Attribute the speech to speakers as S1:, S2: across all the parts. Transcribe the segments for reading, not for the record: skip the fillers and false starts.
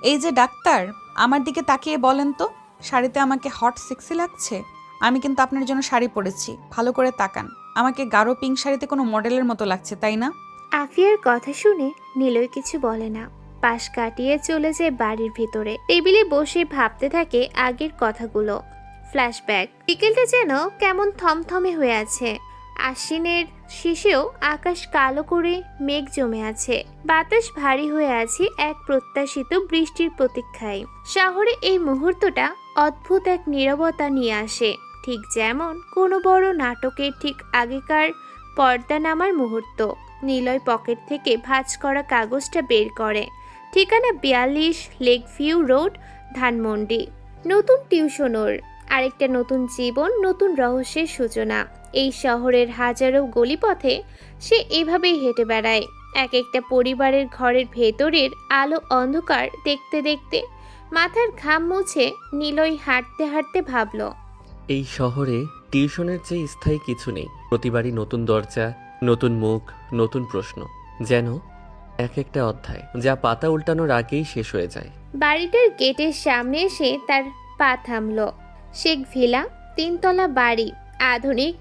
S1: এই যে ডাক্তার, আমার দিকে তাকিয়ে বলেন তো, শাড়িতে আমাকে হট সেক্সি লাগছে? আমি কিন্তু আপনার জন্য শাড়ি পরেছি, ভালো করে তাকান। আমাকে গাঢ় পিঙ্ক শাড়িতে কোনো মডেলের মতো লাগছে, তাই না?
S2: আফিয়ার কথা শুনে নিলয় কিছু বলে না। পাশ কাটিয়ে চলে যায় বাড়ির ভিতরে। টেবিলে বসে ভাবতে থাকে আগের কথাগুলো। ফ্ল্যাশব্যাক। বিকেলটা যেন কেমন থমথমে হয়ে আছে। আশ্বিনের শেষেও আকাশ কালো করে মেঘ জমে আছে। বাতাস ভারী হয়ে আছে এক প্রত্যাশিত বৃষ্টির প্রতীক্ষায়। শহরে এই মুহূর্তটা অদ্ভুত এক নীরবতা নিয়ে আসে, ঠিক যেমন কোনো বড় নাটকের ঠিক আগেকার পর্দা নামার মুহূর্ত। নিলয় পকেট থেকে ভাঁজ করা কাগজটা বের করে। ঠিকানা 42 লেক ভিউ রোড, ধানমন্ডি। নতুন টিউশন ওর, আরেকটা নতুন জীবন, নতুন রহস্যের সূচনা। এই শহরের হাজারো গলিপথে সে এভাবেই হেঁটে বেড়ায়, এক একটা পরিবারের ঘরের ভেতরের আলো অন্ধকার দেখতে দেখতে। মাথার ঘাম মুছে নিলয় হাঁটতে হাঁটতে ভাবল,
S3: এই শহরে টিউশনের চেয়ে স্থায়ী কিছু নেই। প্রতিবারই নতুন দরজা, নতুন মুখ, নতুন প্রশ্ন। যেন এক একটা অধ্যায় যা পাতা উল্টানোর আগেই শেষ হয়ে যায়।
S2: বাড়িটার গেটের সামনে এসে তার পা থামল। শেখ ভিলা, 3 তলা বাড়ি, আধুনিক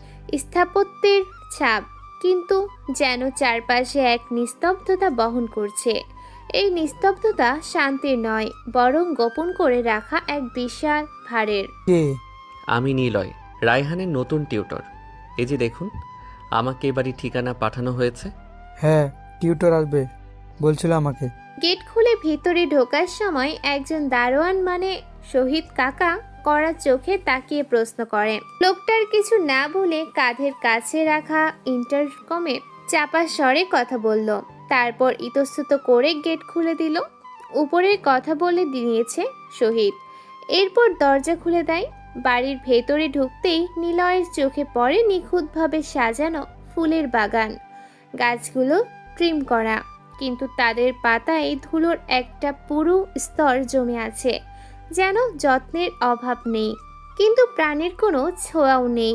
S2: স্থাপত্যের ছাপ, কিন্তু যেন চারপাশে এক নিস্তব্ধতা বহন করছে। এই নিস্তব্ধতা শান্তির নয়, বরং গোপন করে রাখা এক বিশাল ভারের।
S4: কে?
S3: আমি নিলয়, রায়হানের নতুন টিউটর। এই যে দেখুন, আমাকে এবারই ঠিকানা পাঠানো হয়েছে।
S4: হ্যাঁ, টিউটর আসবে বলছিল আমাকে।
S2: গেট খুলে ভিতরে ঢোকার সময় একজন দারোয়ান মানে শহীদ কাকা কড়া চোখে তাকিয়ে প্রশ্ন করে। লোকটার কিছু না বলে কাঁধের কাছে রাখা ইন্টারকমে চাপা স্বরে কথা বলল। তারপর ইতস্তত করে গেট খুলে দিল। উপরের কথা বলে দিয়েছে শহীদ। এরপর দরজা খুলে দেয়। বাড়ির ভেতরে ঢুকতেই নিলয়ের চোখে পড়ে নিখুঁতভাবে সাজানো ফুলের বাগান। গাছগুলো ট্রিম করা, কিন্তু তাদের পাতায় ধুলোর একটা পুরু স্তর জমে আছে। যেন যত্নের অভাব নেই, কিন্তু প্রাণীর কোনো ছোঁয়াও নেই।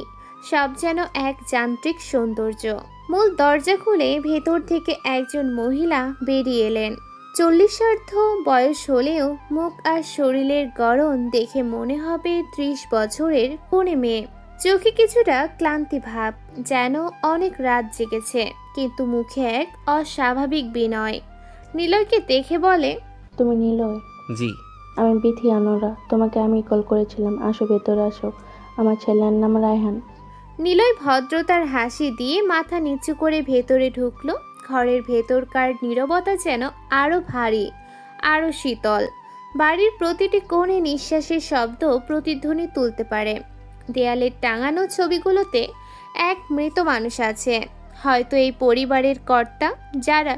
S2: সব যেন এক যান্ত্রিক সৌন্দর্য। মূল দরজা খুলে ভেতর থেকে একজন মহিলা বেরিয়ে এলেন। 40 বয়স হলেও মুখ আর শরীরের গড়ন দেখে মনে হবে 30 বছরের কোনে মেয়ে। চোখে কিছুটা ক্লান্তি ভাব, যেন অনেক রাত জেগেছে, কিন্তু মুখে এক অস্বাভাবিক বিনয়। নিলয়কে দেখে বলে,
S5: তুমি নিলয়?
S3: জি।
S5: আমি বিথি আনোরা, তোমাকে আমি কল করেছিলাম। আসো, ভেতরে আসো। আমার ছেলের নাম রায়হান।
S2: নিলয় ভদ্রতার হাসি দিয়ে মাথা নিচু করে ভেতরে ঢুকলো। ঘরের ভেতরকার নীরবতা যেন আরো ভারী, আরো শীতল। বাড়ির প্রতিটি কোণে নিঃশ্বাসের শব্দ প্রতিধ্বনি তুলতে পারে। দেয়ালের টাঙানো ছবিগুলোতে এক মৃত মানুষ আছে, হয়তো এই পরিবারের কর্তা, যারা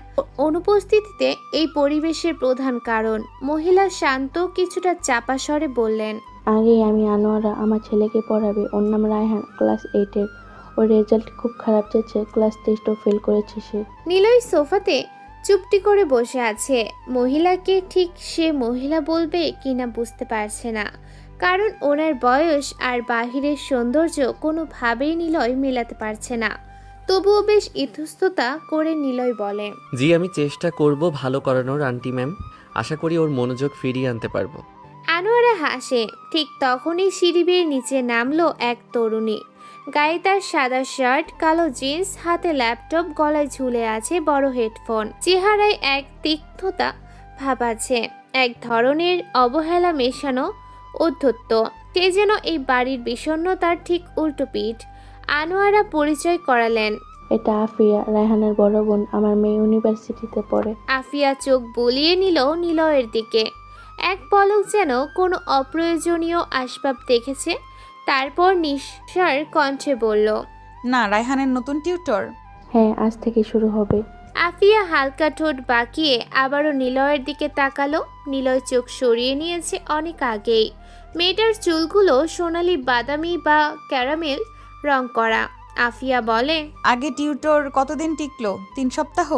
S2: অনুপস্থিতিতে এই পরিবেশের প্রধান কারণ। মহিলা শান্ত, কিছুটা চাপা স্বরে বললেন,
S5: আগেই আমি আনোয়ারা আমার ছেলেকে পড়াবে। ওর নাম রায়হান, ক্লাস 8-এর। ওর রেজাল্ট খুব খারাপ যাচ্ছে, ক্লাস টেস্টও ফেল করেছে সে।
S2: নিলয় সোফাতে চুপটি করে বসে আছে। মহিলাকে ঠিক সে মহিলা বলবে কিনা বুঝতে পারছে না, কারণ ওনার বয়স আর বাহিরের সৌন্দর্য কোনোভাবেই নিলয় মেলাতে পারছে না। তবুও বেশ ইতস্ততা করে নিলয় বলে,
S3: জি, আমি চেষ্টা করব ভালো করানোর আন্টি ম্যাম। আশা করি ওর মনোযোগ ফিরিয়ে আনতে পারবো।
S2: আনোয়ারা হাসে। ঠিক তখনই সিঁড়ি বেয়ে নিচে নামলো এক তরুণী। গায়ে তার সাদা শার্ট, কালো জিন্স, হাতে ল্যাপটপ, গলায় ঝুলে আছে বড় হেডফোন। চেহারায় এক তিক্ততা ভাব আছে, এক ধরনের অবহেলা মেশানো ঔদ্ধত্য। সে যেন এই বাড়ির বিষণ্ণতার ঠিক উল্টো পিঠ। আনোয়ারা পরিচয় করালেন,
S5: এটা আফিয়া, রায়হানের বড় বোন। আমার মেয়ে ইউনিভার্সিটিতে পড়ে।
S2: আফিয়া চোখ বুলিয়ে নিল নিলয়ের দিকে। এক পলক যেন কোনো অপ্রয়োজনীয় আসবাব দেখেছে। তারপর নিঃসার কণ্ঠে বলল,
S1: না, রায়হানের নতুন টিউটর।
S5: হ্যাঁ, আজ থেকে শুরু হবে।
S2: আফিয়া হালকা ঠোঁট বাঁকিয়ে আবারও নিলয়ের দিকে তাকালো। নিলয় চোখ সরিয়ে নিয়েছে অনেক আগেই। মেয়েটার চুলগুলো সোনালি বাদামি বা ক্যারামেল রং করা। আফিয়া বলে,
S1: আগে টিউটর কতদিন টিকলো? 3 সপ্তাহ।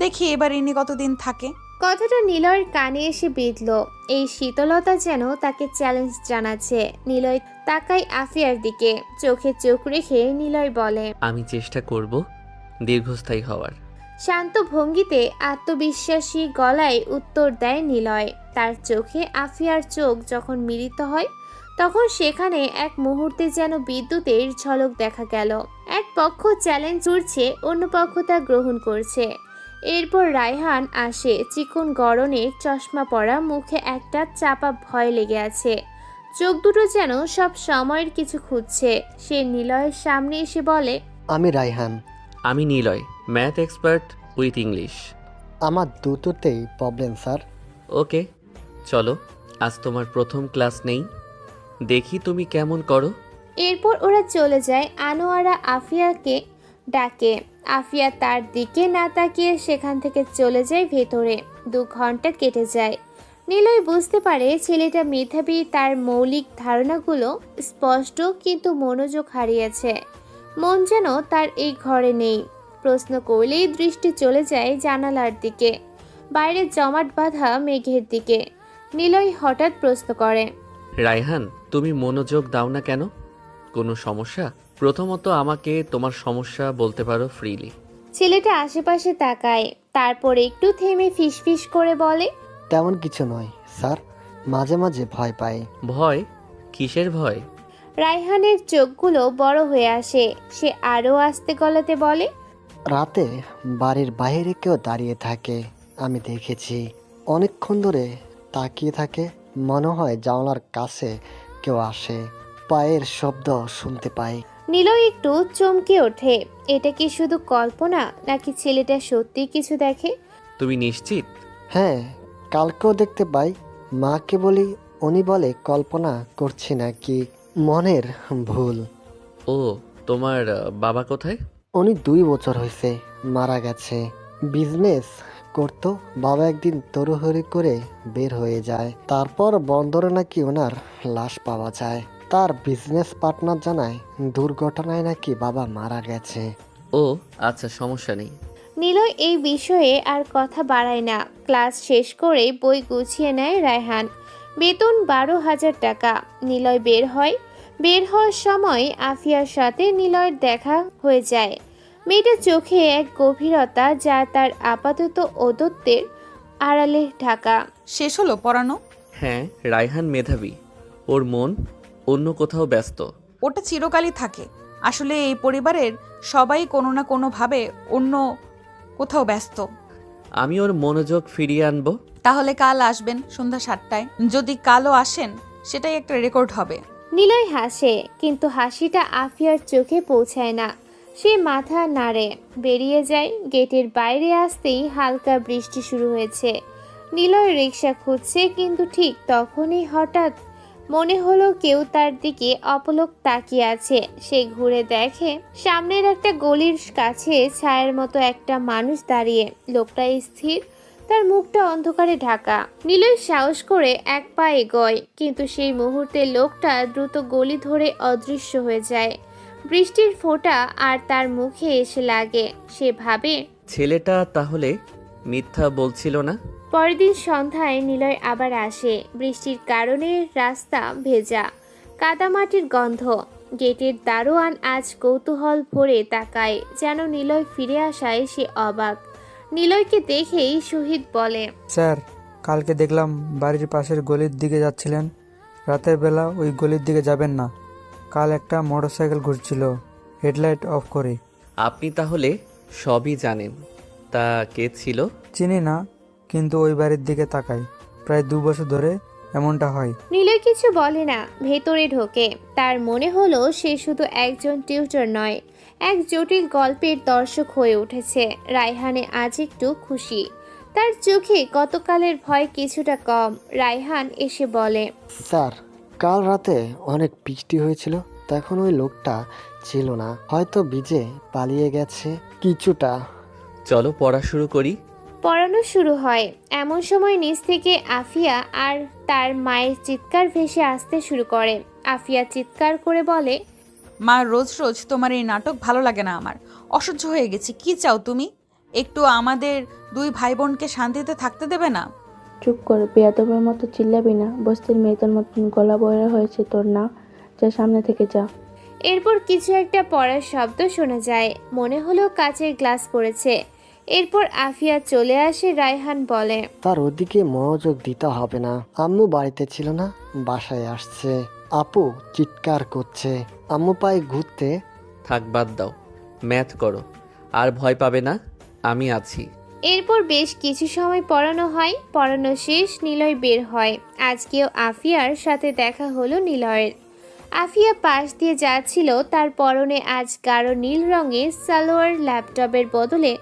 S1: দেখি এবার ইনি কতদিন থাকে।
S2: কথাটা নিলয়ের কানে এসে বিঁধল। এই শীতলতা যেন তাকে চ্যালেঞ্জ জানাচ্ছে। নিলয় তাকায় আফিয়ার দিকে। চোখে চোখ রেখে নিলয় বলে,
S3: আমি চেষ্টা করব দীর্ঘস্থায়ী হওয়ার।
S2: শান্ত ভঙ্গিতে আত্মবিশ্বাসী গলায় উত্তর দেয় নিলয়। তার চোখে আফিয়ার চোখ যখন মিলিত হয় তখন সেখানে এক মুহূর্তে যেন বিদ্যুতের ঝলক দেখা গেল। এক পক্ষ চ্যালেঞ্জ ছুড়ছে, অন্য পক্ষ তা গ্রহণ করছে। এরপর রায়হান আসে, চিকন গড়নের চশমা পরা, মুখে একটা চাপা ভয় লেগে আছে, চোখ দুটো যেন সব সময়ের কিছু খুঁজছে। সে নিলয়ের সামনে এসে বলে,
S6: আমি রায়হান।
S3: আমি Niloy, math expert with English.
S6: আমার দুটোতেই প্রবলেম স্যার।
S3: ওকে, চলো আজ তোমার প্রথম ক্লাস নেই, দেখি তুমি কেমন করো।
S2: এরপর ওরা চলে যায়। আনোয়ারা আফিয়াকে ডাকে। আফিয়া তার দিকে না তাকিয়ে সেখান থেকে চলে যায় ভেতরে। 2 ঘন্টা কেটে যায়। নিলয় বুঝতে পারে ছেলেটা মেধাবী, তার মৌলিক ধারণাগুলো স্পষ্ট, কিন্তু মনোযোগ হারিয়েছে। মন যেন তার এই ঘরে নেই। প্রশ্ন করলেই দৃষ্টি চলে যায় জানালার দিকে, বাইরে জমাট বাঁধা মেঘের দিকে। নিলয় হঠাৎ প্রশ্ন করে,
S3: রায়হান, তুমি মনোযোগ দাও না কেন? কোনো সমস্যা? প্রথমত আমাকে তোমার সমস্যা বলতে পারো ফ্রিলি।
S2: ছেলেটা আশেপাশে তাকায়, তারপর একটু থেমে ফিসফিস করে বলে,
S6: তেমন কিছু নয় স্যার, মাঝে মাঝে ভয় পাই।
S3: ভয়? কিসের ভয়?
S2: রায়হানের চোখগুলো বড় হয়ে আসে। সে আরো আস্তে গলাতে বলে,
S6: রাতে বাড়ির বাইরে কেউ দাঁড়িয়ে থাকে, আমি দেখেছি। অনেকক্ষণ ধরে তাকিয়ে থাকে, মনে হয় জানলার কাছে কেউ আসে, পায়ের শব্দ শুনতে পাই।
S2: নিলয় একটু চমকে ওঠে। এটা কি শুধু কল্পনা, নাকি ছেলেটা সত্যি কিছু দেখে?
S3: তুমি নিশ্চিত?
S6: হ্যাঁ, কালকেও দেখতে পাই। মাকে বলি, উনি বলে কল্পনা করছি না, কি মনের ভুল।
S3: ও, তোমার বাবা কোথায়?
S6: উনি 2 বছর হয়েছে মারা গেছে। বিজনেস করতো, বাবা একদিন তড়িঘড়ি করে বের হয়ে যায়, তারপর বন্দরে নাকি ওনার লাশ পাওয়া যায়। তার বিজনেস পার্টনার জানায় দুর্ঘটনায় নাকি বাবা মারা গেছে।
S3: ও আচ্ছা, সমস্যা নেই।
S2: নিলয় এই বিষয়ে আর কথা বাড়ায় না। ক্লাস শেষ করে বই গুছিয়ে নেয় রায়হান। বেতন 12,000 টাকা। নিলয় বের হয়। বের হওয়ার সময় আফিয়ার সাথে নিলয়ের দেখা হয়ে যায়। মেয়েটার চোখে এক গভীরতা যা তার আপাতত অদত্তের আড়ালে ঢাকা।
S1: শেষ হলো পড়ানো?
S3: হ্যাঁ, রায়হান মেধাবী, ওর মন অন্য কোথাও ব্যস্ত।
S1: ওটা চিরকালই থাকে। আসলে এই পরিবারের সবাই কোনো না কোনোভাবে অন্য কোথাও ব্যস্ত।
S3: আমি ওর মনোযোগ ফিরিয়ে আনবো।
S1: তাহলে কাল আসবেন সন্ধ্যা 7টায়। যদি কালও আসেন সেটাই একটা রেকর্ড হবে।
S2: নিলয় হাসে, কিন্তু হাসিটা আফিয়ার চোখে পৌঁছায় না। সে মাথা নাড়ে, বেরিয়ে যায়। গেটের বাইরে আসতেই হালকা বৃষ্টি শুরু হয়েছে। নিলয় রিকশা খুঁজছে, কিন্তু ঠিক তখনই হঠাৎ মনে হলো কেউ তার দিকে অপলক তাকিয়ে আছে। সে ঘুরে দেখে সামনের একটা গলির কাছে ছায়ার মতো একটা মানুষ দাঁড়িয়ে। লোকটা স্থির, তার মুখটা অন্ধকারে ঢাকা। নিলয় সাহস করে এক পা এগোয়, কিন্তু সেই মুহূর্তে লোকটা দ্রুত গলি ধরে অদৃশ্য হয়ে যায়। বৃষ্টির ফোঁটা আর তার মুখে এসে লাগে। সে ভাবে,
S3: ছেলেটা তাহলে মিথ্যা বলছিল না।
S2: পরের দিন সন্ধ্যায় নিলয় আবার আসে। বৃষ্টির কারণে রাস্তা ভেজা, কাদামাটির গন্ধ। গেটের দারোয়ান আজ কৌতূহল ভরে তাকায়, যেন নিলয় ফিরে আসায় সে অবাক। নিলয়কে দেখেই শহীদ বলে,
S4: স্যার, কালকে দেখলাম বাড়ির পাশের গলির দিকে যাচ্ছিলেন। রাতের বেলা ওই গলির দিকে যাবেন না। কাল একটা মোটরসাইকেল ঘুরছিল হেডলাইট অফ করে।
S3: আপনি তাহলে সবই জানেন। তা কে ছিল?
S4: চিনি না, কিন্তু ওই বাড়ির দিকে তাকাই। প্রায় 2 বছর ধরে এমনটা হয়।
S2: নিলয় কিছু বলে না, ভেতরে ঢোকে। তার মনে হলো সে শুধু একজন টিউটর নয়, এক জটিল গল্পের দর্শক হয়ে উঠেছে। রায়হানে আজ একটু খুশি, তার চোখে গতকালের ভয় কিছুটা কম। রায়হান এসে বলে,
S6: স্যার, কাল রাতে অনেক বৃষ্টি হয়েছিল, তখন ওই লোকটা ছিল না, হয়তো ভিজে পালিয়ে গেছে কিছুটা।
S3: চলো পড়া শুরু করি।
S2: পড়ানো শুরু হয়। এমন সময় নিচ থেকে আফিয়া আর তার মায়ের চিৎকার ভেসে আসতে শুরু করে। আফিয়া চিৎকার করে বলে,
S1: মা, রোজ রোজ তোমার এই নাটক ভালো লাগে না আমার। অসহ্য হয়ে গেছি। কি চাও তুমি? একটু আমাদের 2 ভাই বোনকে শান্তিতে থাকতে দেবে না?
S5: চুপ কর, বেয়াদবের মতো চিল্লাবি না। বস্তির মেয়েদের মতন গলা বয়রা হয়েছে তোর না? যা সামনে থেকে যা।
S2: এরপর কিছু একটা পড়ার শব্দ শোনা যায়। মনে হলো কাচের গ্লাস পড়েছে। এরপর আফিয়া চলে আসে। রায়হান বলে,
S6: তার ওদিকে মনোযোগ দিতে হবে না। আম্মু বাড়িতে ছিল না, বাসায় আসছে। আপু চিৎকার করছে, আম্মু পায়ে ঘুরতে।
S3: থাক, বাদ দাও, ম্যাথ করো। আর ভয় পাবে না, আমি আছি।
S2: এরপর বেশ কিছু সময় পড়ানো হয়। পড়ানো শেষ, নিলয় বের হয়। আজকেও আফিয়ার সাথে দেখা হলো নিলয়ের। আফিয়া পাশ দিয়ে যাচ্ছিল, তার পরনে আজ গাঢ় নীল রঙের সালোয়ার, ল্যাপটপের বদলে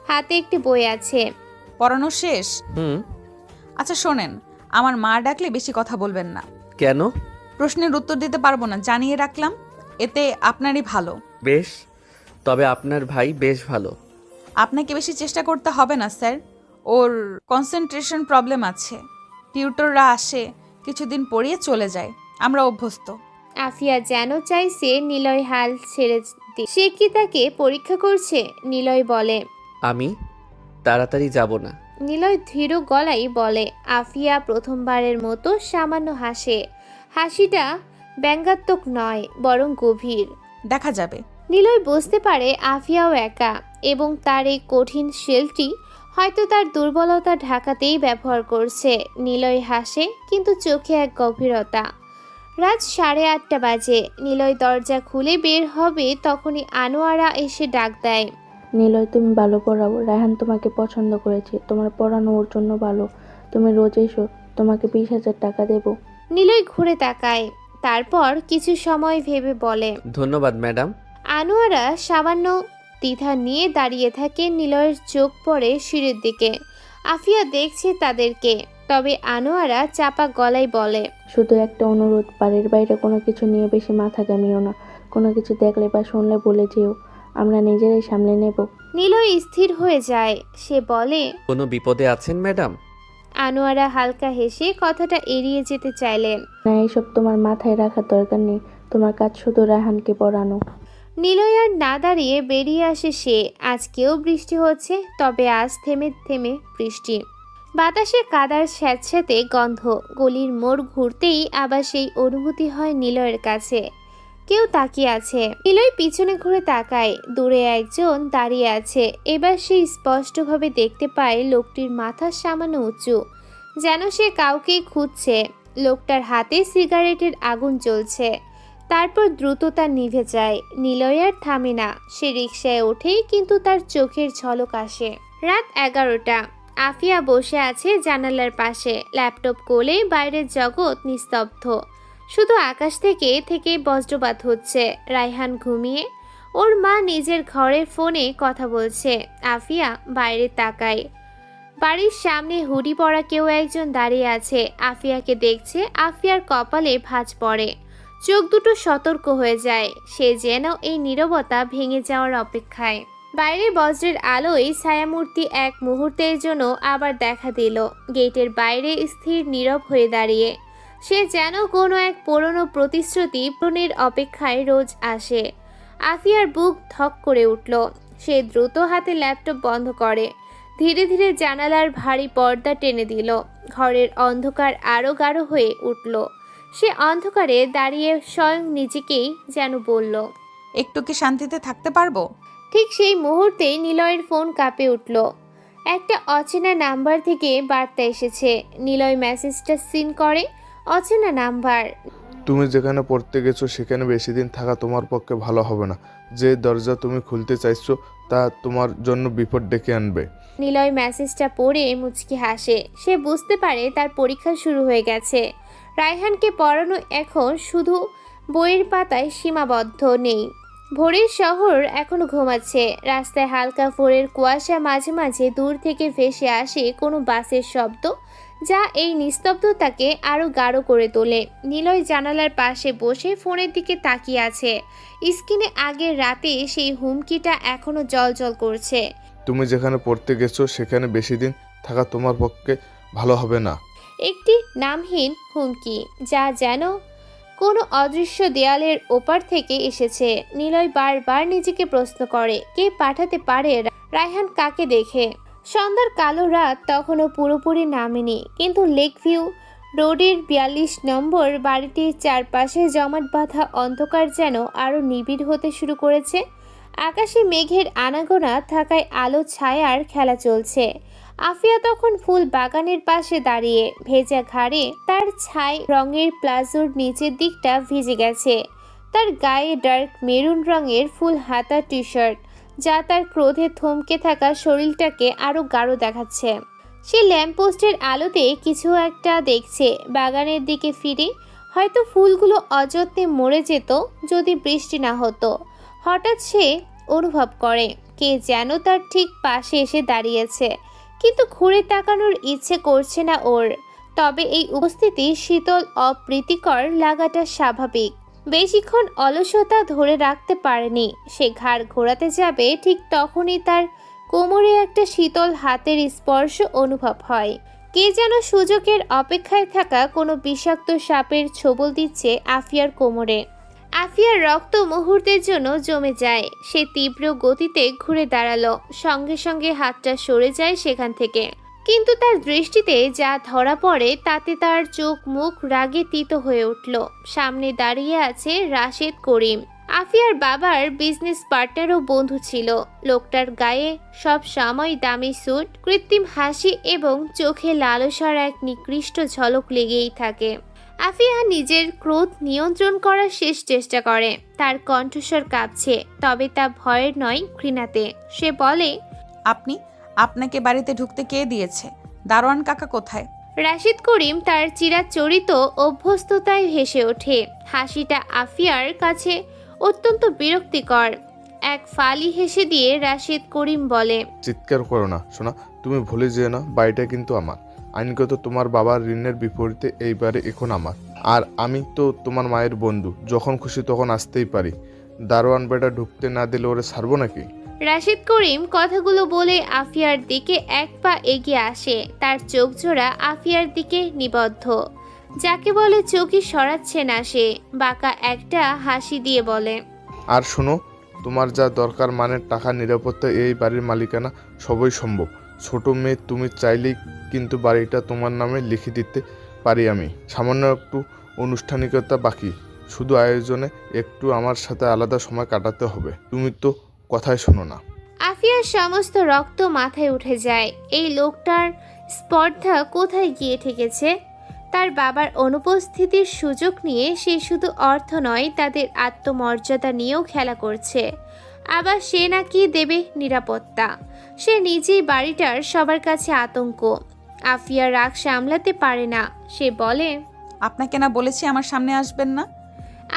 S2: হাতে একটি বই আছে।
S1: পড়ানো শেষ?
S3: হুম।
S1: আচ্ছা শোনেন, আমার মা ডাকলে বেশি কথা বলবেন না।
S3: কেন?
S1: প্রশ্নের উত্তর দিতে পারবো না, জানিয়ে রাখলাম, এতে আপনারই ভালো।
S3: বেশ, তবে আপনার ভাই বেশ ভালো।
S1: আপনাকে বেশি চেষ্টা করতে হবে না স্যার, ওর কনসেন্ট্রেশন প্রবলেম আছে। টিউটররা আসে, কিছুদিন পড়িয়ে চলে যায়, আমরা অভ্যস্ত।
S2: আফিয়া যেন চাইছে নিলয় হাল ছেড়ে দিতে। সে কি তাকে পরীক্ষা করছে? নিলয় বলে,
S3: আমি তাড়াতাড়ি যাব না।
S2: নিলয় ধীর গলায় বলে। আফিয়া প্রথমবারের মতো সামান্য হাসে। হাসিটা ব্যঙ্গাত্মক নয়, বরং গভীর।
S1: দেখা যাবে।
S2: নিলয় বুঝতে পারে আফিয়াও একা, এবং তার এই কঠিন শেলটি হয়তো তার দুর্বলতা ঢাকাতেই ব্যবহার করছে। নিলয় হাসে, কিন্তু চোখে এক গভীরতা। রাত 8:30 বাজে। নিলয় দরজা খুলে বের হবে, তখনই আনোয়ারা এসে ডাক দেয়,
S5: নিলয়, তুমি ভালো পড়াও, রায়হান তোমাকে পছন্দ করেছে, তোমার পড়ানো ওর জন্য ভালো, তুমি রোজ এসো, তোমাকে 20,000 টাকা দেবো।
S2: নিলয় ঘুরে তাকায়, তারপর কিছু সময় ভেবে বলে,
S3: ধন্যবাদ ম্যাডাম।
S2: আনোয়ারা সামান্য দ্বিধা নিয়ে দাঁড়িয়ে থাকে। নিলয়ের চোখ পড়ে সিঁড়ির দিকে। আফিয়া দেখছে তাদেরকে, তবে আনোয়ারা চাপা গলায় বলে,
S5: শুধু একটা অনুরোধ, বাড়ির বাইরে কোনো কিছু নিয়ে বেশি মাথা ঘামিও না, কোনো কিছু দেখলে বা শুনলে বলে যেও, আমরা নিজেরাই সামলে নেব।
S2: নিলয় স্থির হয়ে যায়। সে বলে,
S3: কোনো বিপদে আছেন ম্যাডাম?
S2: আনোয়ারা হালকা হেসে কথাটা এড়িয়ে যেতে চাইলেন।
S5: না, এইসব তোমার মাথায় রাখার দরকার নেই, তোমার কাজ শুধু রায়হানকে পড়ানো।
S2: নিলয় আর না দাঁড়িয়ে বেরিয়ে আসে সে। আজকেও বৃষ্টি হচ্ছে, তবে আজ থেমে থেমে বৃষ্টি। বাতাসে কাদার স্যাঁতস্যাঁতে গন্ধ। গলির মোড় ঘুরতেই আবার সেই অনুভূতি হয় নিলয়ের কাছে। কেউ তাকিয়ে আছে। নিলয় পিছনে ঘুরে তাকায়, দূরে একজন দাঁড়িয়ে আছে। এবার সে স্পষ্টভাবে দেখতে পায় লোকটির মাথা সামান্য উঁচু, যেন সে কাউকেই খুঁজছে। লোকটার হাতে সিগারেটের আগুন জ্বলছে, তারপর দ্রুত তা নিভে যায়। নিলয় আর থামে না। সে রিকশায় ওঠে, কিন্তু তার চোখের ঝলক আসে। রাত 11টা। আফিয়া বসে আছে জানালার পাশে, ল্যাপটপ কোলে। বাইরের জগৎ নিস্তব্ধ, শুধু আকাশ থেকে থেকে বজ্রপাত হচ্ছে। রায়হান ঘুমিয়ে, ওর মা নিজের ঘরের ফোনে কথা বলছে। আফিয়া বাইরে তাকায়। বাড়ির সামনে হুডি পরা কেউ একজন দাঁড়িয়ে আছে, আফিয়াকে দেখছে। আফিয়ার কপালে ভাঁজ পড়ে, চোখ দুটো সতর্ক হয়ে যায়। সে যেন এই নীরবতা ভেঙে যাওয়ার অপেক্ষায়। বাইরে বজ্রের আলোয় ছায়ামূর্তি এক মুহূর্তের জন্য আবার দেখা দিল, গেটের বাইরে স্থির নীরব হয়ে দাঁড়িয়ে। সে যেন কোনো এক পুরনো প্রতিশ্রুতি পূরণের অপেক্ষায় রোজ আসে। আফিয়ার বুক ধক করে উঠল। সে দ্রুত হাতে ল্যাপটপ বন্ধ করে, ধীরে ধীরে জানালার ভারী পর্দা টেনে দিল। ঘরের অন্ধকার আরও গাঢ় হয়ে উঠল। সে অন্ধকারে দাঁড়িয়ে স্বয়ং নিজেকেই যেন বলল,
S1: একটু কি শান্তিতে থাকতে পারবো?
S2: ঠিক সেই মুহূর্তেই নিলয়ের ফোন কাঁপে উঠল। একটা অচেনা নাম্বার থেকে বার্তা এসেছে। নিলয় মেসেজটা সিন করে। অচেনা নাম্বার।
S7: তুমি যেখানে পড়তে গেছো সেখানে বেশি দিন থাকা তোমার পক্ষে ভালো হবে না। যে দরজা তুমি খুলতে চাইছো তা তোমার জন্য বিপদ ডেকে আনবে।
S2: নিলয় মেসেজটা পড়ে মুচকি হাসে। সে বুঝতে পারে তার পরীক্ষা শুরু হয়ে গেছে। রায়হানকে পড়ানো এখন শুধু বইয়ের পাতায় সীমাবদ্ধ নেই। ভোরের শহর এখনো ঘুমাচ্ছে। রাস্তায় হালকা ভোরের কুয়াশা, মাঝে মাঝে দূর থেকে ভেসে আসে কোনো বাসের শব্দ, যা এই নিস্তব্ধতাকে আরো গাঢ় করে তোলে। নিলয় জানালার পাশে বসে ফোনের দিকে তাকিয়ে আছে। স্ক্রিনে আগের রাতে সেই হুমকিটা এখনো জ্বলজ্বল করছে।
S7: তুমি যেখানে পড়তে গেছো সেখানে বেশি দিন থাকা তোমার পক্ষে ভালো হবে না।
S2: একটি নামহীন হুমকি, যা যেন কোনো অদৃশ্য দেয়ালের ওপার থেকে এসেছে। নিলয় বারবার নিজেকে প্রশ্ন করে, কে পাঠাতে পারে? রায়হান কাকে দেখে? সন্ধ্যার কালো রাত তখনও পুরোপুরি নামেনি, কিন্তু লেক ভিউ রোডের 42 নম্বর বাড়িটির চারপাশে জমাট বাঁধা অন্ধকার যেন আরও নিবিড় হতে শুরু করেছে। আকাশে মেঘের আনাগোনা থাকায় আলো ছায়ার খেলা চলছে। আফিয়া তখন ফুল বাগানের পাশে দাঁড়িয়ে, ভেজা ঘাড়ে তার ছাই রঙের প্লাজোর নিচের দিকটা ভিজে গেছে। তার গায়ে ডার্ক মেরুন রঙের ফুল হাতা টি শার্ট, যা তার ক্রোধে থমকে থাকা শরীরটাকে আরো গাঢ় দেখাচ্ছে। সে ল্যাম্পপোস্টের আলোতে কিছু একটা দেখছে। বাগানের দিকে ফিরে, হয়তো ফুলগুলো অযত্নে মরে যেত যদি বৃষ্টি না হতো। হঠাৎ সে অনুভব করে কে যেন তার ঠিক পাশে এসে দাঁড়িয়েছে, কিন্তু ঘুরে তাকানোর ইচ্ছে করছে না ওর। তবে এই উপস্থিতি শীতল অপ্রীতিকর লাগাটা স্বাভাবিক। বেশিক্ষণ অলসতা ধরে রাখতে পারেনি। সে ঘাড় ঘোরাতে যাবে, ঠিক তখনই তার কোমরে একটা শীতল হাতের স্পর্শ অনুভব হয়। কে যেন সুযোগের অপেক্ষায় থাকা কোনো বিষাক্ত সাপের ছোবল দিচ্ছে আফিয়ার কোমরে। আফিয়ার রক্ত মুহূর্তের জন্য জমে যায়। সে তীব্র গতিতে ঘুরে দাঁড়ালো, সঙ্গে সঙ্গে হাতটা সরে যায় সেখান থেকে। কিন্তু তার দৃষ্টিতে যা ধরা পড়ে তাতে তার চোখ মুখ রাগে তিত হয়ে উঠল। সামনে দাঁড়িয়ে আছে রাশেদ করিম, আফিয়ার বাবার বিজনেস পার্টনার ও বন্ধু ছিল। লোকটার গায়ে সব সময় দামি স্যুট, কৃত্রিম হাসি এবং চোখে লালসার এক নিকৃষ্ট ঝলক লেগেই থাকে। আফিয়া নিজের ক্রোধ নিয়ন্ত্রণ করার শেষ চেষ্টা করে। তার কণ্ঠস্বর কাঁপছে, তবে তা ভয়ের নয়, ঘৃণাতে। সে বলে,
S1: আপনাকে বাড়িতে ঢুকতে কে দিয়েছে? দারোয়ান কাকা কোথায়?
S2: রাশিদ করিম তার চিরাচরিত অভ্যস্ততায় হেসে ওঠে। হাসিটা আফিয়ার কাছে অত্যন্ত বিরক্তিকর। এক ফালি হেসে দিয়ে রাশিদ করিম বলে,
S7: চিৎকার করো না সোনা, তুমি ভুলে যেও না বাড়িটা কিন্তু আমার। আইনগত তোমার বাবার ঋণের বিপরীতে এইবারে এখন আমার। আর আমি তো তোমার মায়ের বন্ধু, যখন খুশি তখন আসতেই পারি। দারোয়ান বেটা ঢুকতে না দিলে ওরে ছাড়বো নাকি?
S2: রাশিদ করিম কথাগুলো বলে আফিয়ার দিকে এক পা এগিয়ে আসে। তার চোখ জোড়া আফিয়ার দিকে নিবদ্ধ, যাকে বলে চোখই সরাচ্ছে না সে। বাঁকা একটা হাসি দিয়ে বলে,
S7: আর শোনো, তোমার যা দরকার, মানে টাকা, নিরাপত্তা, এই বাড়ির মালিকানা, সবই সম্ভব। ছোট মেয়ে তুমি চাইলেই কিন্তু বাড়িটা তোমার নামে লিখে দিতে পারি আমি। সামান্য একটু আনুষ্ঠানিকতা বাকি, শুধু আয়োজনে একটু আমার সাথে আলাদা সময় কাটাতে হবে। তুমি তো কথাই শোনো না।
S2: আফিয়ার সমস্ত রক্ত মাথায় উঠে যায়। এই লোকটার স্পর্ধা কোথায় গিয়ে ঠেকেছে? তার বাবার অনুপস্থিতির সুযোগ নিয়ে সে শুধু অর্থ নয়, তাদের আত্মমর্যাদা নিয়েও খেলা করছে। আবার সে নাকি দেবে নিরাপত্তা। সে নিজেই বাড়িটার সবার কাছে আতঙ্ক। আফিয়া রাগ সামলাতে পারে না। সে বলে,
S1: আপনাকে না বলেছি আমার সামনে আসবেন না?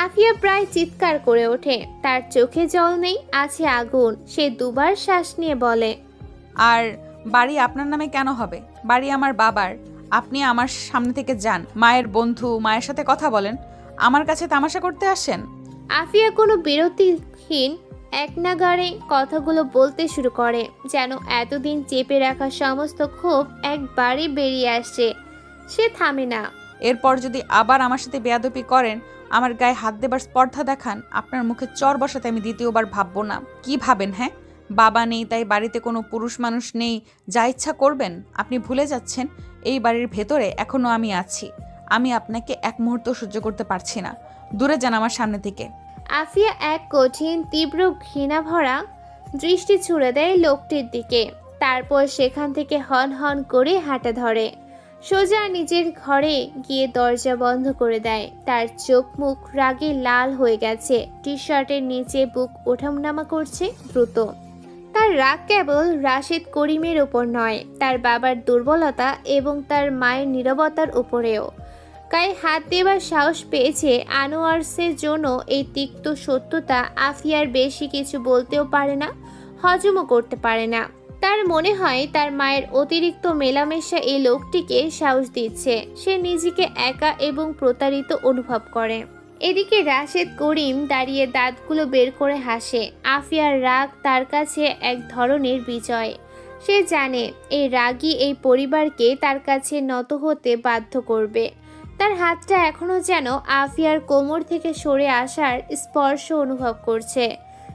S2: আফিয়া প্রায় চিৎকার করে ওঠে। তার চোখে জল নেই, আছে আগুন। সে দুবার শ্বাস নিয়ে বলে,
S1: আর বাড়ি আপনার নামে কেন হবে? বাড়ি আমার বাবার। আপনি আমার সামনে থেকে যান। মায়ের বন্ধু, মায়ের সাথে কথা বলেন, আমার কাছে তামাশা করতে আসেন?
S2: আফিয়া কোনো বিরতিহীন এক নাগাড়ে কথাগুলো বলতে শুরু করে, যেন এতদিন চেপে রাখা সমস্ত ক্ষোভ একবারে বেরিয়ে আসছে। সে থামে না।
S1: এরপর যদি আবার আমার সাথে বেয়াদবি করেন, আমার গায়ে হাত দেবার স্পর্ধা দেখান, আপনার মুখে চর বসাতে আমি দ্বিতীয়বার ভাববো না। কি ভাবেন? হ্যাঁ, বাবা নেই তাই বাড়িতে কোনো পুরুষ মানুষ নেই, যা ইচ্ছা করবেন? আপনি ভুলে যাচ্ছেন এই বাড়ির ভেতরে এখনো আমি আছি। আমি আপনাকে এক মুহূর্ত সহ্য করতে পারছি না। দূরে যান আমার সামনে থেকে।
S2: আফিয়া এক কঠিন তীব্র ঘৃণা ভরা দৃষ্টি ছুড়ে দেয় লোকটির দিকে। তারপর সেখান থেকে হন হন করে হাঁটা ধরে। সোজা নিজের ঘরে গিয়ে দরজা বন্ধ করে দেয়। তার চোখ মুখ রাগে লাল হয়ে গেছে। টি শার্টের নিচে বুক ওঠানামা করছে দ্রুত। তার রাগ কেবল রাশেদ করিমের ওপর নয়, তার বাবার দুর্বলতা এবং তার মায়ের নীরবতার উপরেও। গায়ে হাত দেবার সাহস পেয়েছে আনোয়ারসের জন্য। এই তিক্ত সত্যতা আফিয়ার বেশি কিছু বলতেও পারে না, হজমও করতে পারে না। তার মনে হয় তার মায়ের অতিরিক্ত মেলামেশা এই লোকটিকে সাহস দিচ্ছে। সে নিজেকে একা এবং প্রতারিত অনুভব করে। এদিকে রাশেদ করিম দাঁড়িয়ে দাঁতগুলো বের করে হাসে। আফিয়ার রাগ তার কাছে এক ধরনের বিজয়। সে জানে এই রাগই এই পরিবারকে তার কাছে নত হতে বাধ্য করবে। তার হাতটা এখনো যেন আফিয়ার কোমর থেকে সরে আসার স্পর্শ অনুভব করছে।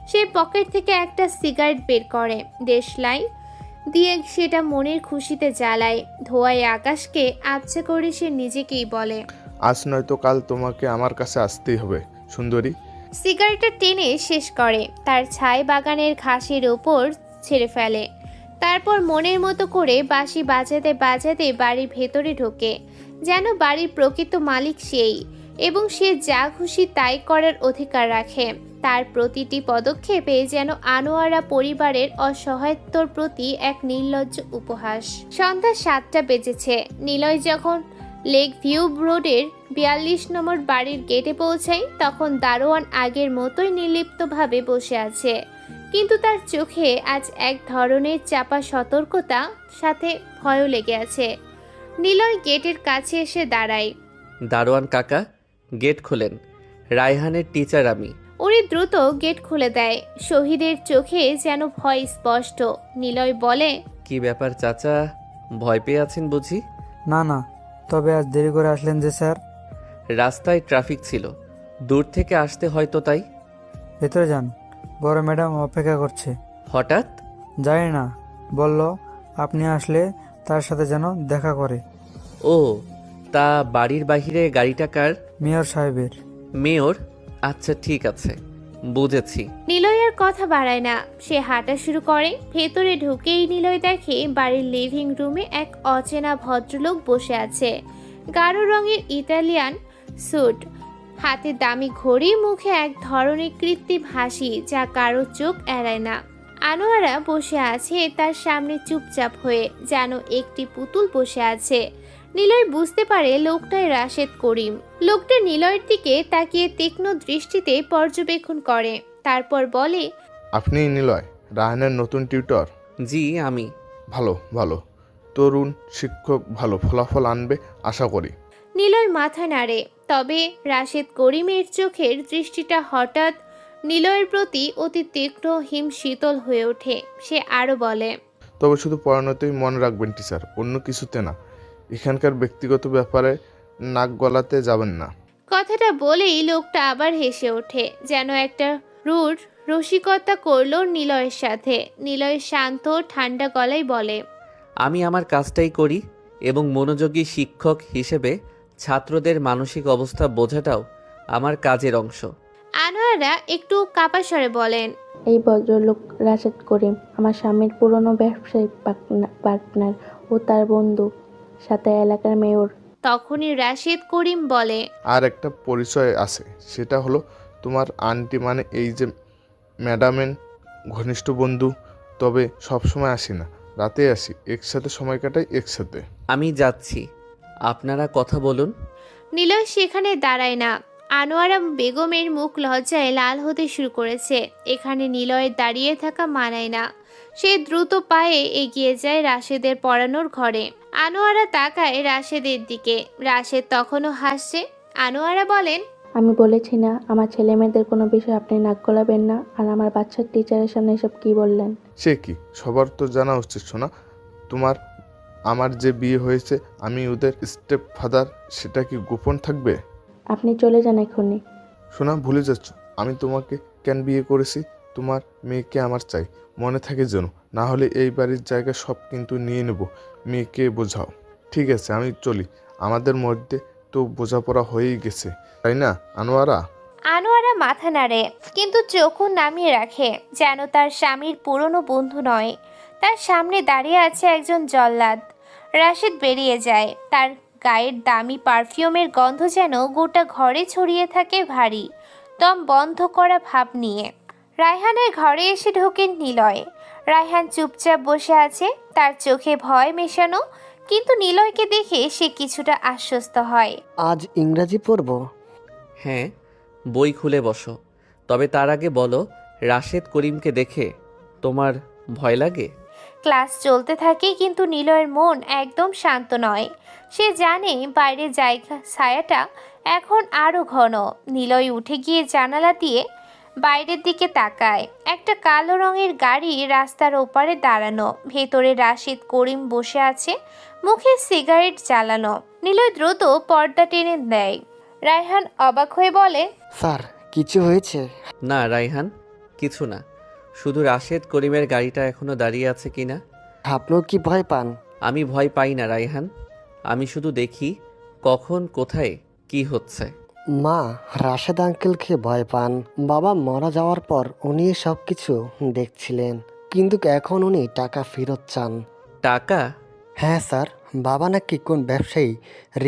S2: সে পকেট থেকে একটা সিগারেট বের করে, দেশলাই দিয়ে সেটা মনের খুশিতে জ্বালায়। ধোঁয়ায় আকাশকে আবছা করে সে নিজেকেই বলে,
S7: আজ নয়তো কাল তোমাকে আমার কাছে আসতেই হবে সুন্দরী।
S2: সিগারেটটা টেনে শেষ করে, তার ছাই বাগানের ঘাসের ওপর ছেড়ে ফেলে। তারপর মনের মতো করে বাঁশি বাজাতে বাজাতে বাড়ির ভেতরে ঢোকে, যেন বাড়ির প্রকৃত মালিক সেই, এবং সে যা খুশি তাই করার অধিকার রাখে। তার প্রতিটি পদক্ষেপে যেন আনোয়ারা পরিবারের অসহায়ত্বর প্রতি এক নির্লজ্জ উপহাস। সন্ধ্যা 7টা বেজেছে। নিলয় যখন লেক ভিউ রোডের 42 নম্বর বাড়ির গেটে পৌঁছায়, তখন দারোয়ান আগের মতোই নির্লিপ্তভাবে বসে আছে, কিন্তু তার চোখে আজ এক ধরনের চাপা সতর্কতা, সাথে ভয়ও লেগে আছে। নিলয় গেটের কাছে এসে দাঁড়ায়।
S3: দারোয়ান কাকা, গেট খোলেন। রায়হানের টিচার আমি।
S2: উনি দ্রুত গেট খুলে দেয়। শহীদের চোখে যেন ভয় স্পষ্ট। নিলয় বলে,
S3: কি ব্যাপার চাচা, ভয় পেয়ে আছেন বুঝি?
S4: না না, তবে আজ দেরি করে আসলেন যে স্যার?
S3: রাস্তায় ট্রাফিক ছিল, দূর থেকে আসতে হয়তো তাই।
S4: ভেতরে যান, বড় ম্যাডাম অপেক্ষা করছে।
S3: হঠাৎ?
S4: জানি না, বলল আপনি আসলে তার সাথে যেন দেখা করে।
S3: ও, তা বাড়ির বাহিরে গাড়িটা কার?
S4: মেয়র সাহেবের।
S3: মেয়র? আচ্ছা ঠিক আছে, বুঝেছি।
S2: নিলয় আর কথা বাড়ায় না, সে হাঁটা শুরু করে। ভেতরে ঢুকেই নিলয় দেখে বাড়ির লিভিং রুমে এক অচেনা ভদ্রলোক বসে আছে। গাঢ় রঙের ইতালিয়ান স্যুট, হাতে দামি ঘড়ি, মুখে এক ধরনের কৃত্রিম হাসি যা কারো চোখ এড়ায় না। আনোয়ারা বসে আছে তার সামনে চুপচাপ হয়ে, যেন একটি পুতুল বসে আছে। নিলয় বুঝতে পারে লোকটাই রাশেদ করিম। লোকটা নিলয়ের দিকে তাকিয়ে তীক্ষ্ণ দৃষ্টিতে পর্যবেক্ষণ করে, তারপর বলে,
S7: আপনি নিলয়, রায়হানের নতুন টিউটর?
S3: জি আমি।
S7: ভালো ভালো, তরুণ শিক্ষক ভালো ফলাফল আনবে আশা করি।
S2: নিলয় মাথা নাড়ে। তবে রাশেদ করিমের চোখের দৃষ্টিটা হঠাৎ নিলয়ের প্রতি অতি তীক্ষ্ণ হিম শীতল হয়ে ওঠে। সে আরো বলে,
S7: তবে শুধু পড়ানোতেই মনে রাখবেন টিচার, অন্য কিছুতে না। এখানকার ব্যক্তিগত ব্যাপারে নাক গলাতে যাবেন না।
S2: কথাটা বলেই লোকটা আবার হেসে ওঠে, যেন একটা রুড রসিকতা করলো নিলয়ের সাথে। নিলয় শান্ত ঠান্ডা গলায় বলে,
S3: আমি আমার কাজটাই করি এবং মনোযোগী শিক্ষক হিসেবে ছাত্রদের মানসিক অবস্থা বোঝাটাও আমার কাজের অংশ।
S2: আনোয়ারা একটু কাপা স্বরে বলেন,
S5: এই ভদ্রলোক রাশেদ করিম আমার স্বামীর পুরনো ব্যবসায়িক পার্টনার ও তার বন্ধু, সাথে এলাকার মেয়র।
S2: তখনই রাশেদ করিম বলে,
S7: আর একটা পরিচয় আছে, সেটা হলো তোমার আন্টি, মানে এই যে ম্যাডামের ঘনিষ্ঠ বন্ধু। তবে সবসময় আসি না, রাতে আসি, একসাথে সময় কাটাই একসাথে।
S3: আমি যাচ্ছি, আপনারা কথা বলুন।
S2: নিলয় সেখানে দাঁড়ায় না। আনোয়ারা বেগমের মুখ লজ্জায় লাল হতে শুরু করেছে। এখানে নিলয়ের দাঁড়িয়ে থাকা মানায় না। সে দ্রুত পায়ে এগিয়ে যায় রাশেদের পড়ানোর ঘরে। আনোয়ারা তাকায় রাশেদের দিকে। রাশেদ তখনও হাসছে। আনোয়ারা বলেন,
S5: আমি বলেছি না আমার ছেলে মেয়েদের কোনো বিষয় আপনি নাক গলাবেন না। আর আমার বাচ্চার টিচারের সামনে এসব কি বললেন?
S7: সে কি, সবার তো জানা উচিত শোনা। আমার যে বিয়ে হয়েছে, আমি ওদের স্টেপ ফাদার, সেটা কি গোপন থাকবে?
S5: আপনি চলে যান এখনই।
S7: শোনা, ভুলে যাচ্ছ আমি তোমাকে কেন বিয়ে করেছি। তোমার মেয়েকে আমার চাই, মনে থাকে যেন, না হলে এই বাড়ির জায়গা সব কিন্তু নিয়ে নেব। মেয়েকে বোঝাও। ঠিক আছে, আমি চলি। আমাদের মধ্যে তো বোঝাপড়া হয়েই গেছে, তাই না আনোয়ারা?
S2: আনোয়ারা মাথা নাড়ে, কিন্তু চোখও নামিয়ে রাখে, যেন তার স্বামীর পুরনো বন্ধু নয়। তার সামনে দাঁড়িয়ে আছে একজন জল্লাদ। রাশেদ বেরিয়ে যায়। তার গায়ের দামি পারফিউমের গন্ধ যেন গোটা ঘরে ছড়িয়ে থাকে, ভারী দম বন্ধ করা ভাব নিয়ে। রায়হানের ঘরে এসে ঢোকেন নিলয়। রায়হান চুপচাপ বসে আছে, তার চোখে ভয় মেশানো, কিন্তু নিলয়কে দেখে সে কিছুটা আশ্বস্ত হয়।
S6: আজ ইংরাজি পড়ব?
S3: হ্যাঁ, বই খুলে বসো। তবে তার আগে বলো, রাশেদ করিমকে দেখে তোমার ভয় লাগে?
S2: ক্লাস চলতে থাকে, কিন্তু নিলয়ের মন একদম শান্ত নয়। সে জানে বাইরে জায়গা ছায়াটা এখন আরো ঘন। নিলয় উঠে গিয়ে জানালা দিয়ে বাইরের দিকে তাকায়। একটা কালো রঙের গাড়ি রাস্তার ওপারে দাঁড়ানো। ভেতরে রাশেদ করিম বসে আছে, মুখে সিগারেট জ্বালানো। নিলয় দ্রুত পর্দা টেনে দেয়। রায়হান অবাক হয়ে বলে,
S6: স্যার, কিছু হয়েছে?
S3: না রায়হান, কিছু না। শুধু রাশেদ করিমের গাড়িটা এখনো দাঁড়িয়ে আছে কিনা।
S6: আপনিও কি ভয় পান?
S3: আমি ভয় পাই না রায়হান, আমি শুধু দেখি কখন কোথায় কি হচ্ছে।
S6: মা রাশেদ আঙ্কেলকে ভয় পান। বাবা মারা যাওয়ার পর উনি সব কিছু দেখছিলেন, কিন্তু এখন উনি টাকা ফেরত চান।
S3: টাকা?
S6: হ্যাঁ স্যার, বাবা নাকি কোন ব্যবসায়ী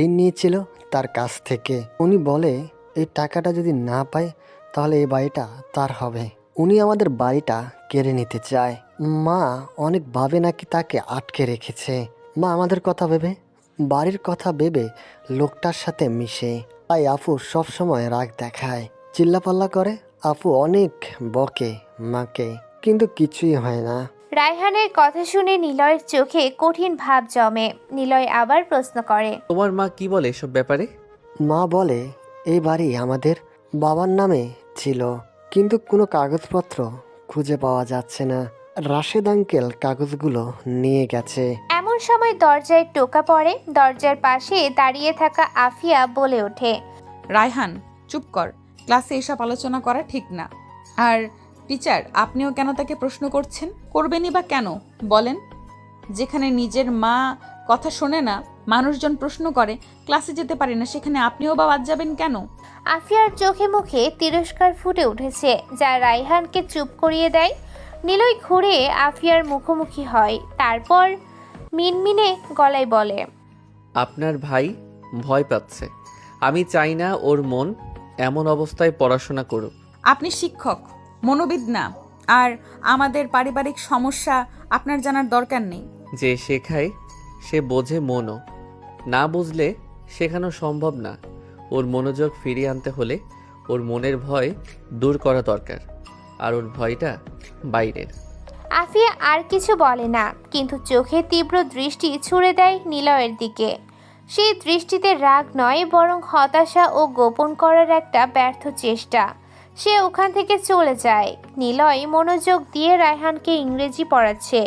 S6: ঋণ নিয়েছিল তার কাছ থেকে। উনি বলে এই টাকাটা যদি না পায় তাহলে এই বাড়িটা তার হবে। উনি আমাদের বাড়িটা কেড়ে নিতে চায়। মা অনেক ভাবে নাকি তাকে আটকে রেখেছে। মা আমাদের কথা ভেবে, বাড়ির কথা ভেবে লোকটার সাথে মিশে। তাই আপু সব সময় রাগ দেখায়, চিল্লাপাল্লা করে। আপু অনেক বকে মাকে, কিন্তু কিছুই হয় না।
S2: রায়হানের কথা শুনে নিলয়ের চোখে কঠিন ভাব জমে। নিলয় আবার প্রশ্ন করে,
S3: তোমার মা কি বলে এসব ব্যাপারে?
S6: মা বলে এই বাড়ি আমাদের বাবার নামে ছিল, কিন্তু কোনো কাগজপত্র খুঁজে পাওয়া যাচ্ছে না। রাশেদ আঙ্কেল কাগজগুলো নিয়ে গেছে।
S2: এমন সময় দরজায় টোকা পড়ে। দরজার পাশে দাঁড়িয়ে থাকা আফিয়া বলে ওঠে,
S1: রায়হান চুপ কর, ক্লাসে এসব আলোচনা করা ঠিক না। আর টিচার, আপনিও কেন তাকে প্রশ্ন করছেন? করবেনই বা কেন বলেন? যেখানে নিজের মা কথা শোনে না, মানুষজন প্রশ্ন করে, ক্লাসে যেতে পারি না, সেখানে আপনিও বা বাদ যাবেন কেন?
S2: আফিয়ার চোখে মুখে তিরস্কার ফুটে উঠেছে, যা রায়হানকে চুপ করিয়ে দেয়। নিলয় ঘুরে আফিয়ার মুখোমুখি হয়, তারপর মিনমিনে গলায় বলে,
S3: আপনার ভাই ভয় পাচ্ছে। আমি চাই না ওর মন এমন অবস্থায় পড়াশোনা করুক।
S1: আপনি শিক্ষক, মনোবিদ না। আর আমাদের পারিবারিক সমস্যা আপনার জানার দরকার নেই।
S3: যে শেখায় সে বোঝে মনও, না বুঝলে শেখানো সম্ভব না। ওর মনোযোগ ফিরিয়ে আনতে হলে ওর মনের ভয় দূর করা দরকার, আর ওর ভয়টা বাইরের।
S2: আফিয়া আর কিছু বলে না, কিন্তু চোখে তীব্র দৃষ্টি ছুড়ে দেয় নিলয়ের দিকে। সেই দৃষ্টিতে রাগ নয়, বরং হতাশা ও গোপন করার একটা ব্যর্থ চেষ্টা। সে ওখান থেকে চলে যায়। নিলয় মনোযোগ দিয়ে রায়হানকে ইংরেজি পড়াচ্ছে,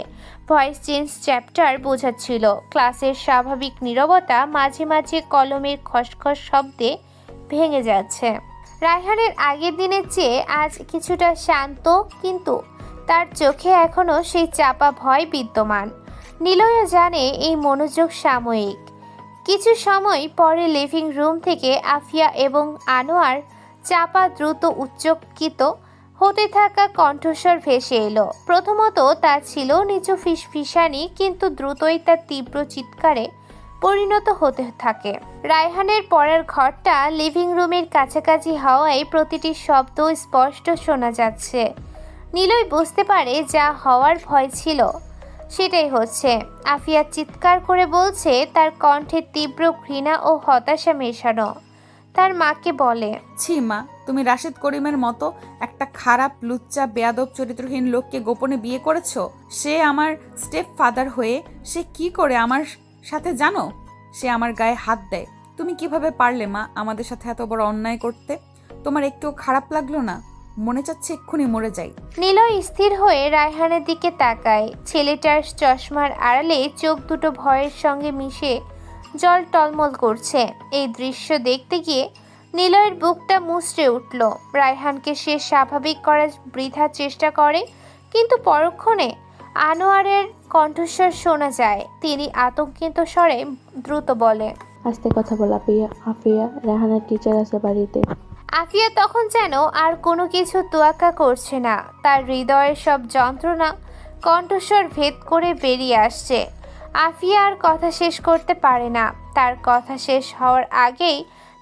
S2: ভয়েস চেঞ্জ চ্যাপ্টার বোঝাচ্ছিল। ক্লাসের স্বাভাবিক নীরবতা মাঝে মাঝে কলমের খসখস শব্দে ভেঙে যাচ্ছে। রায়হানের আগের দিনের চেয়ে আজ কিছুটা শান্ত, কিন্তু তার চোখে এখনও সেই চাপা ভয় বিদ্যমান। নিলয়ও জানে এই মনোযোগ সাময়িক। কিছু সময় পরে লিভিং রুম থেকে আফিয়া এবং আনোয়ার চাপা দ্রুত উচ্চকিত হতে থাকা কণ্ঠস্বর ভেসে এলো। প্রথমত তা ছিল নিচু ফিসফিসানি, কিন্তু দ্রুতই তা তীব্র চিৎকারে পরিণত হতে থাকে। রায়হানের পড়ার ঘরটা লিভিং রুমের কাছাকাছি হওয়ায় প্রতিটি শব্দ স্পষ্ট শোনা যাচ্ছে। নিলয় বুঝতে পারে যা হওয়ার ভয় ছিল সেটাই হচ্ছে। আফিয়া চিৎকার করে বলছে, তার কণ্ঠে তীব্র ঘৃণা ও হতাশা মেশানো। তার মাকে বলে,
S1: ছি মা, তুমি রাশেদ করিমের মতো একটা খারাপ, লুচ্চা, বেয়াদব চরিত্রহীন লোককে গোপনে বিয়ে করেছো। সে আমার স্টেপ ফাদার হয়ে সে কি করে আমার সাথে জানো? সে আমার গায়ে হাত দেয়। তুমি কিভাবে পারলে মা আমাদের সাথে এত বড় অন্যায় করতে? তোমার একটু খারাপ লাগলো না? মনে চাচ্ছে এক্ষুনি মরে যাই।
S2: নিলয় স্থির হয়ে রায়হানের দিকে তাকায়। ছেলেটার চশমার আড়ালে চোখ দুটো ভয়ের সঙ্গে মিশে জল টলমল করছে। এই দৃশ্য দেখতে গিয়ে নিলয়ের বুকটা মুচড়ে উঠল। রায়হানকে সে স্বাভাবিক করার বৃথা চেষ্টা করে, কিন্তু পরক্ষণে আনোয়ারের কণ্ঠস্বর শোনা যায়। তিনি আতঙ্কিত স্বরে দ্রুত বলে,
S5: আস্তে কথা বল আফিয়া। আফিয়া, রায়হানের টিচার আছে বাড়িতে।
S2: আফিয়া তখন যেন আর কোনো কিছু তোয়াক্কা করছে না। তার হৃদয়ের সব যন্ত্রণা কণ্ঠস্বর ভেদ করে বেরিয়ে আসছে। আফিয়া আর কথা শেষ করতে পারে না। তার কথা শেষ হওয়ার আগেই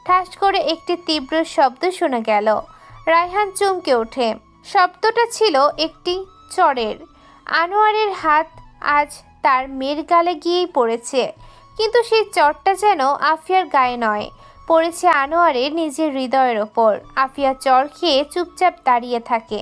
S2: ঠাস করে একটি তীব্র শব্দ শোনা গেল। রায়হান চমকে ওঠে। শব্দটা ছিল একটি চড়ের। আনোয়ারের হাত আজ তার মেয়ের গালে গিয়েই পড়েছে, কিন্তু সেই চড়টা যেন আফিয়ার গায়ে নয়, পড়েছে আনোয়ারের নিজের হৃদয়ের ওপর। আফিয়া চড় খেয়ে চুপচাপ দাঁড়িয়ে থাকে।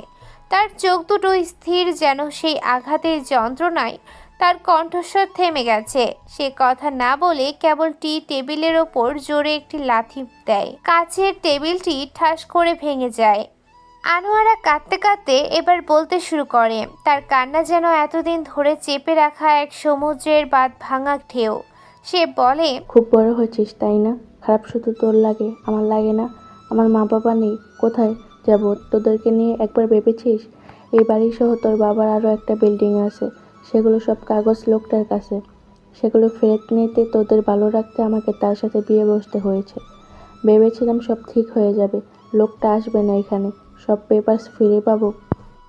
S2: তার চোখ দুটো স্থির, যেন সেই আঘাতের যন্ত্রণায় তার কণ্ঠস্বর থেমে গেছে। সে কথা না বলে কেবল টেবিলের ওপর জোরে একটি লাথি দেয়। কাচের টেবিলটি ঠাস করে ভেঙে যায়। আনোয়ারা কাঁদতে কাঁদতে এবার বলতে শুরু করে। তার কান্না যেন এতদিন ধরে চেপে রাখা এক সমুদ্রের বাঁধ ভাঙা ঢেউ। সে বলে,
S5: খুব বড় হয়েছিস তাই না? খারাপ শুধু তোর লাগে, আমার লাগে না? আমার মা বাবা নেই, কোথায় যাব? তোদেরকে নিয়ে একবার ভেবেছিস? এই বাড়ি সহ তোর বাবার আরও একটা বিল্ডিং আছে, সেগুলো সব কাগজ লোকটার কাছে। সেগুলো ফেরত নিতে, তোদের ভালো রাখতে আমাকে তার সাথে বিয়ে বসতে হয়েছে। ভেবেছিলাম সব ঠিক হয়ে যাবে, লোকটা আসবে না এখানে, সব পেপারস ফিরে পাবো।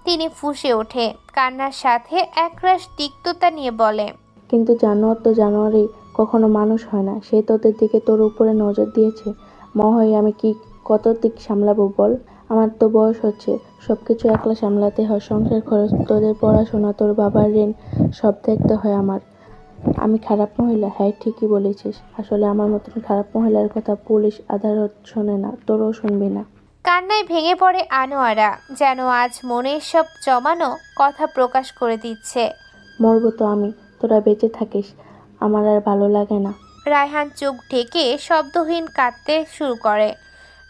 S2: তিনি ফুঁসে ওঠে, কান্নার সাথে একরাশ তিক্ততা নিয়ে বলে,
S5: কিন্তু জানোয়ার তো জানোয়ারই, কখনো মানুষ হয় না। সে তোদের দিকে তোর উপরে নজর দিয়েছে, মহাই আমি কি কত দিক সামলাবো বল। আমার তো বয়স হচ্ছে, সব কিছু একলা সামলাতে হয়, সংসার খরচ, তোদের পড়াশোনা, তোর বাবার ঋণ, সব দেখতে হয় আমার। আমি খারাপ মহিলা? হ্যাঁ ঠিকই বলেছিস, আসলে আমার মতন খারাপ মহিলার কথা পুলিশ আদালত শোনে না, তোরও শুনবি না।
S2: কান্নায় ভেঙে পড়ে আনোয়ারা, যেন আজ মনের সব জমানো কথা প্রকাশ করে দিচ্ছে।
S5: মরবো তো আমি, তোরা বেঁচে থাকিস, আমার আর ভালো লাগে না।
S2: রায়হান চোখ ঢেকে শব্দহীন কাঁদতে শুরু করে।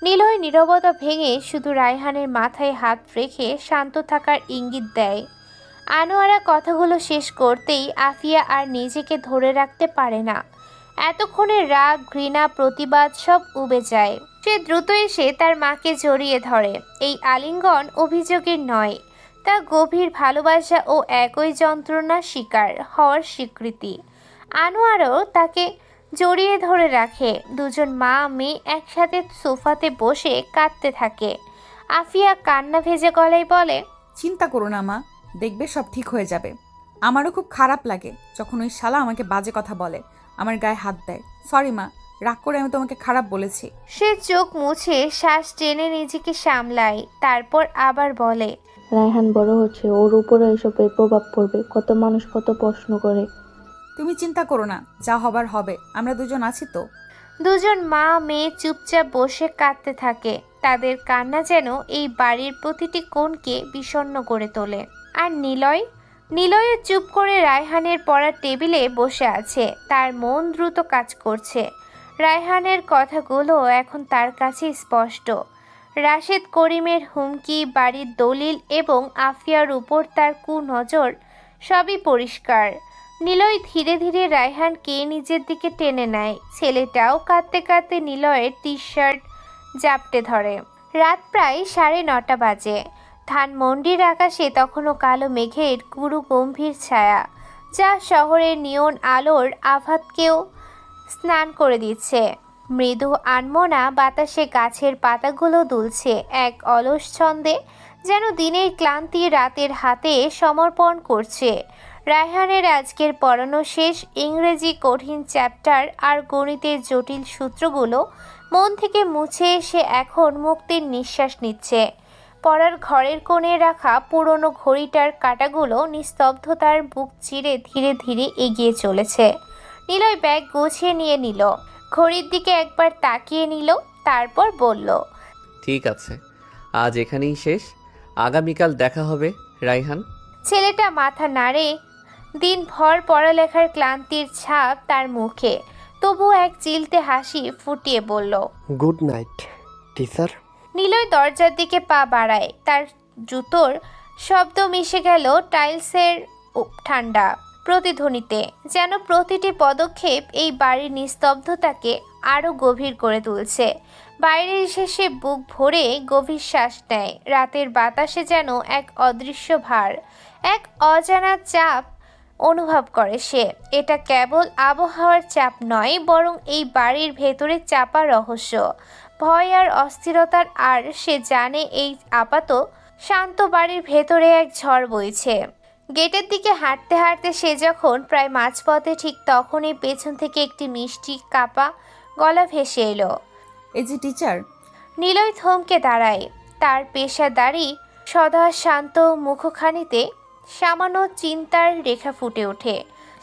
S2: নিলয় নীরবতা ভেঙে শুধু রায়হানের মাথায় হাত রেখে শান্ত থাকার ইঙ্গিত দেয়। আনোয়ারা কথাগুলো শেষ করতেই আফিয়া আর নিজেকে ধরে রাখতে পারে না। এতক্ষণে রাগ, ঘৃণা, প্রতিবাদ সব উবে যায়। সে দ্রুত এসে তার মাকে জড়িয়ে ধরে। এই আলিঙ্গন অভিযোগের নয়, তা গভীর ভালোবাসা ও একই যন্ত্রণার শিকার হওয়ার স্বীকৃতি। আনোয়ারও তাকে জড়িয়ে ধরে রাখে। দুজন মা মেয়ে একসাথে সোফাতে বসে কাঁদতে থাকে। আফিয়া কান্না ভেজে গলায় বলে,
S1: চিন্তা করো না মা, দেখবে সব ঠিক হয়ে যাবে। আমারও খুব খারাপ লাগে যখন ওই শালা আমাকে বাজে কথা বলে, আমার গায়ে হাত দেয়। সরি মা, রাগ করে আমি তোমাকে খারাপ বলেছি।
S2: সে চোখ মুছে শ্বাস টেনে নিজেকে সামলায়, তারপর আবার বলে,
S5: রায়হান বড় হচ্ছে, ওর উপরে এসবের প্রভাব পড়বে, কত মানুষ কত প্রশ্ন করে।
S1: তুমি চিন্তা করো না, যা হবার হবে, আমরা দুজন আছি তো।
S2: দুজন মা মেয়ে চুপচাপ বসে কাঁদতে থাকে। তাদের কান্না যেন এই বাড়ির প্রতিটি কোণকে বিষণ্ণ করে তোলে। আর নিলয়ও চুপ করে রায়হানের পড়ার টেবিলে বসে আছে। তার মন দ্রুত কাজ করছে। রায়হানের কথাগুলো এখন তার কাছে স্পষ্ট। রাশেদ করিমের হুমকি, বাড়ির দলিল এবং আফিয়ার উপর তার কুনজর সবই পরিষ্কার। নিলয় ধীরে ধীরে রায়হানকে নিজের দিকে টেনে নেয়। ছেলেটাও কাঁদতে কাঁদতে নিলয়ের টি-শার্ট জাপটে ধরে। রাত প্রায় 9:30 বাজে। ধানমন্ডির আকাশে তখনও কালো মেঘের গুরু গম্ভীর ছায়া, যা শহরের নিয়ন আলোর আভাতকেও স্নান করে দিচ্ছে। মৃদু আনমনা বাতাসে গাছের পাতাগুলো দুলছে এক অলস ছন্দে, যেন দিনের ক্লান্তি রাতের হাতে সমর্পণ করছে। রায়হানের আজকের পড়ানো শেষ। ইংরেজি কঠিন চ্যাপ্টার আর গণিতের জটিল সূত্রগুলো মন থেকে মুছে সে এখন মুক্তির নিঃশ্বাস নিচ্ছে। পড়ার ঘরের কোণে রাখা পুরনো ঘড়িটার কাঁটাগুলো নিস্তব্ধতার বুক চিরে ধীরে ধীরে এগিয়ে চলেছে। নিলয় ব্যাগ গুছিয়ে নিয়ে নিল, ঘড়ির দিকে একবার তাকিয়ে নিল, তারপর বলল,
S3: ঠিক আছে, আজ এখানেই শেষ, আগামীকাল দেখা হবে রায়হান।
S2: ছেলেটা মাথা নাড়ে। দিনভর পড়ালেখার ক্লান্তির ছাপ তার মুখে, তবু এক চিলতে হাসি ফুটিয়ে বলল,
S6: গুড নাইট টিচার।
S2: নিলয় দরজার দিকে পা বাড়ায়। তার জুতোর শব্দ মিশে গেল টাইলসের ঠান্ডা প্রতিধ্বনিতে, যেন প্রতিটি পদক্ষেপ এই বাড়ির নিস্তব্ধতাকে আরও গভীর করে তুলছে। বাইরে এসে সে বুক ভরে গভীর শ্বাস নেয়। রাতের বাতাসে যেন এক অদৃশ্য ভার, এক অজানা চাপ অনুভব করে সে। এটা কেবল আবহাওয়ার চাপ নয়, বরং এই বাড়ির ভেতরে চাপা রহস্য, ভয় আর অস্থিরতার। আর সে জানে এই আপাত শান্ত বাড়ির ভেতরে এক ঝড় বইছে। গেটের দিকে হাঁটতে হাঁটতে সে যখন প্রায় মাঝপথে, ঠিক তখনই পেছন থেকে একটি মিষ্টি কাপা গলা ভেসে এলো।
S1: এই যে টিচার।
S2: নিলয় থমকে দাঁড়ায়। তার পেশাদারি সদা শান্ত মুখখানিতে সামান্য চিন্তার রেখা ফুটে ওঠে।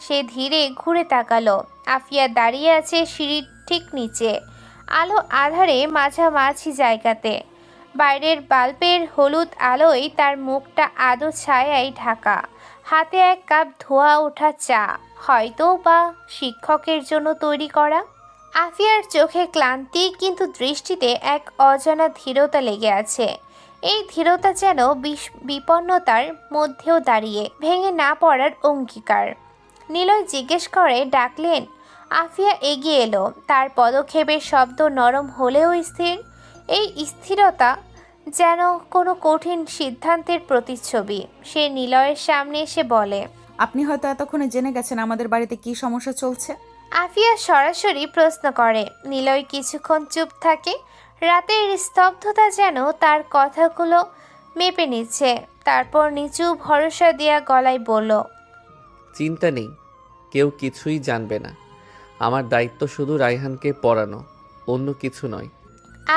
S2: সে ধীরে ঘুরে তাকালো। আফিয়া দাঁড়িয়ে আছে সিঁড়ির ঠিক নিচে, আলো আধারে মাঝামাঝি জায়গাতে। বাইরের বাল্বের হলুদ আলোয় তার মুখটা আদো ছায়ায় ঢাকা। হাতে এক কাপ ধোয়া ওঠা চা, হয়তো বা শিক্ষকের জন্য তৈরি করা। আফিয়ার চোখে ক্লান্তি, কিন্তু দৃষ্টিতে এক অজানা ধীরতা লেগে আছে। এই ধীরতা যেন বিপন্নতার মধ্যেও দাঁড়িয়ে ভেঙে না পড়ার অঙ্গীকার। নিলয় জিজ্ঞেস করে ডাকলেন। আফিয়া এগিয়ে এলো। তার পদক্ষেপের শব্দ নরম হলেও স্থির। এই স্থিরতা যেন কোনো কঠিন সিদ্ধান্তের প্রতিচ্ছবি। সে নিলয়ের সামনে এসে বলে,
S1: আপনি হয়তো এতক্ষণে জেনে গেছেন আমাদের বাড়িতে কি সমস্যা চলছে।
S2: আফিয়া সরাসরি প্রশ্ন করে। নিলয় কিছুক্ষণ চুপ থাকে। রাতের স্তব্ধতা যেন তার কথাগুলো মেপে নিচ্ছে। তারপর নিচু ভরসা দেয়া গলায় বলল,
S3: চিন্তা নেই, কেউ কিছুই জানবে না। আমার দায়িত্ব শুধু রায়হানকে পড়ানো, অন্য কিছু নয়।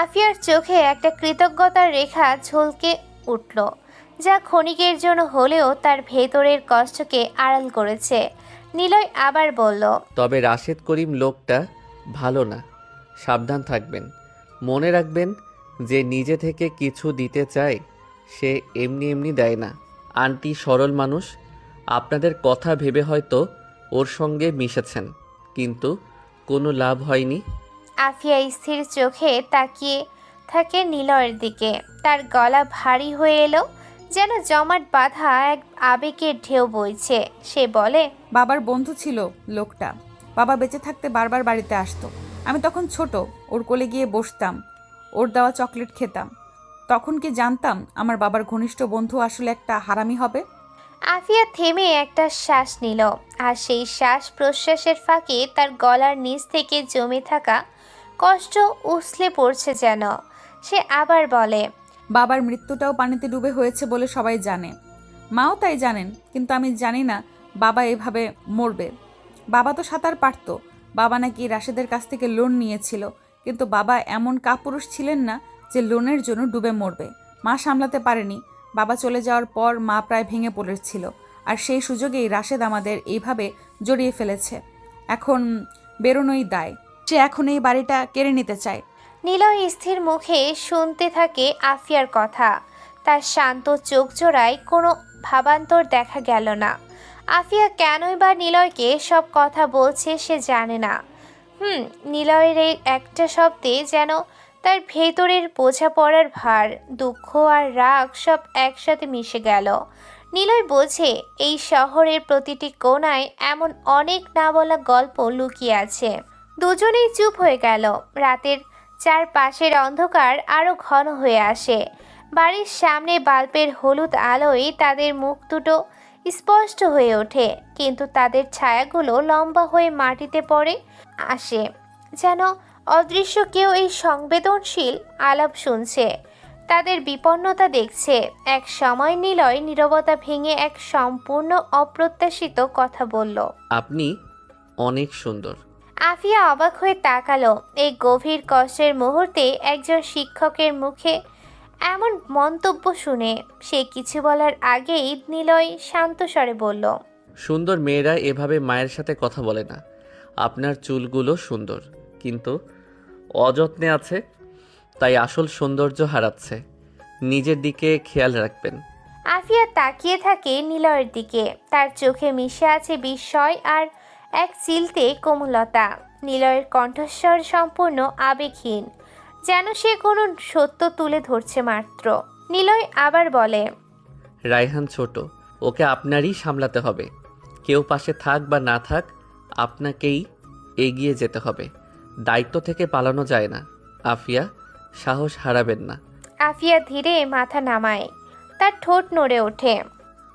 S2: আফিয়ার চোখে একটা কৃতজ্ঞতার রেখা ঝলকে উঠল, যা ক্ষণিকের জন্য হলেও তার ভেতরের কষ্টকে আড়াল করেছে। নিলয় আবার বলল,
S3: তবে রাশেদ করিম লোকটা ভালো না, সাবধান থাকবেন। মনে রাখবেন, যে নিজে থেকে কিছু দিতে চায় সে এমনি এমনি দেয় না। আন্টি সরল মানুষ, আপনাদের কথা ভেবে হয়তো ওর সঙ্গে মিশেছেন, কিন্তু কোনো লাভ হয়নি।
S2: আফিয়া স্থির চোখে তাকিয়ে থাকে নিলয়ের দিকে। তার গলা ভারী হয়ে এলো, যেন জমাট বাঁধা এক আবেগের ঢেউ বইছে। সে বলে,
S1: বাবার বন্ধু ছিল লোকটা। বাবা বেঁচে থাকতে বারবার বাড়িতে আসতো। আমি তখন ছোট, ওর কোলে গিয়ে বসতাম, ওর দেওয়া চকলেট খেতাম। তখন কি জানতাম আমার বাবার ঘনিষ্ঠ বন্ধু আসলে একটা হারামি হবে?
S2: আফিয়া থেমে একটা শ্বাস নিল, আর সেই শ্বাস প্রশ্বাসের ফাঁকে তার গলার নিচ থেকে জমে থাকা কষ্ট উছলে পড়ছে যেন। সে আবার বলে,
S1: বাবার মৃত্যুটাও পানিতে ডুবে হয়েছে বলে সবাই জানে, মাও তাই জানেন, কিন্তু আমি জানি না বাবা এভাবে মরবে। বাবা তো সাঁতার পারতো। বাবা নাকি রাশেদের কাছ থেকে লোন নিয়েছিল, কিন্তু বাবা এমন কাপুরুষ ছিলেন না যে লোনের জন্য ডুবে মরবে। মা সামলাতে পারেনি। বাবা চলে যাওয়ার পর মা প্রায় ভেঙে পড়েছিল, আর সেই সুযোগেই রাশেদ আমাদের এইভাবে জড়িয়ে ফেলেছে। এখন বেরোনোই দায়। সে এখন এই বাড়িটা কেড়ে নিতে চায়।
S2: নিলয় স্থির মুখে শুনতে থাকে আফিয়ার কথা। তার শান্ত চোখ জোড়ায় কোনো ভাবান্তর দেখা গেল না। আফিয়া কেনই বা নিলয়কে সব কথা বলছে সে জানে না। নিলয়ের এই একটা শব্দে যেন তার ভেতরের বোঝাপড়ার ভার, দুঃখ আর রাগ সব একসাথে মিশে গেল। নিলয় বোঝে এই শহরের প্রতিটি কোণায় এমন অনেক না বলা গল্প লুকিয়ে আছে। দুজনেই চুপ হয়ে গেল। রাতের চারপাশের অন্ধকার আরো ঘন হয়ে আসে। বাড়ির সামনে বাল্বের হলুদ আলোয় তাদের মুখ দুটো স্পষ্ট হয়ে ওঠে, কিন্তু তাদের ছায়াগুলো লম্বা হয়ে মাটিতে পড়ে আসে, যেন অদৃশ্য কেউ এই সংবেদনশীল আলাপ শুনছে, তাদের বিপন্নতা দেখছে। এক সময় নিলয় নীরবতা ভেঙে এক সম্পূর্ণ অপ্রত্যাশিত কথা বলল,
S3: আপনি অনেক সুন্দর।
S2: আফিয়া অবাক হয়ে তাকালো। এই গভীর কষ্টের মুহূর্তে একজন শিক্ষকের মুখে এমন মন্তব্য শুনে সে কিছু বলার আগেই নিলয় শান্ত স্বরে বলল,
S3: সুন্দর মেয়েরা এভাবে মায়ের সাথে কথা বলে না। আপনার চুলগুলো সুন্দর, কিন্তু অযত্নে আছে, তাই আসল সৌন্দর্য হারাচ্ছে। নিজের দিকে খেয়াল রাখবেন।
S2: আফিয়া তাকিয়ে থাকে নিলয়ের দিকে। তার চোখে মিশে আছে বিস্ময় আর এক চিলতে কোমলতা। নিলয়ের কণ্ঠস্বর সম্পূর্ণ আবেগহীন, যেন সে কোনো সত্য তুলে ধরছে মাত্র। নিলয় আবার বলে,
S3: রায়হান ছোট, ওকে আপনারই সামলাতে হবে। কেউ পাশে থাক বা না থাক, আপনাকেই এগিয়ে যেতে হবে। দায়িত্ব থেকে পালানো যায় না। আফিয়া, সাহস হারাবেন না।
S2: আফিয়া ধীরে মাথা নামায়। তার ঠোঁট নড়ে ওঠে।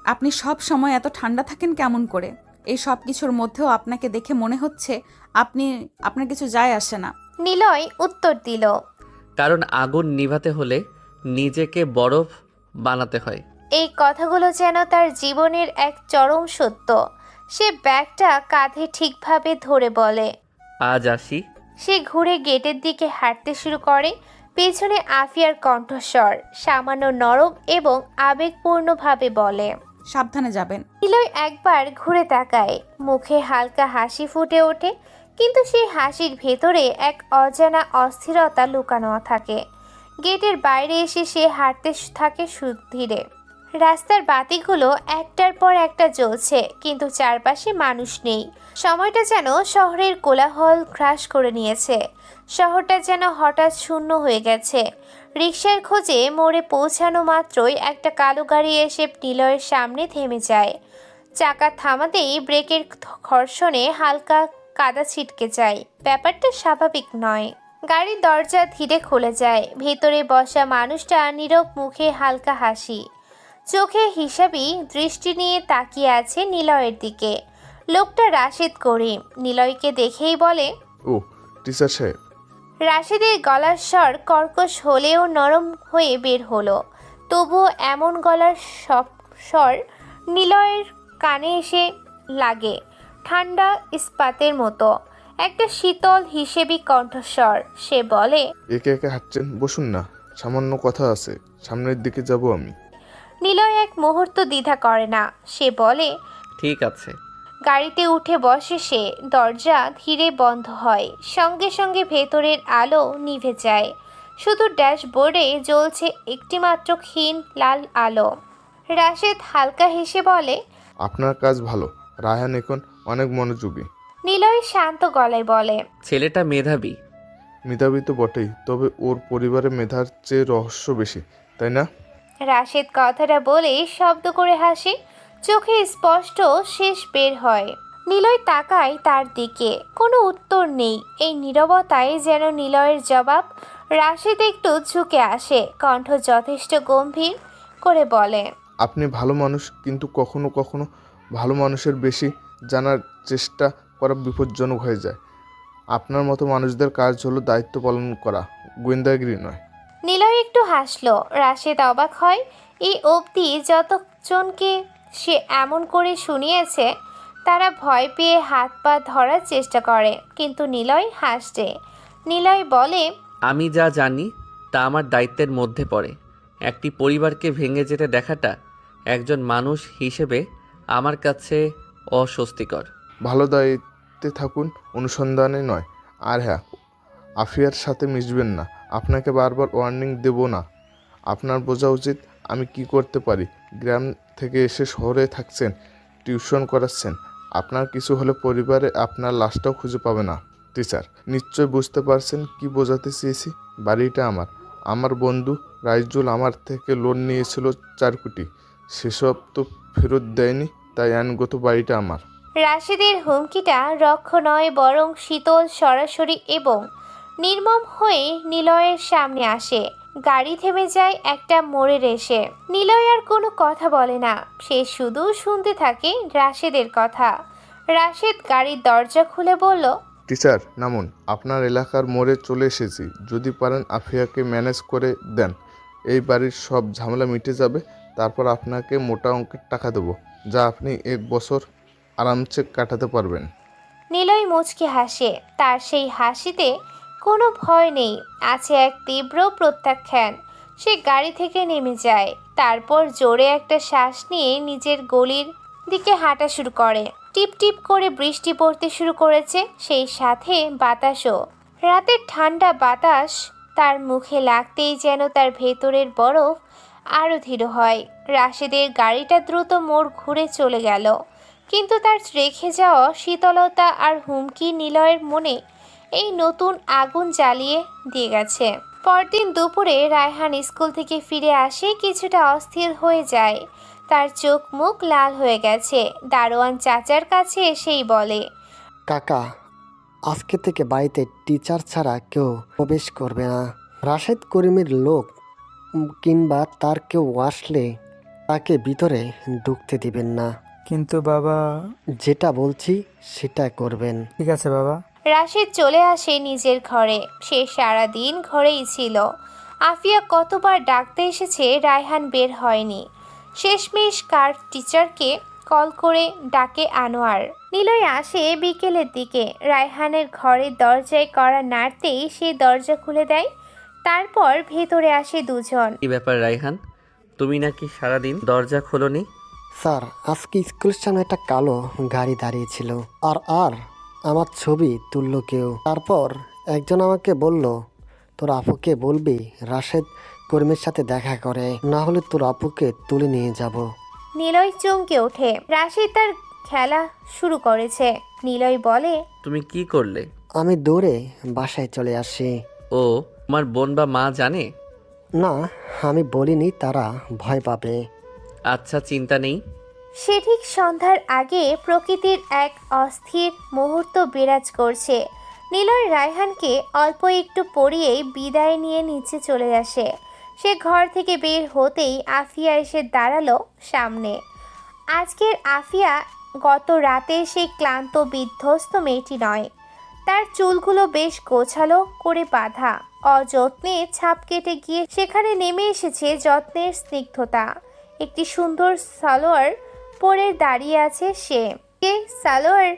S1: আপনি সব সময় এত ঠান্ডা থাকেন কেমন করে? এই সব কিছুর মধ্যেও আপনাকে দেখে মনে হচ্ছে আপনার কিছু যায় আসে না।
S2: নিলয় উত্তর দিল,
S3: কারণ আগুন নিভাতে হলে নিজেকে বরফ বানাতে হয়।
S2: এই কথাগুলো যেন তার জীবনের এক চরম সত্য। সে ব্যাগটা কাঁধে ঠিকভাবে ধরে বলে,
S3: আজ আসি।
S2: সে ঘুরে গেটের দিকে হাঁটতে শুরু করে। পেছনে আফিয়ার কণ্ঠস্বর সামান্য নরম এবং আবেগপূর্ণভাবে বলে,
S1: সাবধানে যাবেন।
S2: নিলয় একবার ঘুরে তাকায়। মুখে হালকা হাসি ফুটে ওঠে, কিন্তু সেই হাসির ভেতরে এক অজানা অস্থিরতা লুকানো থাকে। গেটের বাইরে এসে সে হাঁটতে থাকে ধীরে। রাস্তার বাতিগুলো একটার পর একটা জ্বলছে, কিন্তু চারপাশে মানুষ নেই। সময়টা যেন শহরের কোলাহল গ্রাস করে নিয়েছে। শহরটা যেন হঠাৎ শূন্য হয়ে গেছে। রিকশার খোঁজে মোড়ে পৌঁছানো মাত্রই একটা কালো গাড়ি এসে নিলয়ের সামনে থেমে যায়। চাকা থামাতেই ব্রেকের ঘর্ষণে হালকা কাদা ছিটকে যায়। ব্যাপারটা স্বাভাবিক নয়। গাড়ির দরজা ধীরে খুলে যায়। ভেতরে বসা মানুষটা নীরব মুখে হালকা হাসি, চোখে হিসাবি দৃষ্টি নিয়ে তাকিয়ে আছে নিলয়ের দিকে। লোকটা রাশেদ করিম। নিলয়কে দেখেই বলে,
S7: ও টিচার সাহেব।
S2: রাশেদের গলার স্বর কর্কশ হলেও নরম হয়ে বের হলো। তবুও এমন গলার স্বর নিলয়ের কানে এসে লাগে ঠান্ডা ইস্পাতের মতো। একটা শীতল হিসেবি কণ্ঠস্বর। সে বলে,
S7: একে একে হাঁটছেন, বসুন না, সামান্য কথা আছে, সামনের দিকে যাব আমি।
S2: নিলয় এক মুহূর্ত দ্বিধা করে না। সে বলে,
S3: ঠিক আছে।
S2: গাড়িতে উঠে বসে সে। দরজা ধীরে বন্ধ হয়। সঙ্গে সঙ্গে ভেতরের আলো নিভে যায়। শুধু ড্যাশবোর্ডে জ্বলছে একটিমাত্র ক্ষীণ লাল আলো। রাশেদ হালকা হেসে বলে,
S7: আপনার কাজ ভালো। রায়হান এখন অনেক মনোযোগী।
S2: নিলয় শান্ত গলায় বলে,
S3: ছেলেটা মেধাবী।
S7: মেধাবী তো বটেই, তবে ওর পরিবারে মেধার চেয়ে রহস্য বেশি, তাই না?
S2: রাশেদ কথাটা বলে শব্দ করে হাসে। চোখে স্পষ্ট শেষ বের হয়। নিলয় তাকায় তার দিকে। কোনো উত্তর নেই। এই নীরবতায় যেন নিলয়ের জবাব। রাশেদ একটু ঝুঁকে আসে। কণ্ঠ যথেষ্ট গম্ভীর করে বলে,
S7: আপনি ভালো মানুষ, কিন্তু কখনো কখনো ভালো মানুষের বেশি জানার চেষ্টা করা বিপজ্জনক হয়ে যায়। আপনার মতো মানুষদের কাজ হলো দায়িত্ব পালন করা, গোয়েন্দাগিরি নয়।
S2: নিলয় একটু হাসলো। রাশেদ অবাক হয়। এই অবধি যতজনকে সে এমন করে শুনিয়েছে তারা ভয় পেয়ে হাত পা ধরার চেষ্টা করে, কিন্তু নিলয় হাসছে। নিলয় বলে,
S3: আমি যা জানি তা আমার দায়িত্বের মধ্যে পড়ে। একটি পরিবারকে ভেঙে যেতে দেখাটা একজন মানুষ হিসেবে আমার কাছে অস্বস্তিকর।
S7: ভালো দায়িত্বে থাকুন, অনুসন্ধানে নয়। আর হ্যাঁ, আফিয়ার সাথে মিশবেন না। আপনাকে বারবার ওয়ার্নিং দেব না। আপনার বোঝা উচিত আমি কি করতে পারি। গ্রাম থেকে এসে শহরে থাকছেন, টিউশন করাচ্ছেন। আপনার কিছু হলে পরিবারে আপনার লাশটাও খুঁজে পাবে না। টিচার, নিশ্চয় বুঝতে পারছেন কি বোঝাতে চেয়েছি। বাড়িটা আমার। আমার বন্ধু রাইজুল আমার থেকে লোন নিয়েছিল 4 কোটি। সেসব তো ফেরত দেয়নি, তাই আইনগত বাড়িটা আমার।
S2: রাশেদের হুমকিটা রক্ষ নয়, বরং শীতল, সরাসরি এবং নির্মম হয়ে নিলয়ের সামনে আসে। গাড়ি থেমে যায় একটা মোড়ের এসে। নিলয় আর কোনো কথা বলে না। সে শুধু শুনতে থাকে রাশেদের কথা। রাশেদ গাড়ির দরজা খুলে বলল,
S7: টিচার নামুন, আপনার এলাকার মোড়ে চলে এসেছি। যদি পারেন আফিয়াকে ম্যানেজ করে দেন, এই বাড়ির সব ঝামেলা মিটে যাবে। তারপর আপনাকে মোটা অঙ্কের টাকা দেবো, যা আপনি 1 বছর আরামসে কাটাতে পারবেন।
S2: নিলয় মুচকি হাসে। তার সেই হাসিতে কোনো ভয় নেই, আছে এক তীব্র প্রত্যাখ্যান। সে গাড়ি থেকে নেমে যায়। তারপর জোরে একটা শ্বাস নিয়ে নিজের গলির দিকে হাঁটা শুরু করে। টিপ টিপ করে বৃষ্টি পড়তে শুরু করেছে, সেই সাথে বাতাসও। রাতের ঠান্ডা বাতাস তার মুখে লাগতেই যেন তার ভেতরের বরফ আরও ধীর হয়। রাশেদের গাড়িটা দ্রুত মোড় ঘুরে চলে গেল, কিন্তু তার রেখে যাওয়া শীতলতা আর হুমকি নিলয়ের মনে এই নতুন আগুন জ্বালিয়ে দিয়ে গেছে। পরদিন দুপুরে রায়হান স্কুল থেকে ফিরে আসে। কিছুটা অস্থির হয়ে যায়। তার চোখ মুখ লাল হয়ে গেছে। দারোয়ান চাচার কাছে এসেই বলে,
S6: কাকা, আজকে থেকে বাড়িতে টিচার ছাড়া কেউ প্রবেশ করবে না। রাশেদ করিমের লোক কিংবা তার কেউ আসলে তাকে ভিতরে ঢুকতে দিবেন না।
S4: কিন্তু বাবা।
S6: যেটা বলছি সেটা করবেন।
S4: ঠিক আছে বাবা।
S2: রাশেদ চলে আসে নিজের ঘরে। সে সারাদিন ঘরেই ছিল। আফিয়া কতবার ডাকতে এসেছে, রায়হান বের হয়নি। শেষমেশ কার টিচারকে কল করে ডাকে আনোয়ার। নিলয় আসে বিকেলের দিকে। রায়হানের ঘরের দরজায় কড়া নাড়তেই সে দরজা খুলে দেয়। তারপর ভেতরে আসে দুজন।
S3: কি ব্যাপার রায়হান, তুমি নাকি সারাদিন দরজা খোলনি?
S6: স্যার, আজকে স্কুলের সামনে একটা কালো গাড়ি দাঁড়িয়েছিল। আর আমার ছবি তুলল কেউ। তারপর একজন আমাকে বলল, তোর আপুকে বলবি রাশেদ করিমের সাথে দেখা করে, না হলে তোর আপুকে তুলে নিয়ে যাব।
S2: নিলয় চমকে ওঠে। রাশেদ তার খেলা শুরু করেছে। নিলয় বলে,
S3: তুমি কি করলে?
S6: আমি দৌড়ে বাসায় চলে আসি।
S3: ও, তোমার বোন বা মা জানে?
S6: না, আমি বলিনি, তারা ভয় পাবে।
S3: আচ্ছা, চিন্তা নেই।
S2: সে ঠিক সন্ধ্যার আগে প্রকৃতির এক অস্থির মুহূর্ত বিরাজ করছে। নিলয় রায়হানকে অল্প একটু পরিয়েই বিদায় নিয়ে নিচে চলে আসে। সে ঘর থেকে বের হতেই আফিয়া এসে দাঁড়ালো সামনে। আজকের আফিয়া গত রাতে সেই ক্লান্ত বিধ্বস্ত মেয়েটি নয়। তার চুলগুলো বেশ গোছালো করে বাঁধা, অযত্নে ছাপ কেটে গিয়ে সেখানে নেমে এসেছে যত্নের স্নিগ্ধতা। একটি সুন্দর সালোয়ার পরে দাঁড়িয়ে আছে সে। সালোয়ার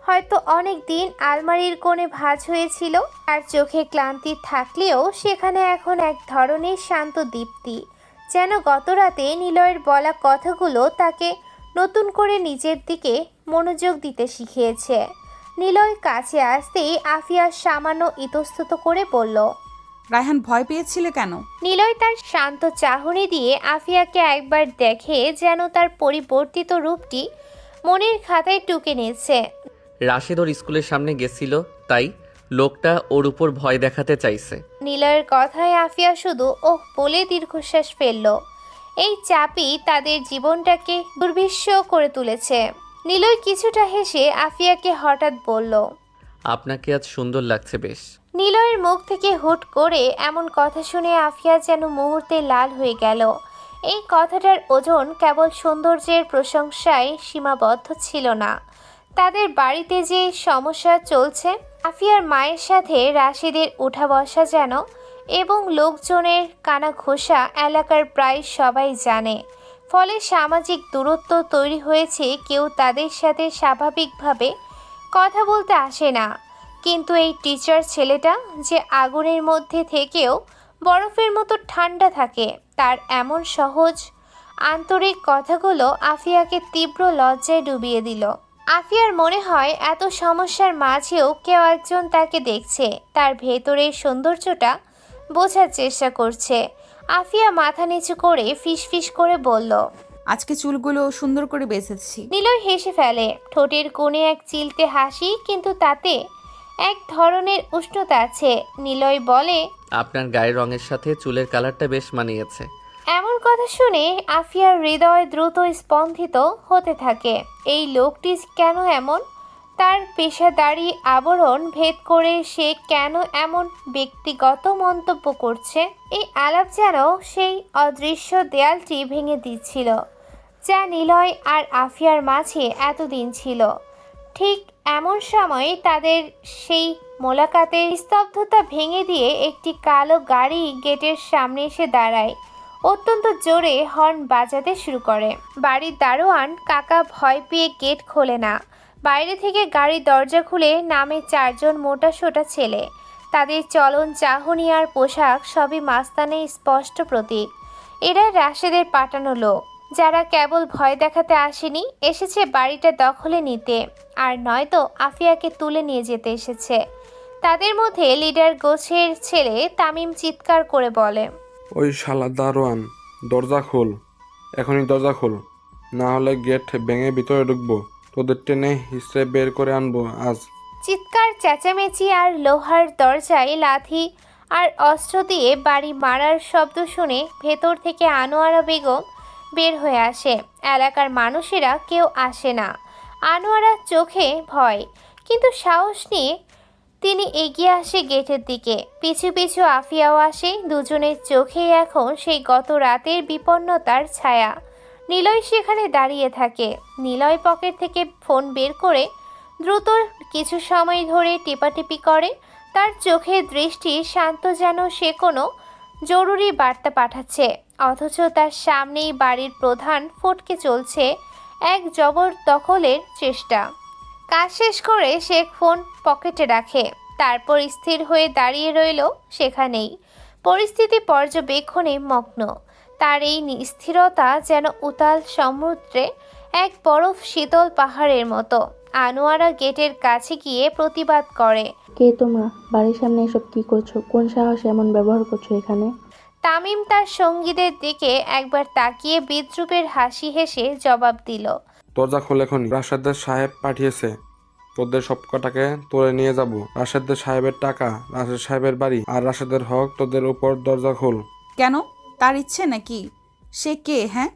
S2: হয়তো অনেক দিন আলমারির কোণে ভাঁজ হয়েছিল। আর চোখে ক্লান্তি থাকলেও সেখানে এখন এক ধরনের শান্ত দীপ্তি, যেন গতরাতে নিলয়ের বলা কথাগুলো তাকে নতুন করে নিজের দিকে মনোযোগ দিতে শিখিয়েছে। নিলয় কাছে আসতেই আফিয়া সামান্য ইতস্তত করে বলল,
S1: রায়হান ভয় পেয়েছিলে কেন?
S2: নিলয় তার শান্ত চাহনি দিয়ে আফিয়াকে একবার দেখে যেন তার পরিবর্তিত রূপটি মনের খাতায় টুকে নিয়েছে।
S3: রাশেদ ওর স্কুলের সামনে গেছিল, তাই লোকটা ওর উপর ভয় দেখাতে চাইছে।
S2: নিলয়ের কথায় আফিয়া শুধু ওহ বলে দীর্ঘশ্বাস ফেলল। এই চাপই তাদের জীবনটাকে দুর্বিষহ করে তুলেছে। নিলয় কিছুটা হেসে আফিয়াকে হঠাৎ বলল,
S3: আপনাকে আজ সুন্দর লাগছে বেশ।
S2: নিলয়ের মুখ থেকে হুট করে এমন কথা শুনে আফিয়া যেন মুহূর্তে লাল হয়ে গেল। এই কথাটার ওজন কেবল সৌন্দর্যের প্রশংসায় সীমাবদ্ধ ছিল না। তাদের বাড়িতে যে সমস্যা চলছে, আফিয়ার মায়ের সাথে রাশেদের উঠা বসা যেন, এবং লোকজনের কানা ঘোষা এলাকার প্রায় সবাই জানে। ফলে সামাজিক দূরত্ব তৈরি হয়েছে, কেউ তাদের সাথে স্বাভাবিকভাবে কথা বলতে আসে না। কিন্তু এই টিচার ছেলেটা যে আগুনের মধ্যে থেকেও বরফের মতো ঠান্ডা থাকে, তার এমন সহজ আন্তরিক কথাগুলো আফিয়াকে তীব্র লজ্জায় ডুবিয়ে দিল। আফিয়ার মনে হয় এত সমস্যার মাঝেও কেউ একজন তাকে দেখছে, তার ভেতরের সৌন্দর্যটা বোঝার চেষ্টা করছে। আফিয়া মাথা নিচু করে ফিসফিস করে বলল,
S1: আজকে চুলগুলো সুন্দর করে বেঁধেছি।
S2: নিলয় হেসে ফেলে, ঠোঁটের কোণে এক চিলতে হাসি, কিন্তু তাতে এক ধরনের উষ্ণতা আছে। নিলয় বলে,
S3: আপনার গায়ের রঙের সাথে চুলের কালারটা বেশ মানিয়েছে।
S2: এমন কথা শুনে আফিয়ার হৃদয় দ্রুত স্পন্দিত হতে থাকে। এই লোকটি কেন এমন? তার পেশাদারি আবরণ ভেদ করে সে কেন এমন ব্যক্তিগত মন্তব্য করছে? এই আলাপ যেন সেই অদৃশ্য দেয়ালটি ভেঙে দিচ্ছিল, যা নিলয় আর আফিয়ার মাঝে এতদিন ছিল। ঠিক এমন সময় তাদের সেই মোলাকাতের স্তব্ধতা ভেঙে দিয়ে একটি কালো গাড়ি গেটের সামনে এসে দাঁড়ায়। অত্যন্ত জোরে হর্ন বাজাতে শুরু করে। বাড়ির দারোয়ান কাকা ভয় পেয়ে গেট খোলে না। বাইরে থেকে গাড়ির দরজা খুলে নামে 4 জন মোটাসোটা ছেলে। তাদের চলন চাহনি আর পোশাক সবই মাস্তানের স্পষ্ট প্রতীক। এরা রাশেদের পাঠানো লোক, যারা কেবল ভয় দেখাতে আসেনি, এসেছে বাড়িটা দখলে নিতে, আর নয়তো আফিয়াকে তুলে নিয়ে যেতে এসেছে। তাদের মধ্যে লিডার গোছের ছেলে তামিম চিৎকার করে বলে,
S8: ওই শালা দারোয়ান, দরজা খোল, এখনই দরজা খোল, না হলে গেট ভেঙে ভিতরে ঢুকবো, তোদের টেনে হিসেবে বের করে আনবো আজ।
S2: চিৎকার চেঁচামেচি আর লোহার দরজায় লাথি আর অস্ত্র দিয়ে বাড়ি মারার শব্দ শুনে ভেতর থেকে আনোয়ারা বেগম বের হয়ে আসে। এলাকার মানুষেরা কেউ আসে না। আনোয়ারার চোখে ভয়, কিন্তু সাহস নিয়ে তিনি এগিয়ে আসে গেটের দিকে। পিছু পিছু আফিয়াও আসে। দুজনের চোখেই এখন সেই গত রাতের বিপন্নতার ছায়া। নিলয় সেখানে দাঁড়িয়ে থাকে। নিলয় পকেট থেকে ফোন বের করে দ্রুত কিছু সময় ধরে টিপাটিপি করে। তার চোখের দৃষ্টি শান্ত, যেন সে কোনো জরুরি বার্তা পাঠাচ্ছে। অথচ তার সামনেই বাড়ির প্রধান ফটকে চলছে এক জবরদখলের চেষ্টা। কাজ শেষ করে সে ফোন পকেটে রাখে, তারপর স্থির হয়ে দাঁড়িয়ে রইল সেখানেই, পরিস্থিতি পর্যবেক্ষণে মগ্ন। তার এই স্থিরতা যেন উতাল সমুদ্রে এক বরফ শীতল পাহাড়ের মতো। আনোয়ারা গেটের কাছে গিয়ে প্রতিবাদ করে,
S5: কে তোমরা? বাড়ির সামনে এসব কি করছো? কোন সাহসে এমন ব্যবহার করছো এখানে?
S2: তামিম তার সঙ্গীদের দিকে একবার তাকিয়ে বিদ্রুপের হাসি হেসে জবাব দিল,
S8: দরজা খোল এখনই, রাশেদের সাহেব পাঠিয়েছে, তোদের সব কটাকে তুলে নিয়ে যাব। রাশেদের সাহেবের টাকা, রাশেদ সাহেবের বাড়ি আর রাশেদের হক তোদের উপর, দরজা খোল।
S1: কেন? তার ইচ্ছে নাকি? সে কে? হ্যাঁ,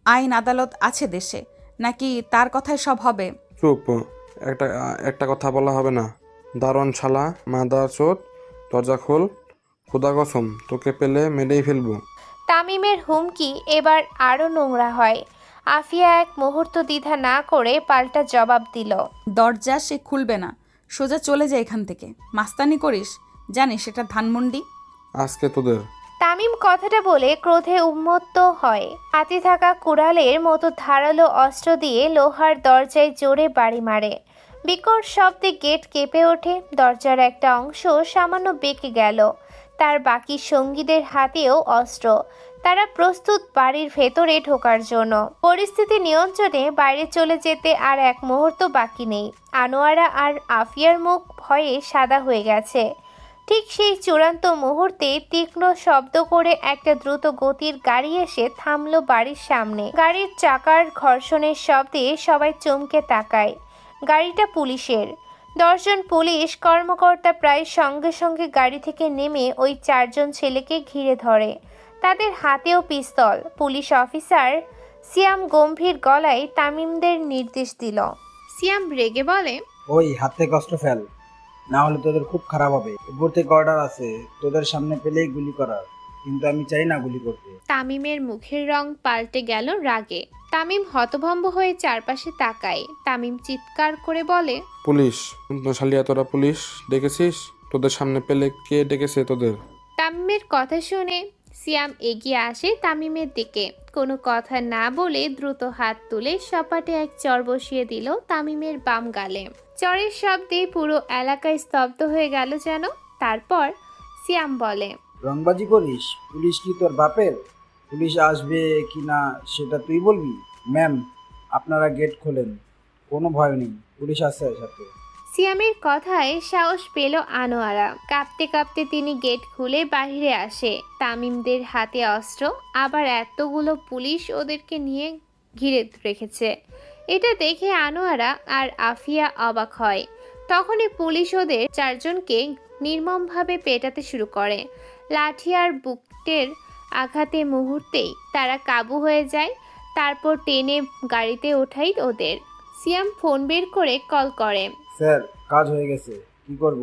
S1: আইন আদালত আছে দেশে, নাকি তার কথায় সব হবে?
S8: চুপ, একটা কথা বলা হবে না। দারোয়ান শালা, মাদার চোদ, দরজা খোল, খোদা কসম তোকে পেলে মেরেই ফেলবো।
S2: তামিমের হুমকি এবার আরও নোংরা হয়। আফিয়া এক মুহূর্ত দ্বিধা না করে পাল্টা জবাব দিল।
S1: দরজা সে খুলবে না, সোজা চলে যায় এখান থেকে। মাস্তানি করিস, জানিস সেটা ধানমন্ডি।
S8: আজকে তোদের।
S2: তামিম কথাটা বলে ক্রোধে উন্মত্ত হয়। হাতে থাকা কুড়ালের মতো ধারালো অস্ত্র দিয়ে লোহার দরজায় জোরে বাড়ি মারে। বিকট শব্দে গেট কেঁপে ওঠে। দরজার একটা অংশ সামান্য বেঁকে গেল। তার বাকি সঙ্গীদের হাতেও অস্ত্র। তারা প্রস্তুত বাড়ির ভেতরে ঢোকার জন্য। পরিস্থিতি নিয়ন্ত্রণে বাইরে চলে যেতে আর এক মুহূর্ত বাকি নেই। আনোয়ারা আর আফিয়ার মুখ ভয়ে সাদা হয়ে গেছে। ঠিক সেই চূড়ান্ত মুহূর্তে তীক্ষ্ণ শব্দ করে একটা দ্রুত গতির গাড়ি এসে থামলো বাড়ির সামনে। গাড়ির চাকার ঘর্ষণের শব্দে সবাই চমকে তাকায়। গাড়িটা পুলিশের। 10 জন পুলিশ কর্মকর্তা প্রায় সঙ্গে সঙ্গে গাড়ি থেকে নেমে ওই 4 জন ছেলেকে ঘিরে ধরে। তাদের হাতেও পিস্তল। পুলিশ অফিসার সিয়াম গম্ভীর গলায় তামিমদের নির্দেশ দিল। সিয়াম রেগে বলে,
S9: ওই হাত থেকে অস্ত্র ফেল, না হলে তোদের খুব খারাপ হবে। উপর থেকে অর্ডার আছে তোদের সামনে পেলেই গুলি করার, কিন্তু আমি চাই না গুলি করতে।
S2: তামিমের মুখের রং পাল্টে গেল রাগে। তামিম হতভম্ব হয়ে চারপাশে তাকায়। তামিম চিৎকার করে বলে,
S8: পুলিশ! শালিয়া, তোরা পুলিশ ডেকেছিস? তোদের সামনে পেলে কে ডেকেছে তোদের?
S2: তামিমের কথা শুনে সিয়াম এগিয়ে আসে তামিমের দিকে। কোনো কথা না বলে দ্রুত হাত তুলে সপাটে এক চর বসিয়ে দিল তামিমের বাম গালে। চরের শব্দে পুরো এলাকায় স্তব্ধ হয়ে গেল যেন। তারপর সিয়াম বলে,
S9: রংবাজি করিস? পুলিশ কি তোর বাপের? পুলিশ আসবে কি না সেটা তুই বলবি? ম্যাম, আপনারা গেট খোলেন, কোনো ভয় নেই, পুলিশ আছে সাথে।
S2: সিয়ামের কথায় সাহস পেল আনোয়ারা। কাঁপতে কাঁপতে তিনি গেট খুলে বাইরে আসে। তামিমদের হাতে অস্ত্র, আবার এতগুলো পুলিশ ওদেরকে নিয়ে ঘিরে রেখেছে। এটা দেখে আনোয়ারা আর আফিয়া অবাক হয়। তখনই পুলিশ ওদের 4 জনকে নির্মমভাবে পেটাতে শুরু করে। লাঠি আর বুকের আঘাতে মুহূর্তেই তারা কাবু হয়ে যায়। তারপর টেনে গাড়িতে ওঠাই ওদের। সিয়াম ফোন বের করে কল করে।
S9: স্যার, কাজ হয়ে গেছে, কি করব?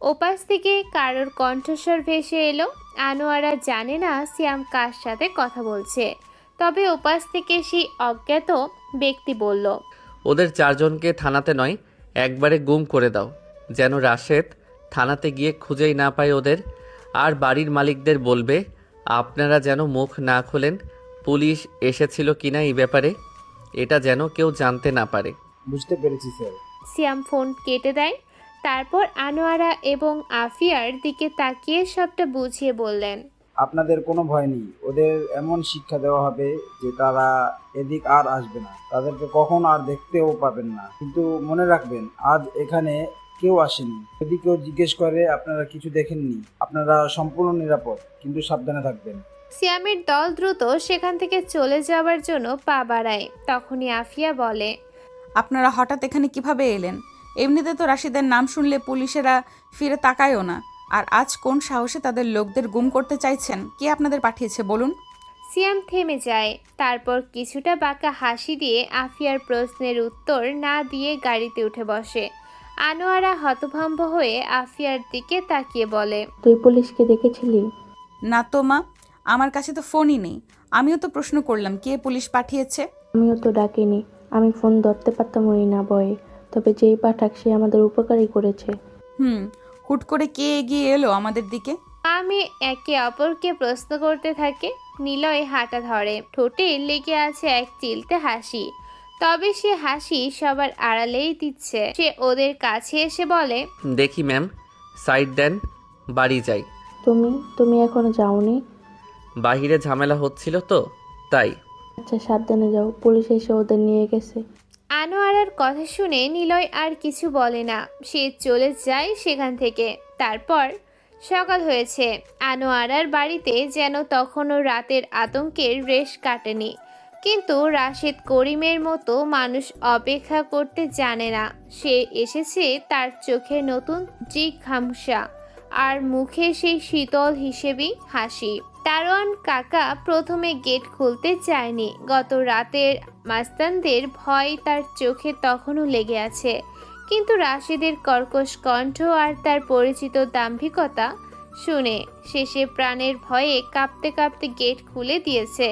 S2: ওপাশ থেকে কারোর কণ্ঠস্বর ভেসে এলো। আনোয়ারা জানে না সিয়াম কার সাথে কথা বলছে, তবে ওপাশ থেকে সেই অজ্ঞাত ব্যক্তি বলল,
S3: ওদের 4 জনকে থানাতে নয়, একবারে গুম করে দাও, যেন রাশেদ থানাতে গিয়ে খুঁজেই না পায় ওদের। আর বাড়ির মালিকদের বলবে আপনারা যেন মুখ না খোলেন পুলিশ এসেছিল কিনা এই ব্যাপারে, এটা যেন কেউ জানতে না পারে।
S9: বুঝতে পেরেছি স্যার।
S2: সিয়াম ফোন কেটে দেয়। তারপর আনোয়ারা এবং আফিয়ার দিকে তাকিয়ে সবটা বুঝিয়ে বললেন,
S9: আপনাদের কোনো ভয় নেই, ওদের এমন শিক্ষা দেওয়া হবে যে তারা এদিক আর আসবে না, তাদেরকে কখন আর দেখতেও পাবেন না। কিন্তু মনে রাখবেন, আজ এখানে কেউ আসেনি। যদি কেউ জিজ্ঞেস করে আপনারা কিছু দেখেননি, আপনারা সম্পূর্ণ নিরাপদ, কিন্তু সাবধানে থাকবেন।
S2: সিয়ামের দল দ্রুত সেখান থেকে চলে যাওয়ার জন্য পা বাড়ায়। তখনই আফিয়া বলে,
S1: আপনারা হঠাৎ এখানে কিভাবে এলেন? এমনিতে তো রাশিদের নাম শুনলে পুলিশেরা ফিরে তাকায়ও না। আর আজ কোন সাহসে তাদের লোকদের গুম করতে চাইছেন? কে আপনাদের পাঠিয়েছে বলুন?
S2: সিয়াম থেমে যায়। তারপর কিছুটা বাঁকা হাসি দিয়ে আফিয়ার প্রশ্নের উত্তর না দিয়ে গাড়িতে উঠে বসে। আনোয়ারা হতভম্ব হয়ে আফিয়ার দিকে তাকিয়ে বলে,
S5: তুই পুলিশকে দেখেছিলি?
S1: না তো মা, আমার কাছে তো ফোনই নেই। আমিও তো প্রশ্ন করলাম কে পুলিশ পাঠিয়েছে।
S5: আমিও তো ডাকিনি, আমি ফোন ধরতে পারতামই না ভয়ে। তবে যেই পাঠাক সে আমাদের উপকারই করেছে।
S1: হুট করে কে এগিয়ে এলো আমাদের দিকে?
S2: আমি একে অপরকে প্রশ্ন করতে থাকে। নিলয় হাঁটা ধরে। ঠোঁটে লেগে আছে এক চিলতে হাসি। তবে সে হাসি সবার আড়ালেই দিচ্ছে। সে ওদের কাছে এসে বলে,
S3: দেখি ম্যাম, সাইড দেন, বাড়ি যাই।
S5: তুমি এখনো যাওনি?
S3: বাহিরে ঝামেলা হচ্ছিল তো তাই।
S5: আচ্ছা, সাবধানে যাও, পুলিশ এসে ওদের নিয়ে গেছে।
S2: আনোয়ারার কথা শুনে নিলয় আর কিছু বলে না। সে চলে যায় সেখান থেকে। তারপর সকাল হয়েছে। আনোয়ারার বাড়িতে যেন তখনও রাতের আতঙ্কের রেশ কাটেনি। কিন্তু রাশেদ করিমের মতো মানুষ অপেক্ষা করতে জানে না। সে এসেছে তার চোখে নতুন জিঘাংসা আর মুখে সেই শীতল হিসেবেই হাসি। দারোয়ান কাকা প্রথমে গেট খুলতে চায়নি। গত রাতের মাস্তানদের ভয় তার চোখে তখনও লেগে আছে। কিন্তু রাশেদের কর্কশ কণ্ঠ আর তার পরিচিত দাম্ভিকতা শুনে শেষে প্রাণের ভয়ে কাঁপতে কাঁপতে গেট খুলে দিয়েছে।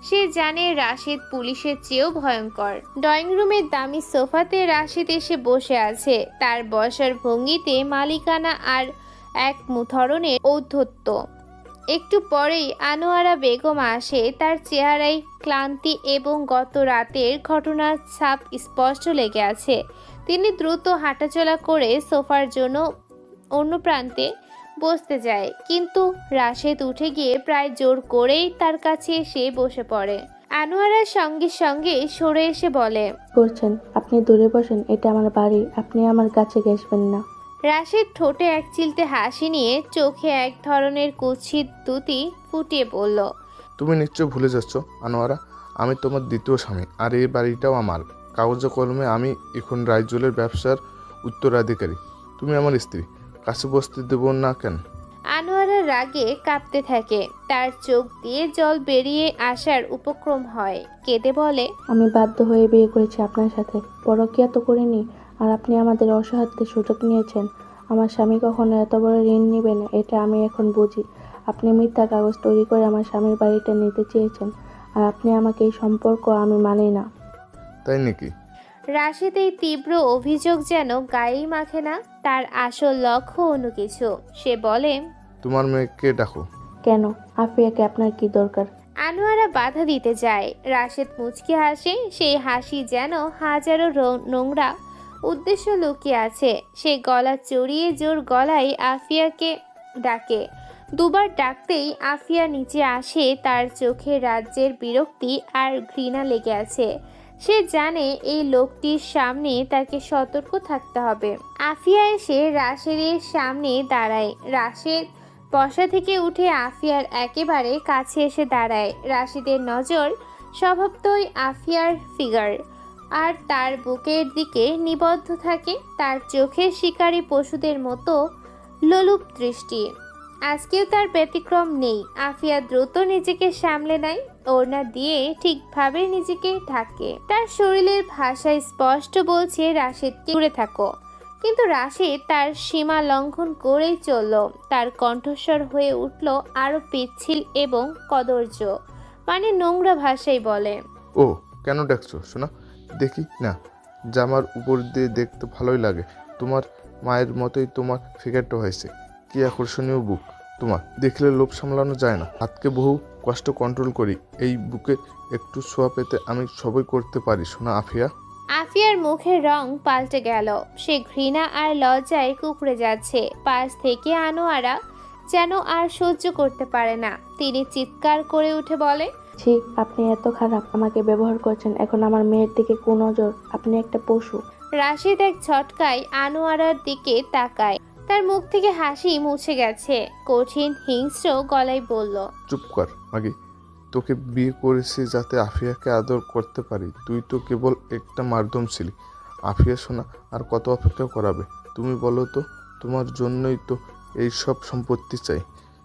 S2: সে জানে রাশেদ পুলিশের চেয়েও ভয়ঙ্কর। ড্রয়িং রুমের দামি সোফাতে রাশেদ এসে বসে আছে। তার বসার ভঙ্গিতে মালিকানা আর এক ধরনের ঔদ্ধত্য। একটু পরেই আনোয়ারা বেগম আসে। তার চেহারায় ক্লান্তি এবং গত রাতের ঘটনার ছাপ স্পষ্ট লেগে আছে। তিনি দ্রুত হাঁটাচলা করে সোফার জন্য অন্য প্রান্তে বসতে যায়, কিন্তু রাশেদ উঠে গিয়ে প্রায় জোর করেই তার কাছে এসে বসে পড়ে। আনোয়ারার সঙ্গে সঙ্গে সরে এসে বলে,
S5: করছেন আপনি দূরে বসেন, এটা আমার বাড়ি, আপনি আমার কাছে ঘেসবেন না।
S2: রাশেদ ঠোঁটে এক চিলতে হাসি নিয়ে চোখে এক ধরনের কুৎসিত দ্যুতি ফুটিয়ে বলল,
S7: তুমি নিশ্চয় ভুলে যাচ্ছ আনোয়ারা, আমি তোমার দ্বিতীয় স্বামী, আর এই বাড়িটাও আমার। কাগজে কলমে আমি এখন রাইজুলের ব্যবসার উত্তরাধিকারী। তুমি আমার স্ত্রী, কাছে বসতে দেব না কেন?
S2: আনোয়ারার রাগে কাঁপতে থাকে। তার চোখ দিয়ে জল বেরিয়ে আসার উপক্রম হয়। কেঁদে বলে,
S5: আমি বাধ্য হয়ে বিয়ে করেছি আপনার সাথে, পরকীয়া তো করিনি। আর আপনি আমাদের অসহায়ত্বের সুযোগ নিয়েছেন। আমার স্বামী কখনো এত বড় ঋণ নেবে না, এটা আমি এখন বুঝি। আপনি মিথ্যা কাগজ তৈরি করে আমার স্বামীর বাড়িটা নিতে চেয়েছেন, আর আপনি আমাকে এই সম্পর্ক আমি মানি না।
S7: তাই নাকি?
S2: রাশেদ এই তীব্র অভিযোগ যেন গায়েই মাখে না। তার আসল লক্ষ্য অন্য কিছু। সে বলে,
S7: তোমার মেয়েকে ডাকো।
S5: কেন? আফিয়াকে আপনার কি দরকার?
S2: আনোয়ারা বাধা দিতে যায়। রাশেদ মুচকি হাসে। সেই হাসি যেন হাজারো নোংরা উদ্দেশ্য লুকিয়ে আছে। সে গলা চড়িয়ে জোর গলায় আফিয়াকে ডাকে। দুবার ডাকতেই আফিয়া নিচে আসে। তার চোখে রাজ্যের বিরক্তি আর ঘৃণা লেগে আছে। সে জানে এই লোকটির সামনে তাকে সতর্ক থাকতে হবে। আফিয়া এসে রাশেদের সামনে দাঁড়ায়। রাশেদ বসা থেকে উঠে আফিয়ার একেবারে কাছে এসে দাঁড়ায়। রাশেদের নজর স্বভাবতই আফিয়ার ফিগার আর তার বুকের দিকে নিবদ্ধ থাকে। তার চোখে শিকারী পশুদের মতো লোলুপ দৃষ্টি। আজকেও তার ব্যতিক্রম নেই। আফিয়া দ্রুত নিজেকে সামলে নেয়, ওড়না দিয়ে ঠিকভাবে নিজেকে ঢাকে। তার শরীরের ভাষায় স্পষ্ট বলছে রাশেদকে দূরে থাকো, কিন্তু রাশেদ তার সীমা লঙ্ঘন করেই চলল। তার কণ্ঠস্বর হয়ে উঠল আরো পিচ্ছিল এবং কদর্য, মানে নোংরা ভাষায় বলে,
S7: ও কেন ডাকছো শোনা? দেখি না, জামার উপর দিয়ে দেখতে ভালোই লাগে। তোমার মায়ের মতোই তোমার ফিগারটা হয়েছে। কি আকর্ষণীয় বুক তোমার, দেখলে লোভ সামলানো যায় না। হাতকে বহু কষ্ট কন্ট্রোল করি, এই বুকে একটু ছোঁয়া পেতে আমি সবই করতে পারি শোনা আফিয়া।
S2: আফিয়ার মুখের রং পাল্টে গেল। সে ঘৃণা আর লজ্জায় কুঁকড়ে যাচ্ছে। পাশ থেকে আনোয়ারা যেন আর সহ্য করতে পারে না। তিনি চিৎকার করে উঠে বলে,
S5: ছি, আপনি এত খারাপ, আমাকে ব্যবহার করছেন এখন আমার মেয়ের দিকে কুনজর, আপনি একটা পশু।
S2: রাশেদ এক ঝটকায় আনোয়ারার দিকে তাকায়। তার মুখ থেকে হাসি মুছে গেছে। কঠিন হিংস্র গলায় বলল,
S7: চুপ কর মাগি, তোকে বিয়ে করেছি যাতে আফিয়াকে আদর করতে পারি। তুই তো কেবল একটা মাধ্যম ছিলি। আফিয়া শোনা আর কত অপেক্ষা করাবে? তুমি বলো তো, তোমার জন্যই তো এই সব সম্পত্তি চাই।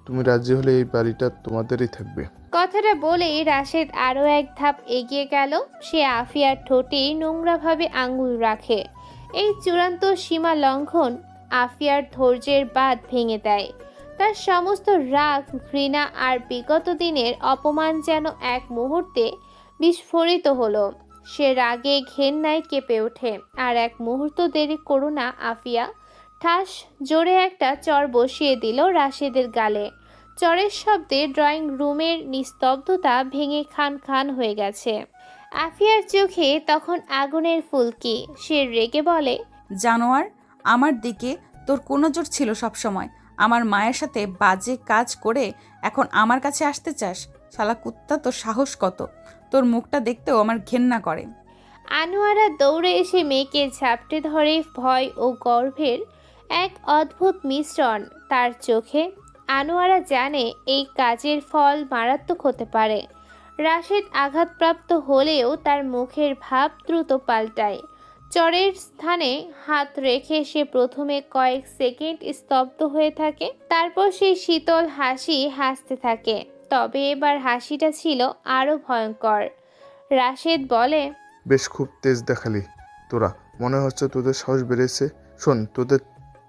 S7: তুমি রাজি হলে এই বাড়িটা তোমাদেরই থাকবে।
S2: কথাটা বলেই রাশেদ আরো এক ধাপ এগিয়ে গেল। সে আফিয়ার ঠোঁটে নোংরাভাবে আঙ্গুল রাখে। এই চূড়ান্ত সীমা লঙ্ঘন আফিয়ার ধৈর্যের বাঁধ ভেঙে দেয়। তার সমস্ত রাগ, ঘৃণা আর বিগত দিনের অপমান যেন এক মুহূর্তে বিস্ফোরিত হলো। সে রাগে ঘেন্নায় কেঁপে ওঠে। আর এক মুহূর্ত দেরি করো না আফিয়া। ঠাস জোরে একটা চর বসিয়ে দিল রাশেদের গালে। চরের শব্দে ড্রয়িং রুমের নিস্তব্ধতা ভেঙে খান খান হয়ে গেছে। আফিয়ার চোখে তখন আগুনের ফুলকি। সে রেগে বলে,
S1: জানোয়ার, আমার দিকে তোর কোনো জোর ছিল সবসময়। আমার মায়ের সাথে বাজে কাজ করে এখন আমার কাছে আসতে চাস? শালা কুত্তা, তোর সাহস কত! তোর মুখটা দেখতেও আমার ঘেন্না করে।
S2: আনোয়ারা দৌড়ে এসে মেয়েকে ঝাপটে ধরে। ভয় ও গর্বের এক অদ্ভুত মিশ্রণ তার চোখে। আনোয়ারা জানে এই কাজের ফল মারাত্মক হতে পারে। রাশেদ আঘাতপ্রাপ্ত হলেও তার মুখের ভাব দ্রুত পাল্টায়। চরের স্থানে হাত রেখে সে প্রথমে কয়েক সেকেন্ড স্তব্ধ হয়ে থাকে। তারপর সেই শীতল হাসি হাসতে থাকে। তবে এবার হাসিটা ছিল আরো ভয়ঙ্কর। রাশেদ বলে,
S7: বেশ খুব তেজ দেখালি তোরা, মনে হচ্ছে তোদের সাহস বেড়েছে। শোন, তোদের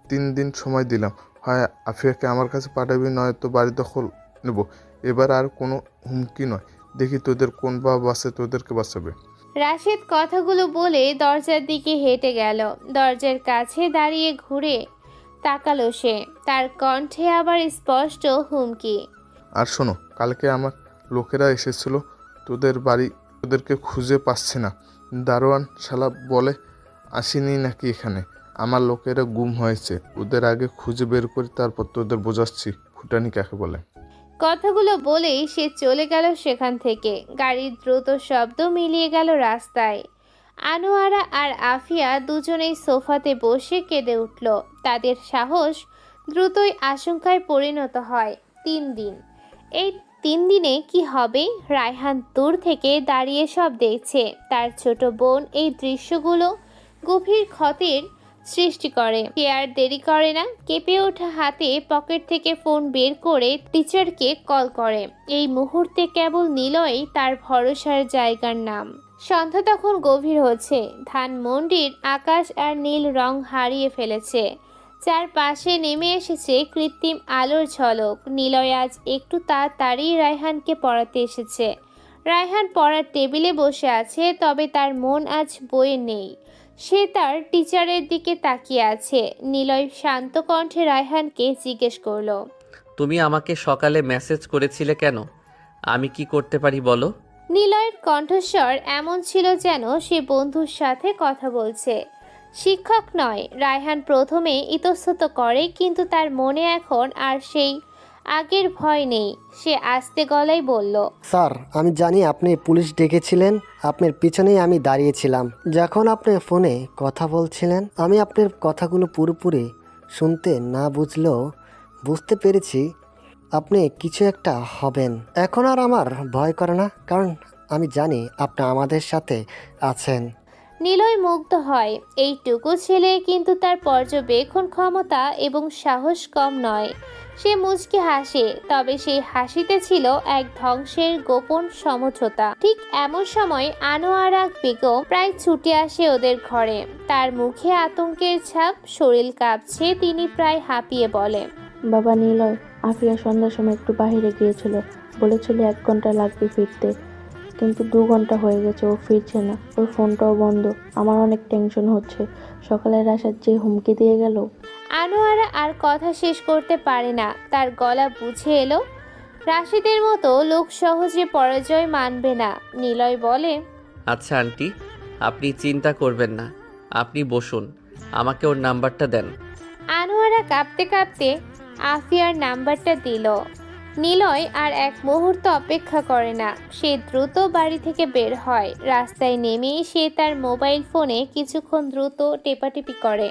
S7: 3 দিন সময় দিলাম, হয় আফিয়াকে আমার কাছে পাঠাবি, নয়তো বাড়ি দখল নেব। এবার আর কোনো হুমকি নয়, দেখি তোদের কোন বাপ আছে তোদেরকে বাঁচাবে।
S2: রাশেদ কথাগুলো বলে দরজার দিকে হেঁটে গেল। দরজার কাছে দাঁড়িয়ে ঘুরে তাকালো সে। তার কণ্ঠে আবার স্পষ্ট হুমকি।
S7: আর শোনো, কালকে আমার লোকেরা এসেছিল তোদের বাড়ি, তোদেরকে খুঁজে পাচ্ছে না। দারোয়ান শালা বলে আসেনি নাকি এখানে। আমার লোকেরা গুম হয়েছে, ওদের আগে খুঁজে বের করি, তারপর তোদের বোঝাচ্ছি ফুটানি কাকে বলে।
S2: কথাগুলো বলেই সে চলে গেল সেখান থেকে। গাড়ির দ্রুত শব্দ মিলিয়ে গেল রাস্তায়। আনোয়ারা আর আফিয়া দুজনেই সোফাতে বসে কেঁদে উঠল। তাদের সাহস দ্রুতই আশঙ্কায় পরিণত হয়। 3 দিন। এই 3 দিনে কি হবে? রায়হান দূর থেকে দাঁড়িয়ে সব দেখছে। তার ছোট বোন এই দৃশ্যগুলো গভীর ক্ষতির সৃষ্টি করে। সে আর দেরি করে না, কেঁপে ওঠা হাতে পকেট থেকে ফোন বের করে টিচারকে কল করে। এই মুহূর্তে কেবল নিলয় তার ভরসার জায়গার নাম। সন্ধ্যা তখন গভীর হচ্ছে। ধানমন্ডির আকাশ আর নীল রং হারিয়ে ফেলেছে। চারপাশে নেমে এসেছে কৃত্রিম আলোর ঝলক। নিলয় আজ একটু তাড়াতাড়ি রায়হানকে পড়াতে এসেছে। রায়হান পড়ার টেবিলে বসে আছে, তবে তার মন আজ বইয়ে নেই। সে তার টিচারের দিকে তাকিয়ে আছে। নিলয় শান্ত কণ্ঠে রায়হানকে জিজ্ঞেস করলো,
S3: তুমি আমাকে সকালে মেসেজ করেছিলে কেন? আমি কি করতে পারি বলো?
S2: নিলয়ের কণ্ঠস্বর এমন ছিল যেন সে বন্ধুর সাথে কথা বলছে, শিক্ষক নয়। রায়হান প্রথমে ইতস্তত করে, কিন্তু তার মনে এখন আর সেই আগের ভয় নেই। সে আস্তে গলায় বলল,
S6: স্যার, আমি জানি আপনি পুলিশ ডেকেছিলেন। আপনার পিছনেই আমি দাঁড়িয়েছিলাম। যখন আপনি ফোনে কথা বলছিলেন, আমি আপনার কথাগুলো পুরোপুরি শুনতে না বুঝলেও বুঝতে পেরেছি আপনি কিছু একটা হবেন। এখন আর আমার ভয় করে না, কারণ আমি জানি আপনি আমাদের সাথে আছেন।
S2: নিলয় মুগ্ধ হয়। এইটুকু ছেলে, কিন্তু তার পর্যবেক্ষণ ক্ষমতা এবং সাহস কম নয়। সে মুচকি হাসে, তবে সেই হাসিতে ছিল এক ধ্বংসের গোপন সমঝোতা। ঠিক এমন সময় আনোয়ারা বেগম প্রায় ছুটে আসে ওদের ঘরে। তার মুখে আতঙ্কের ছাপ, শরীর কাঁপছে। তিনি প্রায় হাঁপিয়ে বলে,
S5: বাবা, নিলয় আফিয়া সন্ধ্যার সময় একটু বাইরে গিয়েছিল, বলেছিল 1 ঘন্টা লাগবে ফিরতে, কিন্তু 2 ঘন্টা হয়ে গেছে, ও ফিরছে না। ওর ফোনটাও বন্ধ। আমার অনেক টেনশন হচ্ছে। সকালে রাশাদ যে হুমকি দিয়ে গেল।
S2: আনোয়ারা আর কথা শেষ করতে পারে না। তার গলা বুঝে এলো। রাশিদের মতো লোক সহজে পরাজয় মানবে না। নিলয় বলে,
S3: আচ্ছা আন্টি, আপনি চিন্তা করবেন না, আপনি বসুন, আমাকে ওর নাম্বারটা দেন।
S2: আনোয়ারা কাঁপতে কাঁপতে আফিয়ার নাম্বারটা দিল। নিলয় আর এক মুহূর্ত অপেক্ষা করে না। সে দ্রুত বাড়ি থেকে বের হয়। রাস্তায় নেমেই সে তার মোবাইল ফোনে কিছুক্ষণ দ্রুত টেপাটেপি করে।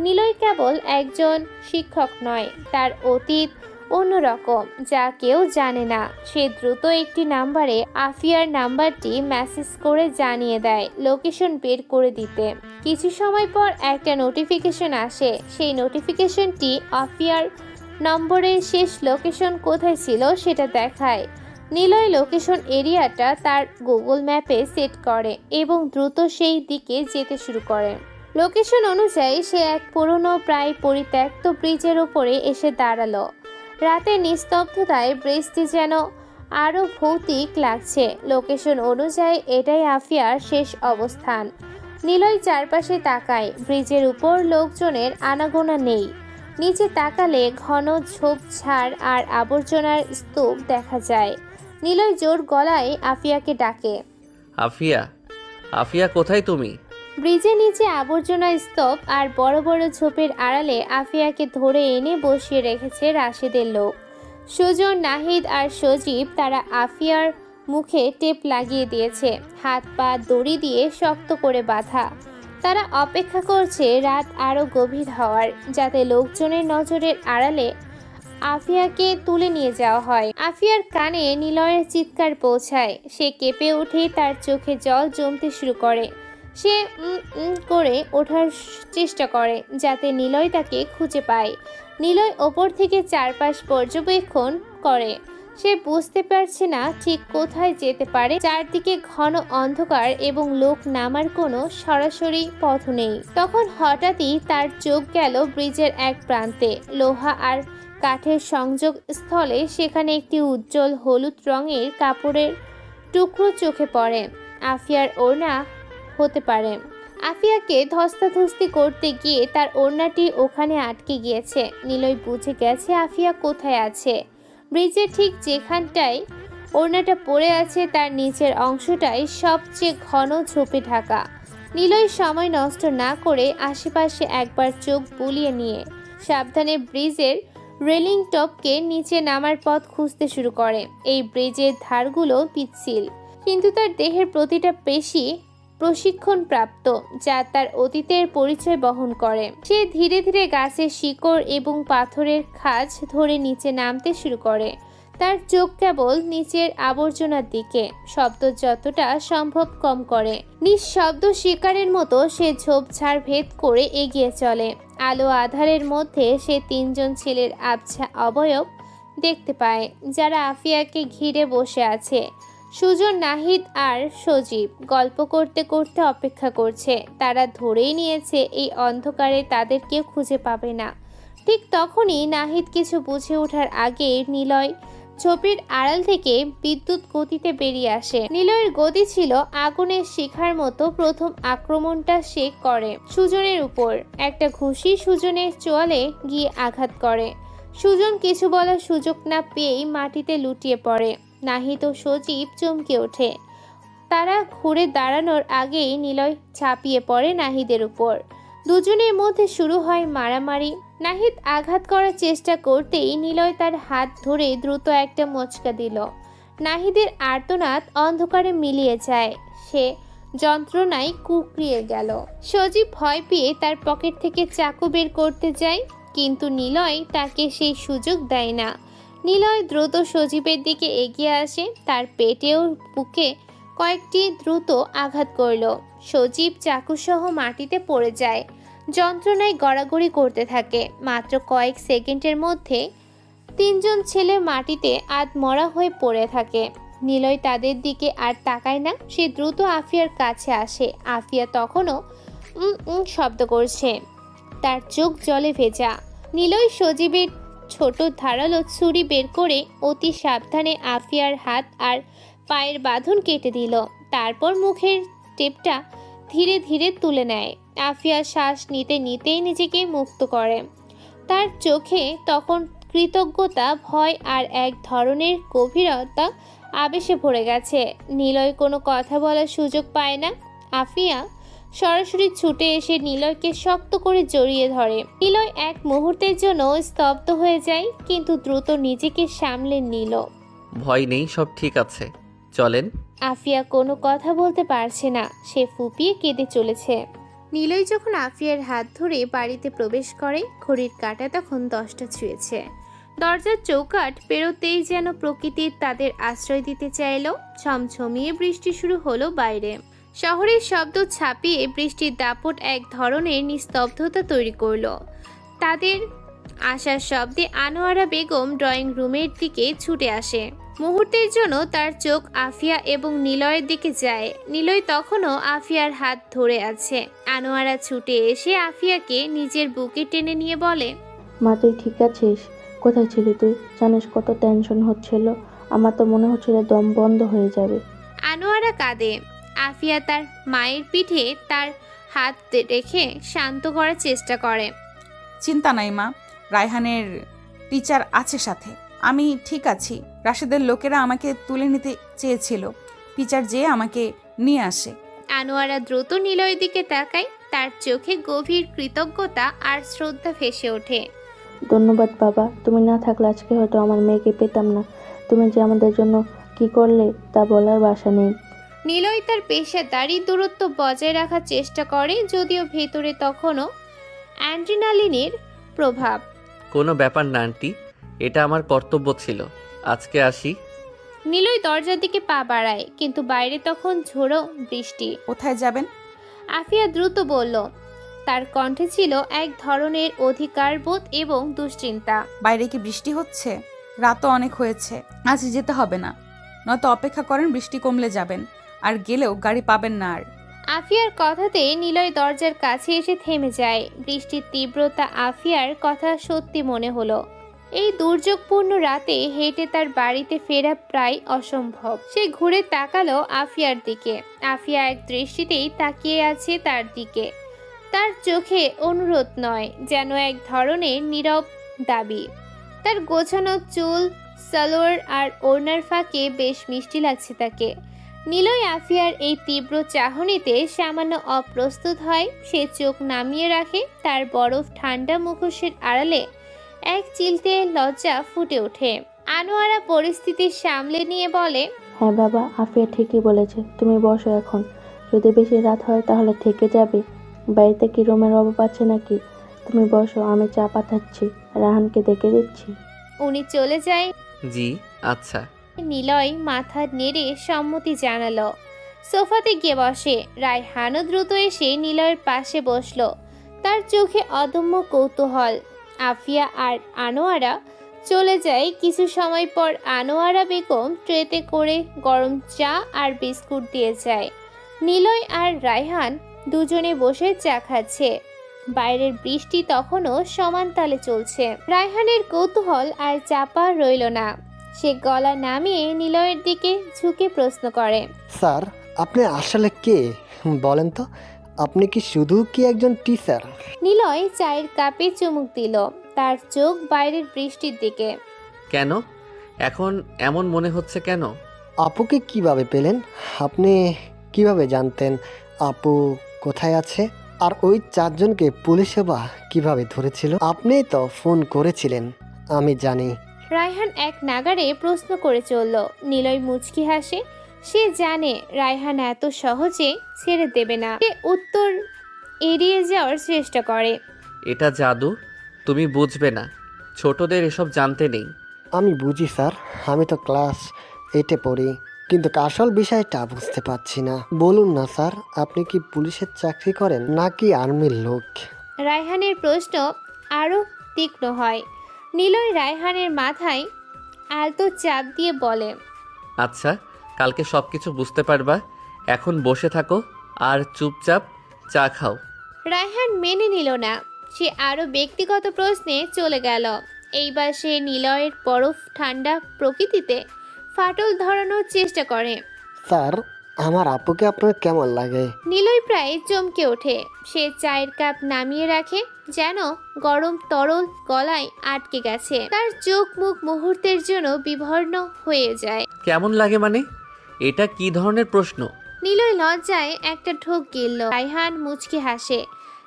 S2: নিলয় কেবল একজন শিক্ষক নয়, তার অতীত অন্যরকম, যা কেউ জানে না। সে দ্রুত একটি নাম্বারে আফিয়ার নাম্বারটি মেসেজ করে জানিয়ে দেয় লোকেশন বের করে দিতে। কিছু সময় পর একটা নোটিফিকেশন আসে। সেই নোটিফিকেশনটি আফিয়ার নম্বরের শেষ লোকেশন কোথায় ছিল সেটা দেখায়। নিলয় লোকেশন এরিয়াটা তার গুগল ম্যাপে সেট করে এবং দ্রুত সেই দিকে যেতে শুরু করে। লোকেশন অনুযায়ী সে এক পুরনো প্রায় পরিত্যক্ত ব্রিজের ওপরে এসে দাঁড়ালো। রাতের নিস্তব্ধতায় ব্রিজটি যেন আরও ভৌতিক লাগছে। লোকেশন অনুযায়ী এটাই আফিয়ার শেষ অবস্থান। নিলয় চারপাশে তাকায়। ব্রিজের উপর লোকজনের আনাগোনা নেই। নিচে তাকালে ঘন ঝোপঝাড় আর আবর্জনার স্তূপ দেখা যায়। নিলয় জোর গলায় আফিয়াকে ডাকে,
S3: আফিয়া, আফিয়া কোথায় তুমি?
S2: ব্রিজের নিচে আবর্জনার স্তূপ আর বড় বড় ঝোপের আড়ালে আফিয়াকে ধরে এনে বসিয়ে রেখেছে রাশেদের লোক। সুজন, নাহিদ আর সজীব, তারা আফিয়ার মুখে টেপ লাগিয়ে দিয়েছে, হাত পা দড়ি দিয়ে শক্ত করে বাঁধা। তারা অপেক্ষা করছে রাত আরও গভীর হওয়ার, যাতে লোকজনের নজরের আড়ালে আফিয়াকে তুলে নিয়ে যাওয়া হয়। আফিয়ার কানে নিলয়ের চিৎকার পৌঁছায়। সে কেঁপে উঠে, তার চোখে জল জমতে শুরু করে। সে করে ওঠার চেষ্টা করে যাতে নিলয় তাকে খুঁজে পায়। নিলয় ওপর থেকে চারপাশ পর্যবেক্ষণ করে। সে বুঝতে পারছে না ঠিক কোথায় যেতে পারে। চারদিকে ঘন অন্ধকার এবং লোক নামার কোনো সরাসরি পথ নেই। তখন হঠাৎই তার চোখ গেল ব্রিজের এক প্রান্তে, লোহা আর কাঠের সংযোগ স্থলে। সেখানে একটি উজ্জ্বল হলুদ রঙের কাপড়ের টুকরো চোখে পড়ে। আফিয়ার ওড়না হতে পারে। আফিয়াকে ধস্তাধস্তি করতে গিয়ে তার ওড়নাটি ওখানে আটকে গিয়েছে। নিলয় বুঝে গেছে আফিয়া কোথায় আছে। ব্রিজের ঠিক যেখানটায় ওড়নাটা পড়ে আছে তার নিচের অংশটাই সবচেয়ে ঘন ঝোপে ঢাকা। নিলয় সময় নষ্ট না করে আশেপাশে একবার চোখ বুলিয়ে নিয়ে সাবধানে ব্রিজের রেলিং টপকে নিচে নামার পথ খুঁজতে শুরু করে। এই ব্রিজের ধারগুলো পিচ্ছিল, কিন্তু তার দেহের প্রতিটা পেশি প্রশিক্ষণপ্রাপ্ত, যা তার অতীতের পরিচয় বহন করে। সে ধীরে ধীরে গাছের শিকড় এবং পাথরের খাঁজ ধরে নিচে নামতে শুরু করে। তার চোখ কেবল নিচের আবর্জনার দিকে, শব্দ যতটা সম্ভব কম করে। নিঃশব্দ শিকারের মতো সে ঝোপঝাড় ভেদ করে এগিয়ে চলে। আলো আধারের মধ্যে সে তিনজন ছেলের আবছা অবয়ব দেখতে পায়, যারা আফিয়াকে ঘিরে বসে আছে। সুজন, নাহিদ আর সজীব গল্প করতে করতে অপেক্ষা করছে। তারা ধরেই নিয়েছে এই অন্ধকারে তাদের কেউ খুঁজে পাবে না। ঠিক তখনই নাহিদ কিছু বুঝে ওঠার আগে নিলয় ঝোপের আড়াল থেকে বিদ্যুৎ গতিতে বেরিয়ে আসে। নিলয়ের গতি ছিল আগুনের শিখার মতো। প্রথম আক্রমণটা সে করে সুজনের উপর। একটা ঘুষি সুজনের চোয়ালে গিয়ে আঘাত করে। সুজন কিছু বলার সুযোগ না পেয়েই মাটিতে লুটিয়ে পড়ে। নাহিদ ও সজীব চমকে ওঠে। তারা ঘুরে দাঁড়ানোর আগেই নিলয় ঝাঁপিয়ে পড়ে নাহিদের উপর। দুজনের মধ্যে শুরু হয় মারামারি। নাহিদ আঘাত করার চেষ্টা করতেই নিলয় তার হাত ধরে দ্রুত একটা মোচকা দিল। নাহিদের আর্তনাদ অন্ধকারে মিলিয়ে যায়। সে যন্ত্রণায় কুঁকড়িয়ে গেল। সজীব ভয় পেয়ে তার পকেট থেকে চাকু বের করতে যায়, কিন্তু নিলয় তাকে সেই সুযোগ দেয় না। নিলয় দ্রুত সজীবের দিকে এগিয়ে আসে। তার পেটে ও বুকে কয়েকটি দ্রুত আঘাত করল। সজীব চাকুসহ মাটিতে পড়ে যায়, যন্ত্রণায় গড়াগড়ি করতে থাকে। মাত্র কয়েক সেকেন্ডের মধ্যে তিনজন ছেলে মাটিতে আধমরা হয়ে পড়ে থাকে। নিলয় তাদের দিকে আর তাকায় না। সে দ্রুত আফিয়ার কাছে আসে। আফিয়া তখনও শব্দ করছে, তার চোখ জলে ভেজা। নিলয় সজীবের ছোট ধারালো ছুরি বের করে অতি সাবধানে আফিয়ার হাত আর পায়ের বাঁধন কেটে দিল। তারপর মুখের টেপটা ধীরে ধীরে তুলে নেয়। আফিয়া শ্বাস নিতে নিতেই নিজেকে মুক্ত করে। তার চোখে তখন কৃতজ্ঞতা, ভয় আর এক ধরনের গভীরতা আবেশে ভরে গেছে। নিলয় কোনো কথা বলার সুযোগ পায় না। আফিয়া সরাসরি ছুটে এসে নিলয়কে শক্ত করে জড়িয়ে ধরে। নিলয় এক মুহূর্তের জন্য স্তব্ধ হয়ে যায়, কিন্তু দ্রুত নিজেকে সামলে নিল।
S3: ভয় নেই, সব ঠিক আছে, চলেন।
S2: আফিয়া কোনো কথা বলতে পারছে না। সে ফুপিয়ে কেঁদে চলেছে। নিলয় যখন আফিয়ার হাত ধরে বাড়িতে প্রবেশ করে, ঘড়ির কাঁটা তখন 10টা ছুঁয়েছে। দরজার চৌকাঠ পেরোতেই যেন প্রকৃতির তাদের আশ্রয় দিতে চাইল। ঝমঝমিয়ে বৃষ্টি শুরু হলো বাইরে। শহরের শব্দ ছাপিয়ে বৃষ্টির দাপট এক ধরনের নিস্তব্ধতা তৈরি করলো। তাদের আসার শব্দে আনোয়ারা বেগম ড্রয়িং রুমের দিকে ছুটে আসে। মুহূর্তের জন্য তার চোখ আফিয়া এবং নিলয়ের দিকে যায়। নিলয় তখনও আফিয়ার হাত ধরে আছে। আনোয়ারা ছুটে এসে আফিয়াকে নিজের বুকে টেনে নিয়ে বলে,
S5: মা তুই ঠিক আছিস? কোথায় ছিলি তুই? জানিস কত টেনশন হচ্ছিল, আমার তো মনে হচ্ছিল দম বন্ধ হয়ে যাবে।
S2: আনোয়ারা কাঁদে। আফিয়া তার মায়ের পিঠে তার হাত রেখে শান্ত করার চেষ্টা করে।
S1: চিন্তা নাই মা, রায়হানের টিচার আছে সাথে, আমি ঠিক আছি। রাশেদের লোকেরা আমাকে তুলে নিতে চেয়েছিল, টিচার যেয়ে আমাকে নিয়ে আসে।
S2: আনোয়ারা দ্রুত নিলয়ের দিকে তাকায়। তার চোখে গভীর কৃতজ্ঞতা আর শ্রদ্ধা ভেসে ওঠে।
S5: ধন্যবাদ বাবা, তুমি না থাকলে আজকে হয়তো আমার মেয়েকে পেতাম না। তুমি যে আমাদের জন্য কি করলে তা বলার ভাষা নেই।
S2: নিলয় তার পেশাদারি দূরত্ব বজায় রাখার চেষ্টা করে, যদিও ভেতরে তখনও অ্যাড্রিনালিনের প্রভাব।
S3: কোনো ব্যাপার না আন্টি, এটা আমার কর্তব্য ছিল। আজকে আসি।
S2: নিলয় দরজার দিকে পা বাড়ায়, কিন্তু বাইরে তখন ঝোড়ো বৃষ্টি।
S1: কোথায় যাবেন?
S2: আফিয়া দ্রুত বলল। তার কণ্ঠে ছিল এক ধরনের অধিকারবোধ এবং দুশ্চিন্তা।
S1: বাইরে কি বৃষ্টি হচ্ছে? রাতও অনেক হয়েছে, আজ যেতে হবে না, নয়তো অপেক্ষা করেন, বৃষ্টি কমলে যাবেন। আর গেলেও গাড়ি পাবেন না আর।
S2: আফিয়ার কথাতে নিলয় দরজার কাছে এসে থেমে যায়। বৃষ্টির তীব্রতা আফিয়ার কথা সত্যি মনে হলো। এই দুর্যোগপূর্ণ রাতে হেঁটে তার বাড়িতে ফেরা প্রায় অসম্ভব। সে ঘুরে তাকালো আফিয়ার দিকে। আফিয়া এক দৃষ্টিতেই তাকিয়ে আছে তার দিকে। তার চোখে অনুরোধ নয়, যেন এক ধরনের নীরব দাবি। তার গোছানো চুল, সালোয়ার আর ওড়নার ফাঁকে বেশ মিষ্টি লাগছে তাকে। নিলয় আফিয়ার এই তীব্র চাহনিতে সামান্য অপ্রস্তুত হয়। সে চোখ নামিয়ে রাখে। তার বরফ ঠান্ডা মুখোশের আড়ালে এক চিলতে লজ্জা ফুটে ওঠে। আনোয়ারা পরিস্থিতি সামলে নিয়ে বলে,
S5: হ্যাঁ বাবা, আফিয়া ঠিকই বলেছে, তুমি বসো এখন। যদি বেশি রাত হয় তাহলে থেকে যাবে। বাড়িতে কি রুমের অভাব আছে নাকি? তুমি বসো, আমি চা পাঠাচ্ছি, রাহানকে ডেকে দিচ্ছি।
S2: উনি চলে যায়।
S3: জি আচ্ছা।
S2: নিলয় মাথা নেড়ে সম্মতি জানালো। সোফাতে গিয়ে বসে। রায়হানও দ্রুত এসে নিলয়ের পাশে বসলো। তার চোখে অদম্য কৌতূহল। আফিয়া আর আনোয়ারা চলে যায়। কিছু সময় পর আনোয়ারা বেগম ট্রেতে করে গরম চা আর বিস্কুট দিয়ে যায়। নিলয় আর রায়হান দুজনে বসে চা খাচ্ছে। বাইরের বৃষ্টি তখনও সমান তালে চলছে। রায়হানের কৌতূহল আর চাপা রইল না। সে গলা নামিয়ে নিলয়ের দিকে ঝুঁকে প্রশ্ন করে,
S6: স্যার, আপনি আসলে কে বলেন তো? আপনি কি শুধু কি একজন টিচার?
S2: নিলয় চায়ের কাপে চুমুক দিল। তার চোখ বাইরের বৃষ্টির দিকে।
S3: কেন এখন এমন মনে হচ্ছে কেন?
S6: আপুকে কিভাবে পেলেন? আপনি কিভাবে জানতেন আপু কোথায় আছে? আর ওই চারজনকে পুলিশে বা কিভাবে ধরেছিল? আপনিই তো ফোন করেছিলেন, আমি জানি।
S2: রায়হান এক নাগাড়ে প্রশ্ন করে চলল। নিলয় মুচকি হাসে। সে জানে রায়হান এত সহজে ছেড়ে দেবে না। সে উত্তর এড়িয়ে যাওয়ার চেষ্টা করে।
S3: এটা জাদু, তুমি বুঝবে না, ছোটদের এসব জানতে নেই।
S6: আমি বুঝি স্যার, আমি তো ক্লাস 8-এ পড়ি, কিন্তু আসল বিষয়টা বুঝতে পারছি না। বলুন না স্যার, আপনি কি পুলিশের চাকরি করেন নাকি আর্মির লোক?
S2: রায়হানের প্রশ্ন আরও তীক্ষ্ণ হয়। নিলয় রায়হানের মাথায় আলতো চাপ দিয়ে বলে,
S3: আচ্ছা, কালকে সব কিছু বুঝতে পারবা। এখন বসে থাকো আর চুপচাপ চা খাও।
S2: রায়হান মেনে নিল না। সে আরও ব্যক্তিগত প্রশ্নে চলে গেল। এইবার সে নিলয়ের বরফ ঠান্ডা প্রকৃতিতে ফাটল ধরানোর চেষ্টা করে।
S6: স্যার, আমার আপুকে আপনার কেমন লাগে?
S2: নিলয় প্রায় চমকে ওঠে। সে চায়ের কাপ নামিয়ে রাখে, যেন গরম তরল গলায় আটকে গেছে। তার চোখ মুখ মুহূর্তের জন্য বিবর্ণ হয়ে যায়।
S3: কেমন লাগে মানে? এটা কি ধরনের প্রশ্ন?
S2: নিলয় লজ্জায় একটা ঢোক গিলল। রায়হান মুচকি হাসে।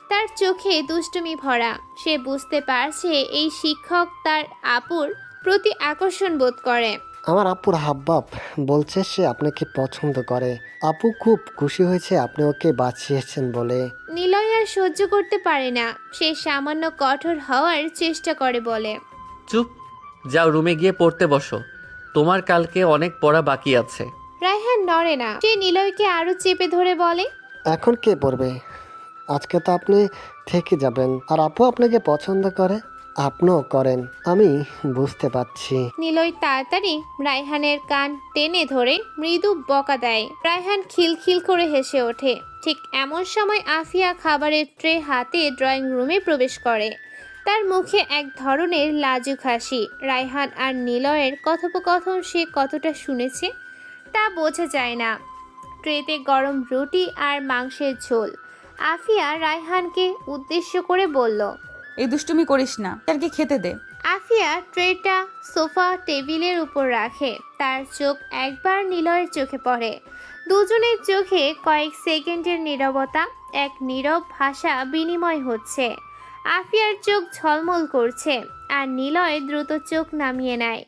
S2: তার চোখে দুষ্টুমি ভরা। সে বুঝতে পারছে এই শিক্ষক তার আপুর প্রতি আকর্ষণ বোধ করে।
S6: আমার আপুর হাবভাব বলছে সে আপনাকে পছন্দ করে। আপু খুব খুশি হয়েছে আপনি ওকে বাঁচিয়েছেন বলে।
S2: নিলয় আর সহ্য করতে পারে না। সে সামান্য কঠোর হওয়ার চেষ্টা করে বলে,
S3: চুপ, যাও রুমে গিয়ে পড়তে বসো, তোমার কালকে অনেক পড়া বাকি আছে।
S2: রায়হান নড়ে না। সে নিলয়কে আরো চেপে ধরে বলে,
S6: এখন কে পড়বে? আজকে তো আপনি থেকে যাবেন, আর আপু আপনাকে পছন্দ করে, আপনিও করেন, আমি বুঝতে পারছি।
S2: নিলয় তাড়াতাড়ি রায়হানের কান টেনে ধরে মৃদু বকা দেয়। রায়হান খিলখিল করে হেসে ওঠে। ঠিক এমন সময় আফিয়া খাবারের ট্রে হাতে ড্রয়িং রুমে প্রবেশ করে। তার মুখে এক ধরনের লাজুক হাসি। রায়হান আর নিলয়ের কথোপকথন সে কতটা শুনেছে তা বোঝা যায় না। ট্রেতে গরম রুটি আর মাংসের ঝোল। আফিয়া রায়হানকে উদ্দেশ্য করে বলল,
S1: এই দুষ্টুমি করিস না, তারকে খেতে দে।
S2: আফিয়া ট্রেটা সোফা টেবিলের উপর রাখে। তার চোখ একবার নিলয়ের চোখে পড়ে। দুজনের চোখে কয়েক সেকেন্ডের নীরবতা। এক নীরব ভাষা বিনিময় হচ্ছে। আফিয়ার চোখ ঝলমল করছে আর নিলয় দ্রুত চোখ নামিয়ে নেয়।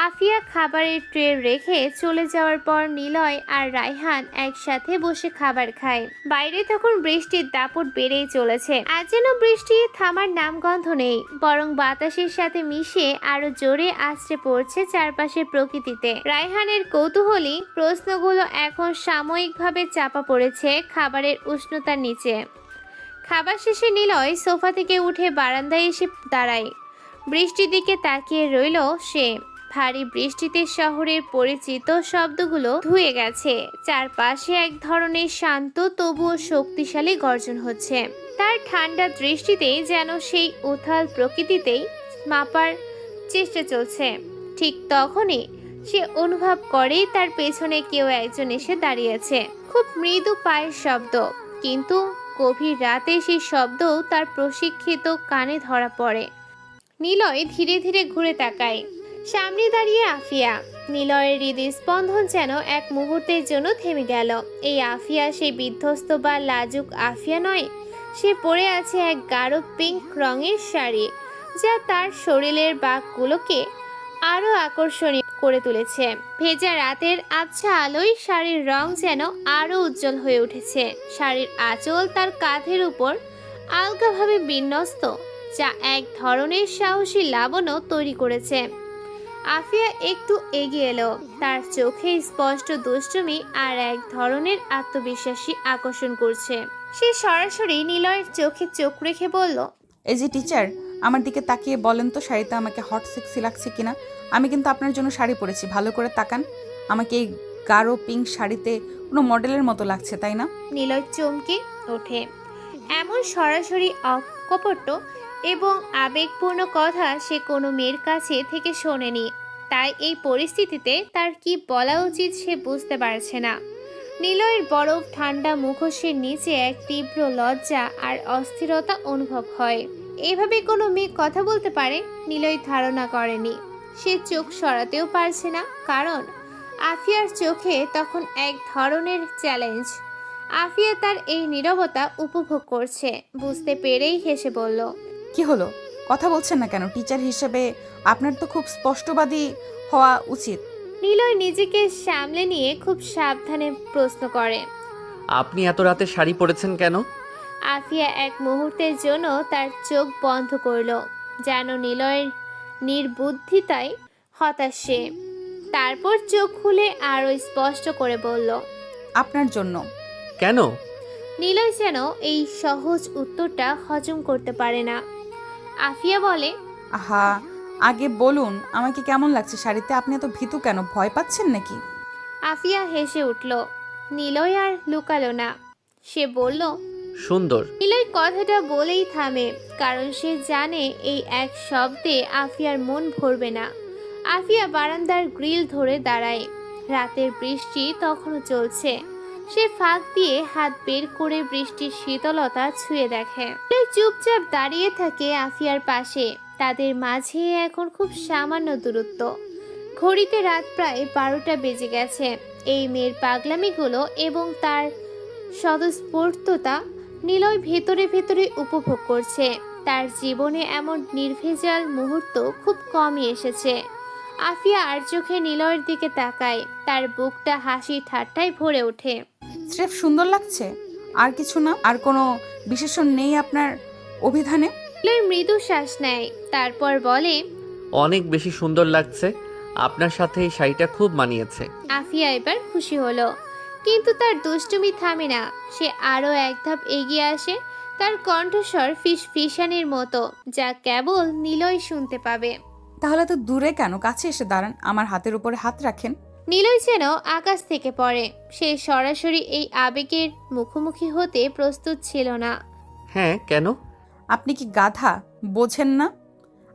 S2: আফিয়া খাবারের ট্রে রেখে চলে যাওয়ার পর নিলয় আর রায়হান একসাথে বসে খাবার খায়। বাইরে তখন বৃষ্টির দাপট বেড়েই চলেছে। আজ যেন বৃষ্টি থামার নামগন্ধ নেই, বরং বাতাসের সাথে মিশে আরো জোরে আছড়ে পড়ছে চারপাশের প্রকৃতিতে। রায়হানের কৌতূহলী প্রশ্নগুলো এখন সাময়িকভাবে চাপা পড়েছে খাবারের উষ্ণতার নিচে। খাবার শেষে নিলয় সোফা থেকে উঠে বারান্দায় এসে দাঁড়ায়। বৃষ্টির দিকে তাকিয়ে রইল সে। ভারী বৃষ্টিতে শহরের পরিচিত শব্দগুলো ধুয়ে গেছে। চারপাশে এক ধরনের শান্ত তবুও শক্তিশালী গর্জন হচ্ছে। তার ঠান্ডা দৃষ্টিতে যেন সেই উথাল প্রকৃতিতেই মাপার চেষ্টা চলছে। ঠিক তখনই সে অনুভব করে তার পেছনে কেউ একজন এসে দাঁড়িয়েছে। খুব মৃদু পায়ের শব্দ, কিন্তু গভীর রাতে সেই শব্দও তার প্রশিক্ষিত কানে ধরা পড়ে। নিলয় ধীরে ধীরে ঘুরে তাকায়। সামনে দাঁড়িয়ে আফিয়া। নিলয়ের হৃদস্পন্দন যেন এক মুহূর্তের জন্য থেমে গেল। এই আফিয়া সেই বিধ্বস্ত বা লাজুক আফিয়া নয়। সে পরে আছে এক গাঢ় পিঙ্ক রঙের শাড়ি, যা তার শরীরের বাঁকগুলোকে আরও আকর্ষণীয় করে তুলেছে। ভেজা রাতের আবছা আলোয় শাড়ির রং যেন আরও উজ্জ্বল হয়ে উঠেছে। শাড়ির আঁচল তার কাঁধের উপর আলগাভাবে বিন্যস্ত, যা এক ধরনের সাহসী লাবণ্য তৈরি করেছে। আফিয়া একটু এগিয়ে এলো। তার চোখে স্পষ্ট দুষ্টুমি আর এক ধরনের আত্মবিশ্বাসী আকর্ষণ করছে। সে সরাসরি নিলয়ের চোখে চোখ রেখে বলল,
S1: এই যে টিচার, আমার দিকে তাকিয়ে বলেন তো শাড়িতে আমাকে হট সেক্সি লাগছে কিনা। আমি কিন্তু আপনার জন্য শাড়ি পরেছি, ভালো করে তাকান। আমাকে এই গাঢ় পিঙ্ক শাড়িতে কোনো মডেলের মতো লাগছে, তাই না?
S2: নিলয় চমকে ওঠে। এমন সরাসরি অকপট এবং আবেগপূর্ণ কথা সে কোনো মেয়ের কাছে থেকে শোনেনি। তাই এই পরিস্থিতিতে তার কি বলা উচিত সে বুঝতে পারছে না। নিলয়ের বরফ ঠান্ডা মুখোশের নিচে এক তীব্র লজ্জা আর অস্থিরতা অনুভব হয়। এভাবে কোনো মেয়ে কথা বলতে পারে নিলয় ধারণা করেনি। সে চোখ সরাতেও পারছে না, কারণ আফিয়ার চোখে তখন এক ধরনের চ্যালেঞ্জ। আফিয়া তার এই নীরবতা উপভোগ করছে। বুঝতে পেরেই হেসে বলল,
S1: কি হলো, কথা বলছেন না কেন? টিচার হিসেবে আপনার তো খুব স্পষ্টবাদী হওয়া উচিত।
S2: নিলয় নিজেকে সামলে নিয়ে খুব সাবধানে প্রশ্ন করে,
S3: আপনি এত রাতে শাড়ি পরেছেন কেন?
S2: আফিয়া এক মুহূর্তের জন্য তার চোখ বন্ধ করল, যেন নিলয়ের নির্বুদ্ধিতায় হতাশ সে। তারপর চোখ খুলে আরও স্পষ্ট করে বলল,
S1: আপনার জন্য।
S3: কেন?
S2: নিলয় যেন এই সহজ উত্তরটা হজম করতে পারে না। আফিয়া বলে,
S1: আহা, আগে বলুন আমাকে কেমন লাগছে শাড়িতে। আপনি এত ভীতু কেন, ভয় পাচ্ছেন নাকি?
S2: আফিয়া হেসে উঠল। নিলয় আর লুকালো না, সে বলল,
S3: সুন্দর।
S2: নিলয় কথাটা বলেই থামে, কারণ সে জানে এই এক শব্দে আফিয়ার মন ভরবে না। আফিয়া বারান্দার গ্রিল ধরে দাঁড়ায়। রাতের বৃষ্টি তখনও চলছে। সে ফাঁক দিয়ে হাত বের করে বৃষ্টির শীতলতা ছুঁয়ে দেখে। নিলয় চুপচাপ দাঁড়িয়ে থাকে আফিয়ার পাশে। তাদের মাঝে এখন খুব সামান্য দূরত্ব। ঘড়িতে রাত প্রায় 12টা বেজে গেছে। এই মেয়ের পাগলামিগুলো এবং তার স্বতঃস্ফূর্ততা নিলয় ভেতরে ভেতরে উপভোগ করছে। তার জীবনে এমন নির্ভেজাল মুহূর্ত খুব কমই এসেছে। আফিয়া আর চোখে নিলয়ের দিকে তাকায়। তার বুকটা হাসি ঠাট্টায় ভরে ওঠে।
S1: স্রেফ সুন্দর লাগছে, আর কিছু না? আর কোনো বিশেষণ নেই আপনার অভিধানে?
S2: নিলয় মৃদু শ্বাস নেয়, তারপর বলে,
S3: অনেক বেশি সুন্দর লাগছে। আপনার সাথে এই শাড়িটা খুব মানিয়েছে।
S2: আফিয়া এবার খুশি হলো, কিন্তু তার দুষ্টুমি থামে না। সে আরও এক ধাপ এগিয়ে আসে, তার কণ্ঠস্বর ফিসফিসানির মতো, যা কেবল নিলয় শুনতে পাবে।
S1: তাহলে তো দূরে কেন, কাছে এসে দাঁড়ান, আমার হাতের উপরে হাত রাখেন।
S2: নিলয় যেন আকাশ থেকে পড়ে। সে সরাসরি এই আবেগের মুখোমুখি হতে প্রস্তুত ছিল না।
S3: হ্যাঁ, কেন?
S1: আপনি কি গাধা, বোঝেন না?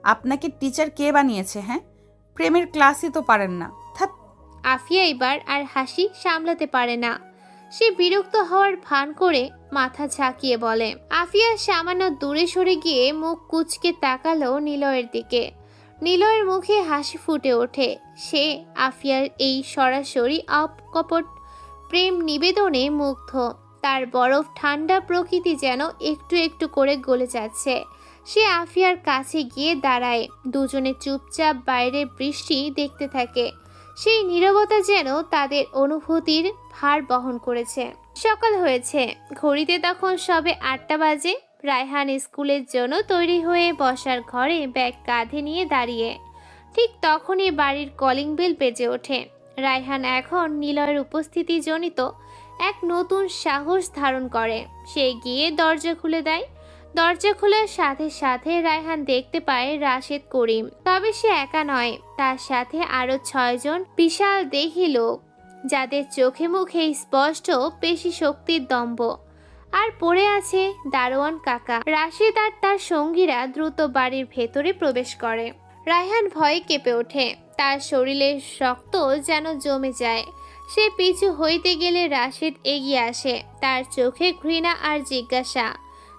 S1: আপনাকে টিচার কে বানিয়েছে? হ্যাঁ, প্রেমের ক্লাসই তো পারেন না। থাক।
S2: আফিয়া এবার আর হাসি সামলাতে পারে না। সে বিরক্ত হওয়ার ভান করে মাথা ঝাঁকিয়ে বলে। আফিয়া সামান্য দূরে সরে গিয়ে মুখ কুঁচকে তাকালো নিলয়ের দিকে। নিলয়ের মুখে হাসি ফুটে ওঠে। সে আফিয়ার এই সরাসরি অকপট প্রেম নিবেদনে মুগ্ধ। তার বরফ ঠান্ডা প্রকৃতি যেন একটু একটু করে গলে যাচ্ছে। সে আফিয়ার কাছে গিয়ে দাঁড়ায়। দুজনে চুপচাপ বাইরে বৃষ্টি দেখতে থাকে। সেই নীরবতা যেন তাদের অনুভূতির ভার বহন করেছে। সকাল হয়েছে। ঘড়িতে তখন সবে 8টা বাজে। রায়হান স্কুলের জন্য তৈরি হয়ে বসার ঘরে ব্যাগ কাঁধে নিয়ে দাঁড়িয়ে। ঠিক তখনই বাড়ির কলিং বেল বেজে ওঠে। রায়হান এখন নিলয়ের উপস্থিতি জনিত এক নতুন সাহস ধারণ করে। সে গিয়ে দরজা খুলে দেয়। দরজা খোলার সাথে সাথে রায়হান দেখতে পায় রাশেদ করিম। তবে সে একা নয়, তার সাথে আরো 6 জন বিশাল দেহী লোক, যাদের চোখে মুখে স্পষ্ট পেশি শক্তির দম্ভ। আর পড়ে আছে দারোয়ান কাকা। রাশেদ আর তার সঙ্গীরা দ্রুত বাড়ির ভেতরে প্রবেশ করে। রায়হান ভয়ে কেঁপে ওঠে, তার শরীরে রক্ত যেন জমে যায়। সে পিছু হইতে গেলে রাশেদ এগিয়ে আসে, তার চোখে ঘৃণা আর জিজ্ঞাসা।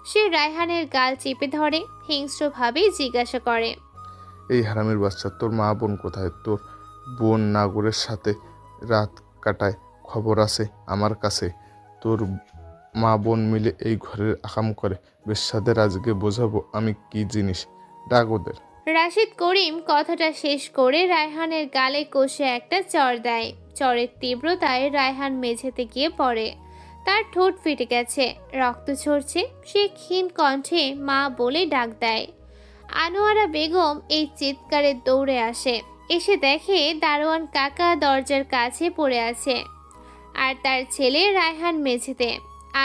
S2: সে রায়হানের গাল চেপে ধরে, হিংস্রভাবে জিজ্ঞাসা করে,
S7: এই হারামির বাচ্চা, তোর মা বোন কোথায়? তোর বোন নাগরের সাথে রাত কাটায়, খবর আছে আমার কাছে। তোর মা বোন মিলে এই ঘরের আকাম করে। বেশ্যাদের আজকে বোঝাবো আমি কি জিনিস। ডাক ওদের।
S2: রাশিদ করিম কথাটা শেষ করে রায়হানের গালে কষে একটা চড় দেয়। চড়ের তীব্রতায় রায়হান মেঝেতে গিয়ে পড়ে। তার ঠোঁট ফেটে গেছে, রক্ত ঝরছে। সে ক্ষীণ কণ্ঠে মা বলে ডাক দেয়। আনোয়ারা বেগম এই চিৎকারে দৌড়ে আসে, এসে দেখে দারোয়ান কাকা দরজার কাছে পড়ে আছে আর তার ছেলে রায়হান মেঝেতে।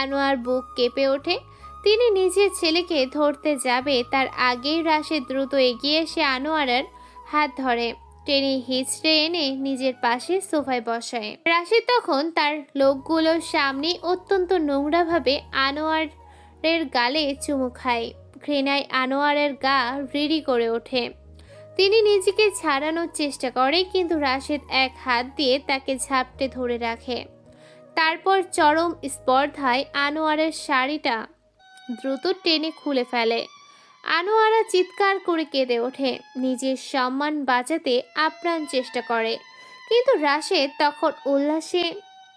S2: আনোয়ার বুক কেঁপে ওঠে। তিনি নিজের ছেলেকে ধরতে যাবে তার আগেই রাশেদ দ্রুত এগিয়ে এসে আনোয়ারের হাত ধরে, টেনে হিঁচড়ে এনে নিজের পাশে সোফায় বসায়। রাশেদ তখন তার লোকগুলোর সামনে অত্যন্ত নোংরাভাবে আনোয়ারের গালে চুমু খায়। ঘৃণায় আনোয়ারের গা রিরি করে ওঠে। তিনি নিজেকে ছাড়ানোর চেষ্টা করে, কিন্তু রাশেদ এক হাত দিয়ে তাকে ঝাপটে ধরে রাখে। তারপর চরম স্পর্ধায় আনোয়ারের শাড়িটা দ্রুত টেনে খুলে ফেলে। আনোয়ারা চিৎকার করে কেঁদে ওঠে, নিজের সম্মান বাঁচাতে আপ্রাণ চেষ্টা করে, কিন্তু রাশেদ তখন উল্লাসে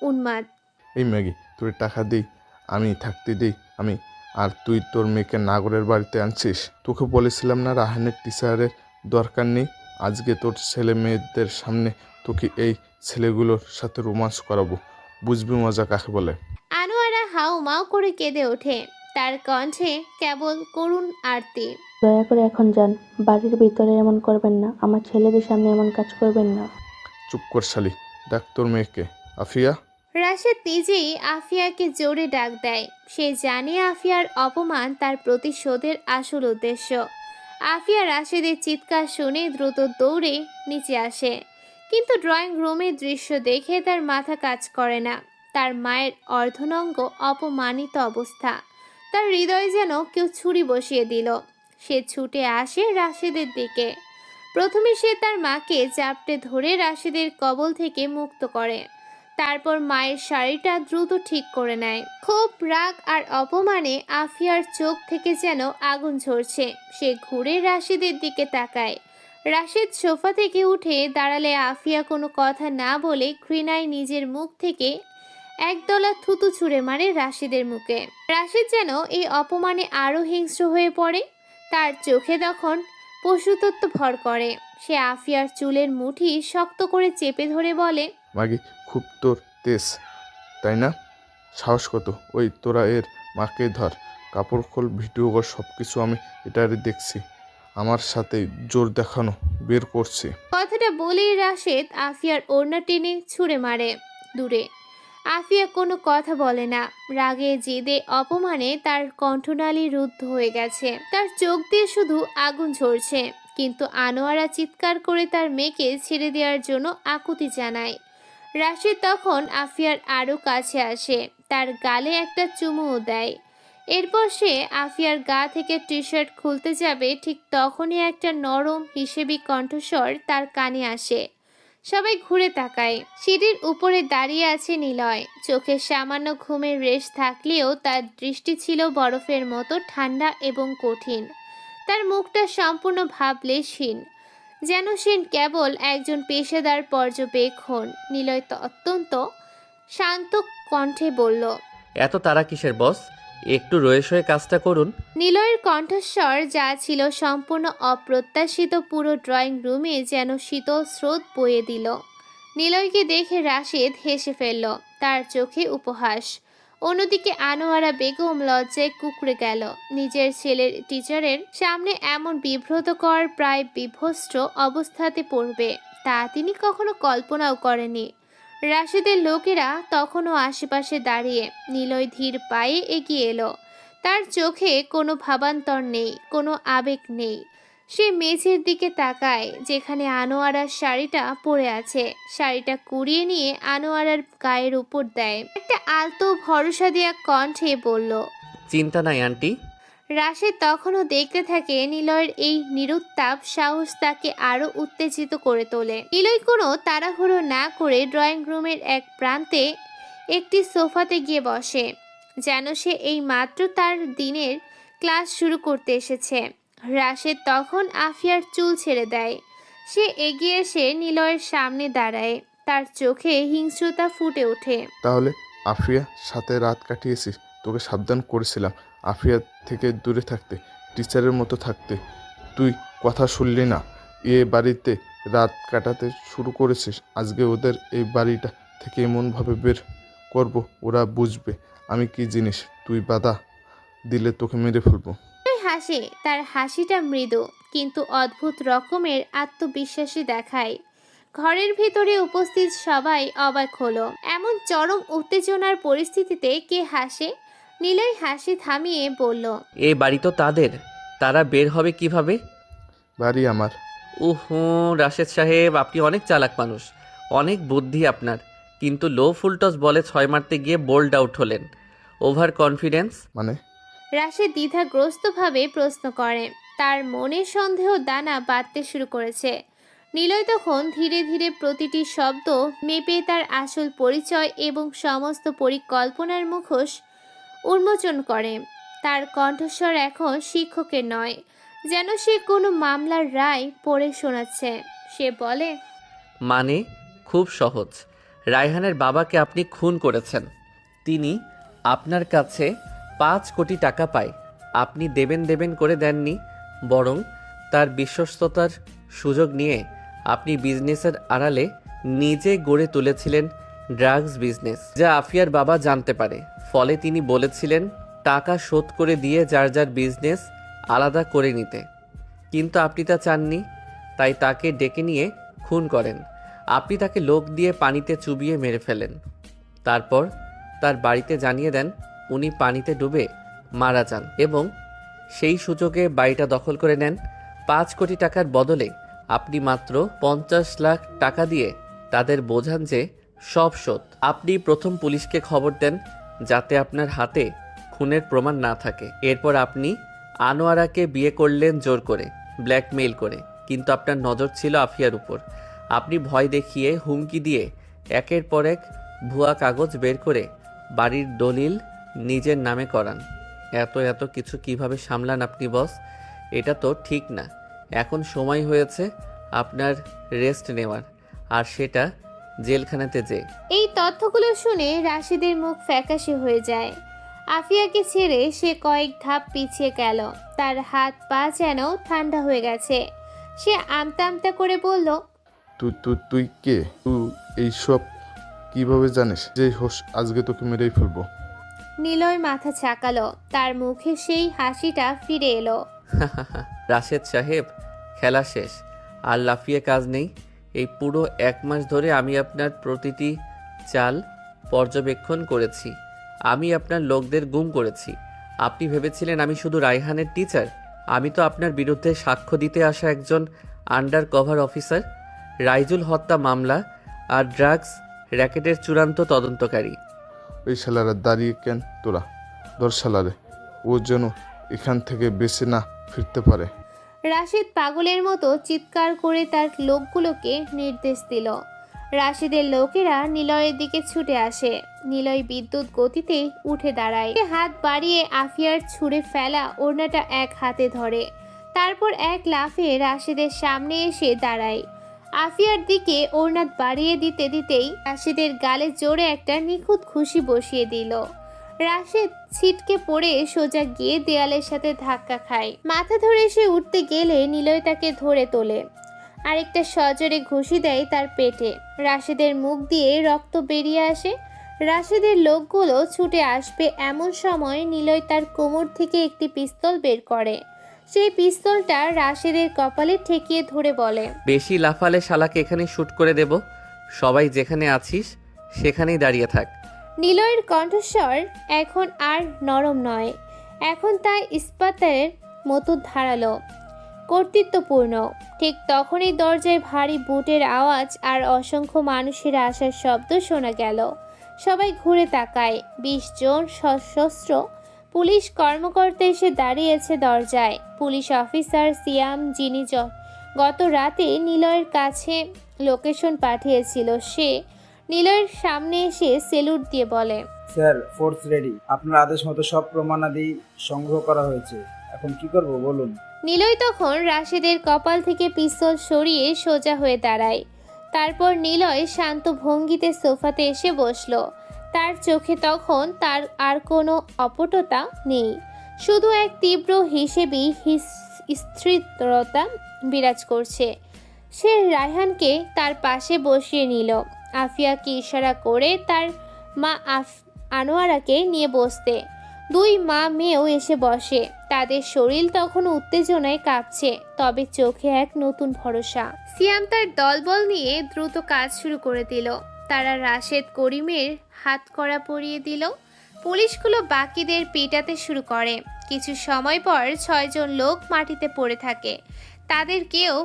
S2: উন্মাদ।
S7: এই ম্যাগি, তোর টাকা দিই, আমি থাকতে দিই আমি, আর তুই তোর মেয়েকে নাগরের বাড়িতে আনছিস। তোকে বলেছিলাম না রাহানের টিচারের দরকার নেই। আজকে তোর ছেলে মেয়েদের সামনে তোকে এই ছেলেগুলোর সাথে রোমান্স করাবো, বুঝবি মজা কাকে বলে।
S2: আনোয়ারা হাউমাউ করে কেঁদে ওঠে, তার কণ্ঠে কেবল করুণ আরতি।
S5: দয়া করে এখন যান, বাড়ির ভিতরে এমন করবেন না, আমার ছেলেদের সামনে এমন কাজ করবেন না।
S7: চুপ কর শালি, ডাক তোর মেয়েকে। আফিয়া।
S2: রাশেদ নিজেই আফিয়াকে জোরে ডাক দেয়। সে জানে আফিয়ার অপমান তার প্রতিশোধের আসল উদ্দেশ্য। আফিয়া রাশেদের চিৎকার শুনে দ্রুত দৌড়ে নিচে আসে, কিন্তু ড্রয়িং রুমের দৃশ্য দেখে তার মাথা কাজ করে না। তার মায়ের অর্ধনঙ্গ অপমানিত অবস্থা, তার হৃদয়ে যেন কেউ ছুরি বসিয়ে দিল। সে ছুটে আসে রাশেদের দিকে। প্রথমে সে তার মাকে চাপটে ধরে রাশেদের কবল থেকে মুক্ত করে, তারপর মায়ের শাড়িটা দ্রুত ঠিক করে নেয়। খুব রাগ আর অপমানে আফিয়ার চোখ থেকে যেন আগুন ঝরছে। সে ঘুরে রাশেদের দিকে তাকায়। রাশেদ সোফা থেকে উঠে দাঁড়ালে আফিয়া কোনো কথা না বলে ঘৃণায় নিজের মুখ থেকে একদলা থুতু ছুঁড়ে মারে রাশেদের মুখে। রাশেদ যেন এই অপমানে আরো হিংস্র হয়ে পড়ে। তার চোখে তখন পশুতত্ত্ব ভর করে। সে আফিয়ার চুলের মুঠি শক্ত করে চেপে ধরে বলে,
S7: মাগি, খুব তোর তেজ তাই না? সাহস কত? ওই তোরা এর মাকে ধর, কাপড় খোল, ভিডিও কর, সব কিছু আমি এটারে দেখছি। আমার সাথে জোর দেখানো বের করছি।
S2: কথাটা বলেই রাশেদ আফিয়ার ওড়না টেনে ছুঁড়ে মারে দূরে। আফিয়া কোনো কথা বলে না। রাগে জেদে অপমানে তার কণ্ঠনালী রুদ্ধ হয়ে গেছে, তার চোখ দিয়ে শুধু আগুন ঝরছে। কিন্তু আনোয়ারা চিৎকার করে তার মেয়েকে ছেড়ে দেওয়ার জন্য আকুতি জানায়। রাশেদ তখন আফিয়ার আরও কাছে আসে, তার গালে একটা চুমুও দেয়। এরপর সে আফিয়ার গা থেকে টি শার্ট খুলতে যাবে, ঠিক তখনই একটা নরম হিসেবি কণ্ঠস্বর তার কানে আসে। সবাই ঘুরে তাকায়। সিঁড়ির উপরে দাঁড়িয়ে আছে নিলয়। চোখে সামান্য ঘুমের রেশ থাকলেও তার দৃষ্টি ছিল বরফের মতো ঠান্ডা এবং কঠিন। তার মুখটা সম্পূর্ণ ভাবলেশহীন, যেন সে কেবল একজন পেশাদার পর্যবেক্ষণ। নিলয় অত্যন্ত শান্ত কণ্ঠে বলল,
S3: এত তারা কিসের বস? একটু রয়ে সয়ে কাজটা করুন।
S2: নিলয়ের কণ্ঠস্বর যা ছিল সম্পূর্ণ অপ্রত্যাশিত, পুরো ড্রয়িং রুমে যেন শীতল স্রোত বয়ে দিল। নিলয়কে দেখে রাশেদ হেসে ফেলল, তার চোখে উপহাস। অন্যদিকে আনোয়ারা বেগম লজ্জায় কুঁকড়ে গেল। নিজের ছেলের টিচারের সামনে এমন বিব্রতকর, প্রায় বিভস্ত্র অবস্থাতে পড়বে তা তিনি কখনো কল্পনাও করেনি। রাশেদের লোকেরা তখনও আশেপাশে দাঁড়িয়ে। নিলয় ধীর পায়ে এগিয়ে এলো। তার চোখে কোনো ভাবান্তর নেই, কোনো আবেগ নেই। সে মেঝের দিকে তাকায় যেখানে আনোয়ারার শাড়িটা পরে আছে। শাড়িটা কুড়িয়ে নিয়ে আনোয়ারার গায়ের উপর দেয়। একটা আলতো ভরসা দেয়া কণ্ঠে বলল,
S3: চিন্তা নাই আন্টি।
S2: রাশেদ তখনও দেখতে থাকে নিলয়ের এই নিরুত্তাপ সাহস তাকে আরো উত্তেজিত করে তোলে। নিলয় কোনো তাড়াহুড়ো না করে ড্রয়িং রুমের এক প্রান্তে একটি সোফাতে গিয়ে বসে, যেন সে এই মাত্র তার দিনের ক্লাস শুরু করতে এসেছে। রাশেদ তখন আফিয়ার চুল ছেড়ে দেয়। সে এগিয়ে এসে নিলয়ের সামনে দাঁড়ায়, তার চোখে হিংস্রতা ফুটে ওঠে।
S7: তাহলে আফিয়ার সাথে রাত কাটিয়েছিস? তোকে সাবধান করেছিলাম আফিয়া থেকে দূরে থাকতে, টিচারের মতো থাকতে। তুই কথা শুনলি না, এ বাড়িতে রাত কাটাতে শুরু করেছিস। আজকে ওদের এই বাড়িটা থেকে এমনভাবে বের করব ওরা বুঝবে আমি কি জিনিস। তুই বাধা দিলে তোকে মেরে ফেলবো।
S2: হাসে, তার হাসিটা মৃদু কিন্তু অদ্ভুত রকমের আত্মবিশ্বাসী দেখায়। ঘরের ভেতরে উপস্থিত সবাই অবাক হলো। এমন চরম উত্তেজনার পরিস্থিতিতে কে হাসে? নিলয় হাসি থামিয়ে বলল,
S3: এই বাড়ি তো তাদের, তারা বের হবে কিভাবে?
S7: বাড়ি আমার।
S3: উহু, রাশেদ সাহেব, আপনি অনেক চালাক মানুষ, অনেক বুদ্ধি আপনার, কিন্তু লো ফুলটস বলে 6 মারতে গিয়ে বোল্ড আউট হলেন। ওভার কনফিডেন্স
S7: মানে?
S2: রাশেদ দ্বিধাগ্রস্তভাবে প্রশ্ন করে। তার মনে সন্দেহ দানা বাঁধতে শুরু করেছে। নিলয় তখন ধীরে ধীরে প্রতিটি শব্দ মেপে তার আসল পরিচয় এবং সমস্ত পরিকল্পনার মুখোশ উন্মোচন করে। তার কণ্ঠস্বর এখন শিক্ষকের নয়, যেন সে কোনো মামলার রায় পড়ে শোনাচ্ছে। সে বলে,
S3: মানে খুব সহজ, রায়হানের বাবাকে আপনি খুন করেছেন। তিনি আপনার কাছে 5 কোটি টাকা পায়, আপনি দেবেন করে দেননি, বরং তার বিশ্বস্ততার সুযোগ নিয়ে আপনি বিজনেসের আড়ালে নিজে গড়ে তুলেছিলেন ড্রাগস বিজনেস, যা আফিয়ার বাবা জানতে পারে। ফলে তিনি বলেছিলেন টাকা শোধ করে দিয়ে যার যার বিজনেস আলাদা করে নিতে, কিন্তু আপনি তা চাননি, তাই তাকে ডেকে নিয়ে খুন করেন। আপনি তাকে লোক দিয়ে পানিতে চুবিয়ে মেরে ফেলেন, তারপর তার বাড়িতে জানিয়ে দেন উনি পানিতে ডুবে মারা যান এবং সেই সুযোগে বাড়িটা দখল করে নেন। 5 কোটি টাকার বদলে আপনি মাত্র 50 লাখ টাকা দিয়ে তাদের বোঝান যে সব শোধ। আপনি প্রথম পুলিশকে খবর দেন যাতে আপনার হাতে খুনের প্রমাণ না থাকে। এরপর আপনি আনোয়ারাকে বিয়ে করলেন জোর করে, ব্ল্যাকমেইল করে, কিন্তু আপনার নজর ছিল আফিয়ার উপর। আপনি ভয় দেখিয়ে, হুমকি দিয়ে একের পর এক ভুয়া কাগজ বের করে বাড়ির দলিল নিজের নামে করান। এত কিছু কিভাবে সামলান আপনি বস? এটা তো ঠিক না। এখন সময় হয়েছে আপনার রেস্ট নেওয়ার, আর সেটা জেলখানাতে যে।
S2: এই তথ্যগুলো শুনে রাশিদের মুখ ফ্যাকাশে হয়ে যায়। আফিয়াকে ছেড়ে সে কয়েক ধাপ পিছিয়ে গেল, তার হাত পা যেন ঠান্ডা হয়ে গেছে। সে আমতা আমতা করে বলল,
S7: তুই কে? তুই এইসব কিভাবে জানিস? যে হোস আজকে তোকে মেরেই ফেলবো।
S2: নিলয় মাথা চাকালো, তার মুখে সেই হাসিটা ফিরে এলো।
S3: রাশেদ সাহেব, খেলা শেষ, আর লাফিয়ে কাজ নেই। এই পুরো 1 মাস ধরে আমি আপনার প্রতিটি চাল পর্যবেক্ষণ করেছি। আমি আপনার লোকদের গুম করেছি। আপনি ভেবেছিলেন আমি শুধু রায়হানের টিচার? আমি তো আপনার বিরুদ্ধে সাক্ষ্য দিতে আসা একজন আন্ডার কভার অফিসার, রাইজুল হত্যা মামলা আর ড্রাগস র্যাকেটের চূড়ান্ত তদন্তকারী।
S7: ওই শালারা দাঁড়িয়ে কেন? তোরা ধর শালারে, ও যেন এখান থেকে বেঁচে না ফিরতে পারে।
S2: রাশিদ পাগলের মতো চিৎকার করে তার লোকগুলোকে নির্দেশ দিল। রাশিদের লোকেরা নিলয়ের দিকে ছুটে আসে। নিলয় বিদ্যুৎ গতিতে উঠে দাঁড়ায়। সে হাত বাড়িয়ে আফিয়ার ছুঁড়ে ফেলা ওড়নাটা এক হাতে ধরে, তারপর এক লাফে রাশিদের সামনে এসে দাঁড়ায়। আফিয়ার দিকে ওড়না বাড়িয়ে দিতে দিতেই রাশিদের গালে জোরে একটা নিখুঁত ঘুষি বসিয়ে দিল। রাশেদ ছিটকে পড়ে সোজা গিয়ে দেয়ালের সাথে ধাক্কা খায়। মাথা ধরে সে উঠতে গেলে নিলয় তাকে ধরে তোলে, আরেকটা সজোরে ঘুষি দেয় তার পেটে। রাশেদের মুখ দিয়ে রক্ত বেরিয়ে আসে। রাশেদের লোকগুলো ছুটে আসবে এমন সময় নিলয় তার কোমর থেকে একটি পিস্তল বের করে। সেই পিস্তলটা রাশেদের কপালে ঠেকিয়ে ধরে বলে,
S3: বেশি লাফালে শালাকে এখানে শুট করে দেব। সবাই যেখানে আছিস সেখানেই দাঁড়িয়ে থাক।
S2: নিলয়ের কণ্ঠস্বর এখন আর নরম নয়, এখন তা ইস্পাতের মতো ধারালো, কর্তৃত্বপূর্ণ। ঠিক তখনই দরজায় ভারী বুটের আওয়াজ আর অসংখ্য মানুষের আসার শব্দ শোনা গেল। সবাই ঘুরে তাকায়। 20 জন সশস্ত্র পুলিশ কর্মকর্তা এসে দাঁড়িয়েছে দরজায়। পুলিশ অফিসার সিয়াম, যিনি গত রাতে নিলয়ের কাছে লোকেশন পাঠিয়েছিল, সে নিলয়ের সামনে এসে সেলুট দিয়ে বলে,
S9: স্যার, ফোর্স রেডি। আপনার আদেশ মতো সব প্রমাণাদি সংগ্রহ করা হয়েছে। এখন কি করব বলুন।
S2: নিলয় তখন রাশেদের কপাল থেকে পিস্তল সরিয়ে সোজা হয়ে দাঁড়ায়। তারপর নিলয় শান্ত ভঙ্গিতে সোফাতে এসে বসলো। তার চোখে তখন তার আর কোনো অপটতা নেই, শুধু এক তীব্র হিসেবি স্থিরতা বিরাজ করছে। সে রায়হানকে তার পাশে বসিয়ে নিল। আফিয়াকে ইশারা করে তার মা আনোয়ারাকে নিয়ে বসতে। দুই মা মেয়েও এসে বসে। তাদের শরীর তখন উত্তেজনায় কাঁপছে, তবে চোখে এক নতুন ভরসা। সিয়াম তার দলবল নিয়ে দ্রুত কাজ শুরু করে দিল। তারা রাশেদ করিমের হাত কড়া পরিয়ে দিল। পুলিশগুলো বাকিদের পিটাতে শুরু করে। কিছু সময় পর 6 জন লোক মাটিতে পড়ে থাকে। তাদেরকেও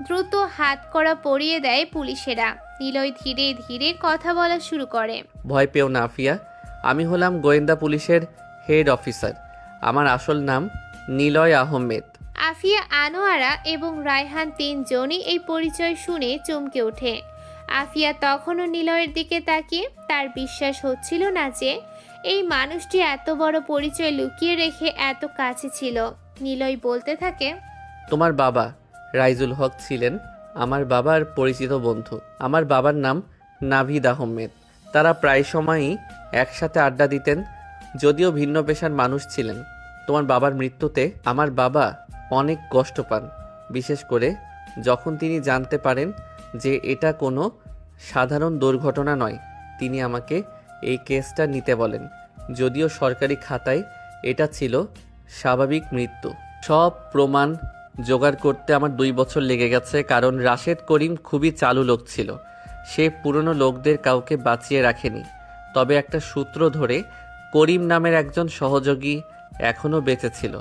S2: দ্রুত হাত কড়া পরিয়ে দেয় পুলিশেরা। নিলয় ধীরে ধীরে কথা বলা শুরু করে।
S3: ভয় পেও না আফিয়া, আমি হলাম গোয়েন্দা পুলিশের হেড অফিসার। আমার আসল নাম নিলয় আহমেদ।
S2: আফিয়া, আনোয়ারা এবং রায়হান 3 জনই এই পরিচয় শুনে চমকে ওঠে। আফিয়া তখনও নিলয়ের দিকে তাকিয়ে। তার বিশ্বাস হচ্ছিল না যে এই মানুষটি এত বড় পরিচয় লুকিয়ে রেখে এত কাছে ছিল। নিলয় বলতে থাকে,
S3: তোমার বাবা রাইজুল হক ছিলেন আমার বাবার পরিচিত বন্ধু। আমার বাবার নাম নাভিদ আহমেদ। তারা প্রায় সময়ই একসাথে আড্ডা দিতেন, যদিও ভিন্ন পেশার মানুষ ছিলেন। তোমার বাবার মৃত্যুতে আমার বাবা অনেক কষ্ট পান, বিশেষ করে যখন তিনি জানতে পারেন যে এটা কোনো সাধারণ দুর্ঘটনা নয়। তিনি আমাকে এই কেসটা নিতে বলেন, যদিও সরকারি খাতায় এটা ছিল স্বাভাবিক মৃত্যু। সব প্রমাণ জোগাড় করতে আমার 2 বছর লেগে গেছে, কারণ রাশেদ করিম খুবই চালু লোক ছিল। সে পুরনো লোকদের কাউকে বাঁচিয়ে রাখেনি। তবে একটা সূত্র ধরে করিম নামের একজন সহযোগী এখনও বেঁচে ছিল।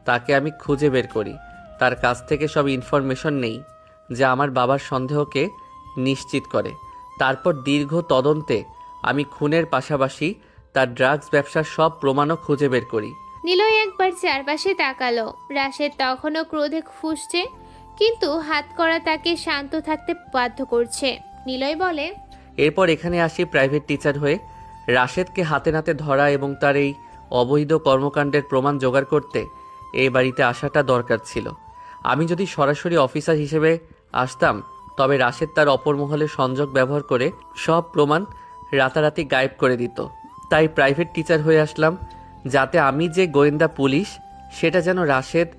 S3: তাকে আমি খুঁজে বের করি। তার কাছ থেকে সব ইনফরমেশন নেই, যা আমার বাবার সন্দেহকে নিশ্চিত করে। তারপর দীর্ঘ তদন্তে আমি খুনের পাশাপাশি তার ড্রাগস ব্যবসার সব প্রমাণও খুঁজে বের করি।
S2: নিলয় একবার চারপাশে তাকালো। রাশেদ তখনও ক্রোধে ফুঁসছে, কিন্তু হাত করা তাকে শান্ত থাকতে বাধ্য করছে। নিলয় বলে,
S3: এরপর এখানে আসি প্রাইভেট টিচার হয়ে। রাশেদকে হাতে নাতে ধরা এবং তার এই অবৈধ কর্মকাণ্ডের প্রমাণ জোগাড় করতে এই বাড়িতে আসাটা দরকার ছিল। আমি যদি সরাসরি অফিসার হিসেবে আসতাম, তবে রাশেদ তার অপর মহলের সংযোগ ব্যবহার করে সব প্রমাণ রাতারাতি গায়েব করে দিত। তাই প্রাইভেট টিচার হয়ে আসলাম, যাতে আমি যে গোয়েন্দা পুলিশ সেটা যেন রাশেদ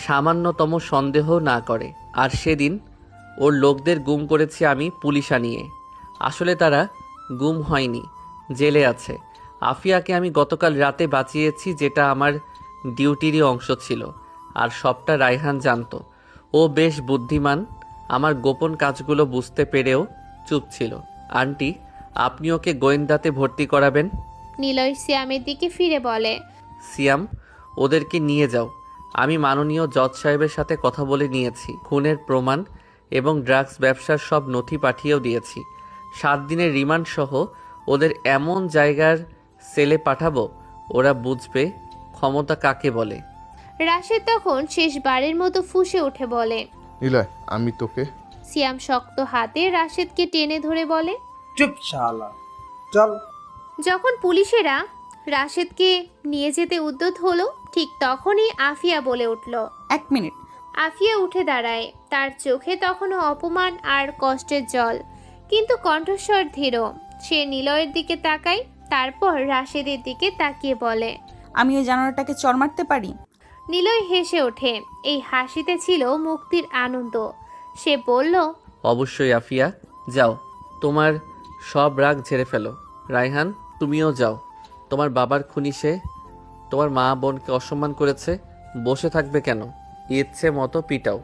S3: সামান্যতম সন্দেহ না করে। আর সেদিন ওর লোকদের গুম করেছি আমি পুলিশ আনিয়ে। আসলে তারা গুম হয়নি, জেলে আছে। আফিয়াকে আমি গতকাল রাতে বাঁচিয়েছি, যেটা আমার ডিউটিরই অংশ ছিল। আর সবটা রায়হান জানতো। ও বেশ বুদ্ধিমান, আমার গোপন কাজগুলো বুঝতে পেরেও চুপ ছিল। আন্টি, আপনি ওকে গোয়েন্দাতে ভর্তি করাবেন।
S2: নিলয় সিয়ামের দিকে ফিরে বলে,
S3: সিয়াম, ওদেরকে নিয়ে যাও। আমি মাননীয় জজ সাহেবের সাথে কথা বলে নিয়েছি। খুনের প্রমাণ এবং ড্রাগস ব্যবসার সব নথি পাঠিয়েও দিয়েছি। 7 দিনের রিমান্ড সহ ওদের এমন জায়গার সেলে পাঠাবো, ওরা বুঝবে ক্ষমতা কাকে বলে।
S2: রাশেদ তখন শেষবারের মতো ফুঁসে উঠে বলে,
S7: নিলয়, আমি তোকে।
S2: সিয়াম শক্ত হাতে রাশেদকে টেনে ধরে বলে,
S9: চুপ শালা, চল।
S2: যখন পুলিশেরা রাশেদকে নিয়ে যেতে উদ্যত হলো, ঠিক তখনই আফিয়া বলে উঠল।
S1: 1 মিনিট।
S2: আফিয়া উঠে দাঁড়ায়। তার চোখে তখনও অপমান আর কষ্টের জল, কিন্তু কণ্ঠস্বর ধীর। সে নিলয়ের দিকে তাকায়, তারপর রাশেদের দিকে তাকিয়ে বলে,
S1: আমি ওই জানোয়ারটাকে চড় মারতে পারি?
S2: নিলয় হেসে ওঠে। এই হাসিতে ছিল মুক্তির আনন্দ। সে বলল,
S3: অবশ্যই আফিয়া, যাও, তোমার সব রাগ ঝেড়ে ফেলো। রায়হান, তুমিও যাও। তোমার বাবার খুনি সে। তোমার মা বোনকে অসম্মান করেছে, বসে থাকবে কেন? ইচ্ছে মতো পিটাও।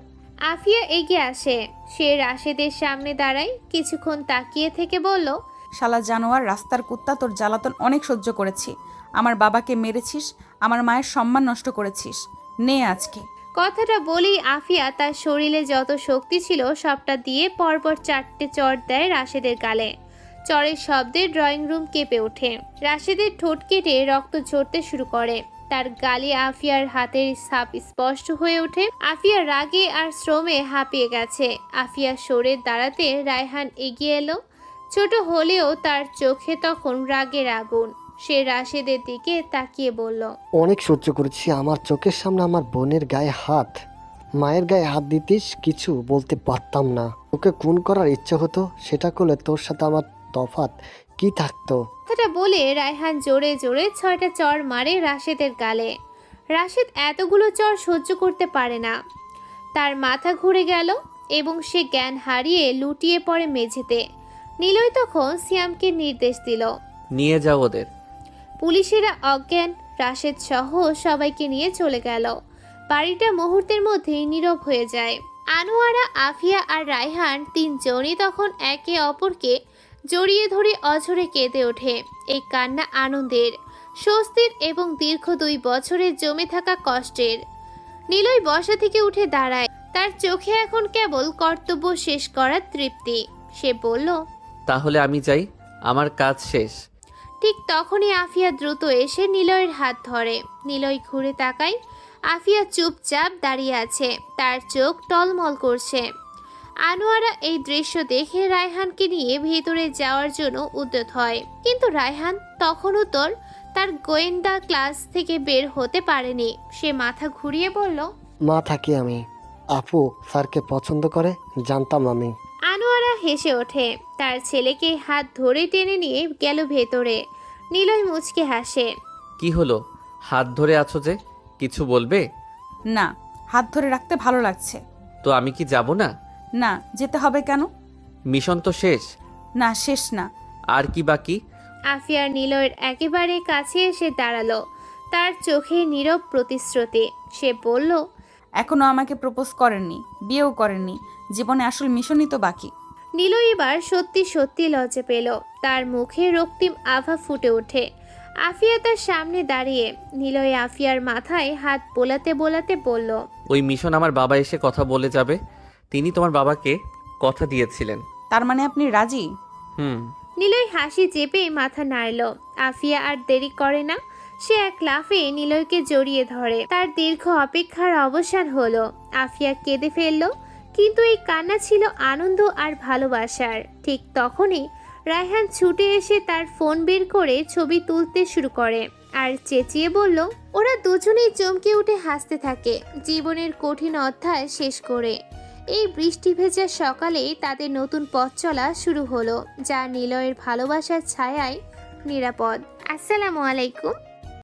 S2: আফিয়া এগিয়ে আসে। সে রাশেদের সামনে দাঁড়ায়, কিছুক্ষণ তাকিয়ে থেকে বলল,
S1: শালা জানোয়ার, রাস্তার কুত্তা, তোর জ্বালাতন অনেক সহ্য করেছি। আমার বাবাকে মেরেছিস, আমার মায়ের সম্মান নষ্ট করেছিস। নে আজকে।
S2: কথাটা বলেই আফিয়া তার শরীরে যত শক্তি ছিল সবটা দিয়ে পরপর 4টে চড় দেয় রাশেদের গালে। চড়ের শব্দে ড্রয়িং রুম কেঁপে ওঠে। রাশেদের ঠোঁট কেটে রক্ত ঝরতে শুরু করে। তার গালে আফিয়ার হাতের ছাপ স্পষ্ট হয়ে ওঠে। আফিয়া রাগে আর শ্রমে হাঁপিয়ে গেছে। আফিয়া সরে দাঁড়াতে রায়হান এগিয়ে এলো। ছোট হলেও তার চোখে তখন রাগের আগুন। সে রাশেদের দিকে তাকিয়ে বলল,
S6: অনেক সহ্য করেছি, আমার চোখের সামনে আমার বোনের গায়ে হাত, মায়ের গায়ে হাত দিতিস, কিছু বলতে পারতাম না। ওকে খুন করার ইচ্ছে হতো, সেটা করলে তোর সাথে আমার তফাৎ কি থাকতো?
S2: কথাটা বলে রায়হান জোরে জোরে 6টা চড় মারে রাশেদের গালে। রাশেদ এতগুলো চড় সহ্য করতে পারে না। তার মাথা ঘুরে গেল এবং সে জ্ঞান হারিয়ে লুটিয়ে পড়ে মেঝেতে। নিলয় তখন সিয়ামকে নির্দেশ দিল।
S3: নিয়ে যাও ওদের।
S2: পুলিশেরা অজ্ঞান রাশেদ সহ সবাইকে নিয়ে চলে গেল। বাড়িটা মুহূর্তের মধ্যেই নীরব হয়ে যায়। আনোয়ারা, আফিয়া আর রায়হান তিনজনই তখন একে অপরকে জড়িয়ে ধরে অঝরে কেঁদে ওঠে। এই কান্না আনন্দের, স্বস্তির এবং দীর্ঘ 2 বছরের জমে থাকা কষ্টের। নিলয় বসা থেকে উঠে দাঁড়ায়। তার চোখে এখন কেবল কর্তব্য শেষ করার তৃপ্তি। সে বলল,
S3: তাহলে আমি যাই, আমার কাজ শেষ।
S2: ঠিক তখনই আফিয়া দ্রুত এসে নিলয়ের হাত ধরে। নিলয় ঘুরে তাকায়। আফিয়া চুপচাপ দাঁড়িয়ে আছে, তার চোখ টলমল করছে। আনোয়ারা এই দৃশ্য দেখে রায়হানকে নিয়ে ভেতরে যাওয়ার জন্য উদ্যত হয়, কিন্তু রায়হান তখনও তার গোয়েন্দা ক্লাস থেকে বের হতে পারেনি। সে মাথা ঘুরিয়ে বলল,
S6: মা থাকি আমি, আপু স্যারকে পছন্দ করে জানতাম আমি।
S2: আনোয়ারা হেসে ওঠে। তার ছেলেকে হাত ধরে টেনে নিয়ে গেল ভেতরে। নিলয় মুচকে হাসে।
S3: কি হলো, হাত ধরে আছো যে, কিছু বলবে?
S1: না, হাত ধরে রাখতে ভালো লাগছে।
S3: তো আমি কি যাব না?
S1: না, যেতে হবে কেন?
S3: মিশন তো শেষ।
S1: না, শেষ না।
S3: আর কি বাকি?
S2: আফিয়ার নিলয়ের একেবারে কাছে এসে দাঁড়ালো। তার চোখে নীরব প্রতিশ্রুতি। সে বলল,
S1: এখনো আমাকে প্রপোজ করেননি, বিয়েও করেননি, জীবনে আসল মিশনই তো বাকি।
S2: নিলয় এবার সত্যি সত্যি লজ্জা পেল। তার মুখে রক্তিম আভা ফুটে ওঠে। আফিয়া তার সামনে দাঁড়িয়ে। নিলয় আফিয়ার মাথায় হাত বোলাতে বোলাতে বলল,
S3: ওই মিশন আমার বাবা এসে কথা বলে যাবে। তিনি তোমার বাবাকে কথা দিয়েছিলেন।
S1: তার মানে আপনি রাজি?
S2: নিলয় হাসি চেপে মাথা নাড়ল। আফিয়া আর দেরি করে না, সে এক লাফে নিলয়কে জড়িয়ে ধরে। তার দীর্ঘ অপেক্ষার অবসান হলো। আফিয়া কেঁদে ফেলল, কিন্তু এই কান্না ছিল আনন্দ আর ভালোবাসার। ঠিক তখনই রায়হান ছুটে এসে তার ফোন বের করে ছবি তুলতে শুরু করে আর চেঁচিয়ে বলল। ওরা দুজনেই চমকে উঠে হাসতে থাকে, জীবনের কঠিন অধ্যায় শেষ করে। এই বৃষ্টি ভেজা সকালে তাদের নতুন পথ চলা শুরু হলো, যা নিলয়ের ভালোবাসার ছায়ায় নিরাপদ। আসসালামু আলাইকুম।